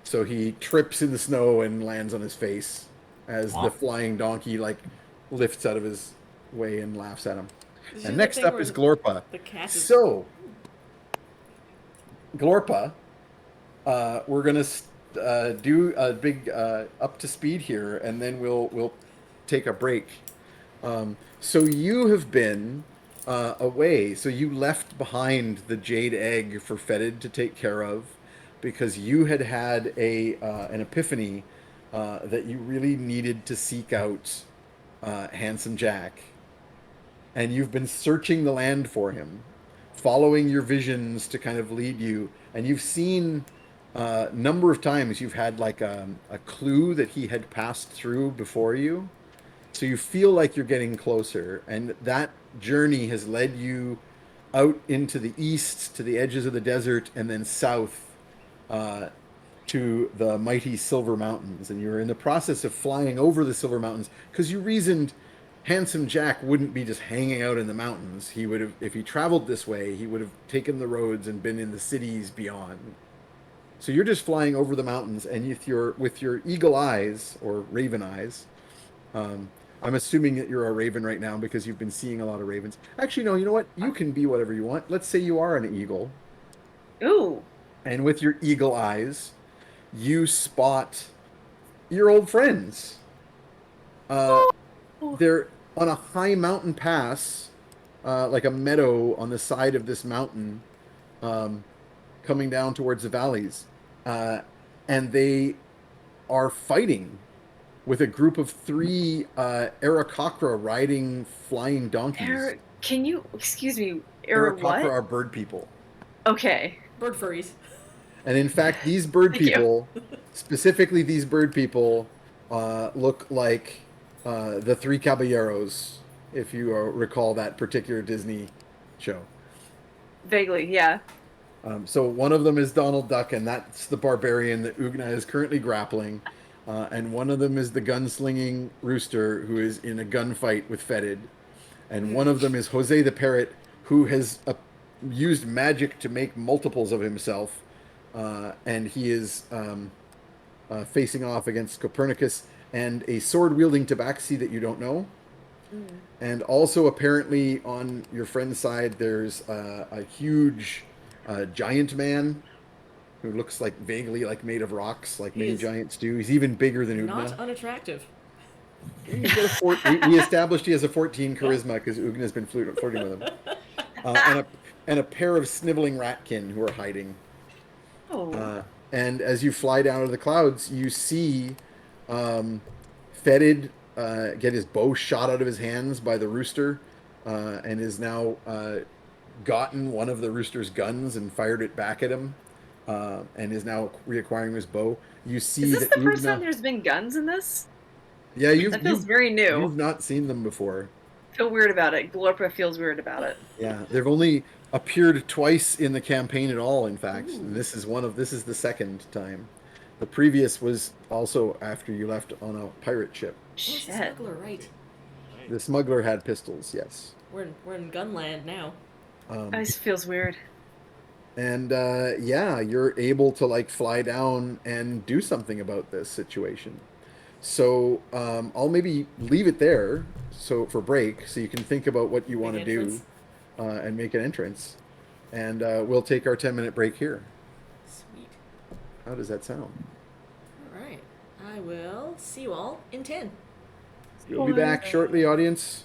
So he trips in the snow and lands on his face as the flying donkey like lifts out of his way and laughs at him. And next up is Glorpa. So, Glorpa, we're gonna do a big up to speed here, and then we'll take a break. So you have been away. So you left behind the jade egg for Fetid to take care of, because you had an epiphany that you really needed to seek out Handsome Jack, and you've been searching the land for him, following your visions to kind of lead you, and you've seen a number of times you've had like a clue that he had passed through before you, so you feel like you're getting closer, and that journey has led you out into the east to the edges of the desert, and then south to the mighty Silver Mountains. And you're in the process of flying over the Silver Mountains because you reasoned Handsome Jack wouldn't be just hanging out in the mountains. He would have, if he traveled this way, he would have taken the roads and been in the cities beyond. So you're just flying over the mountains, and with your eagle eyes or raven eyes, I'm assuming that you're a raven right now because you've been seeing a lot of ravens. Actually, no, you know what? You can be whatever you want. Let's say you are an eagle. Ooh. And with your eagle eyes, you spot your old friends. They're on a high mountain pass, like a meadow on the side of this mountain, coming down towards the valleys. And they are fighting with a group of 3 Aarakocra riding flying donkeys. Can you excuse me? Or Aarakocra what? are bird people. Okay. Bird furries. And in fact, these bird Thank you. people, specifically these bird people, look like the Three Caballeros, if you recall that particular Disney show. Vaguely, yeah. So one of them is Donald Duck, and that's the barbarian that Ugna is currently grappling. And one of them is the gunslinging rooster who is in a gunfight with Fetid. And one of them is Jose the parrot, who has used magic to make multiples of himself. And he is facing off against Copernicus and a sword-wielding tabaxi that you don't know. And also, apparently, on your friend's side, there's a huge giant man who looks like vaguely like made of rocks, like He many is giants do. He's even bigger than Not Ugna. unattractive. He's got we established he has a 14 charisma because Ugna's been flirting with him. And a pair of sniveling ratkin who are hiding. Oh. And as you fly down to the clouds, you see Fetid get his bow shot out of his hands by the rooster, and is now gotten one of the rooster's guns and fired it back at him, and is now reacquiring his bow. You see Is this that the first Ugna, time there's been guns in this? yeah, That feels very new. You've not seen them before. I feel weird about it. Glorpa feels weird about it. Yeah, they've only appeared twice in the campaign at all, in fact. Ooh. And this is the second time. The previous was also after you left on a pirate ship. Oh, it's the Shit. smuggler, right? The smuggler had pistols, yes. We're in Gunland now. This feels weird. And yeah, you're able to like fly down and do something about this situation. So I'll maybe leave it there so for break, so you can think about what you want to do entrance. and make an entrance. And we'll take our 10-minute break here. Sweet. How does that sound? All right. I will see you all in 10. We'll be back shortly, audience.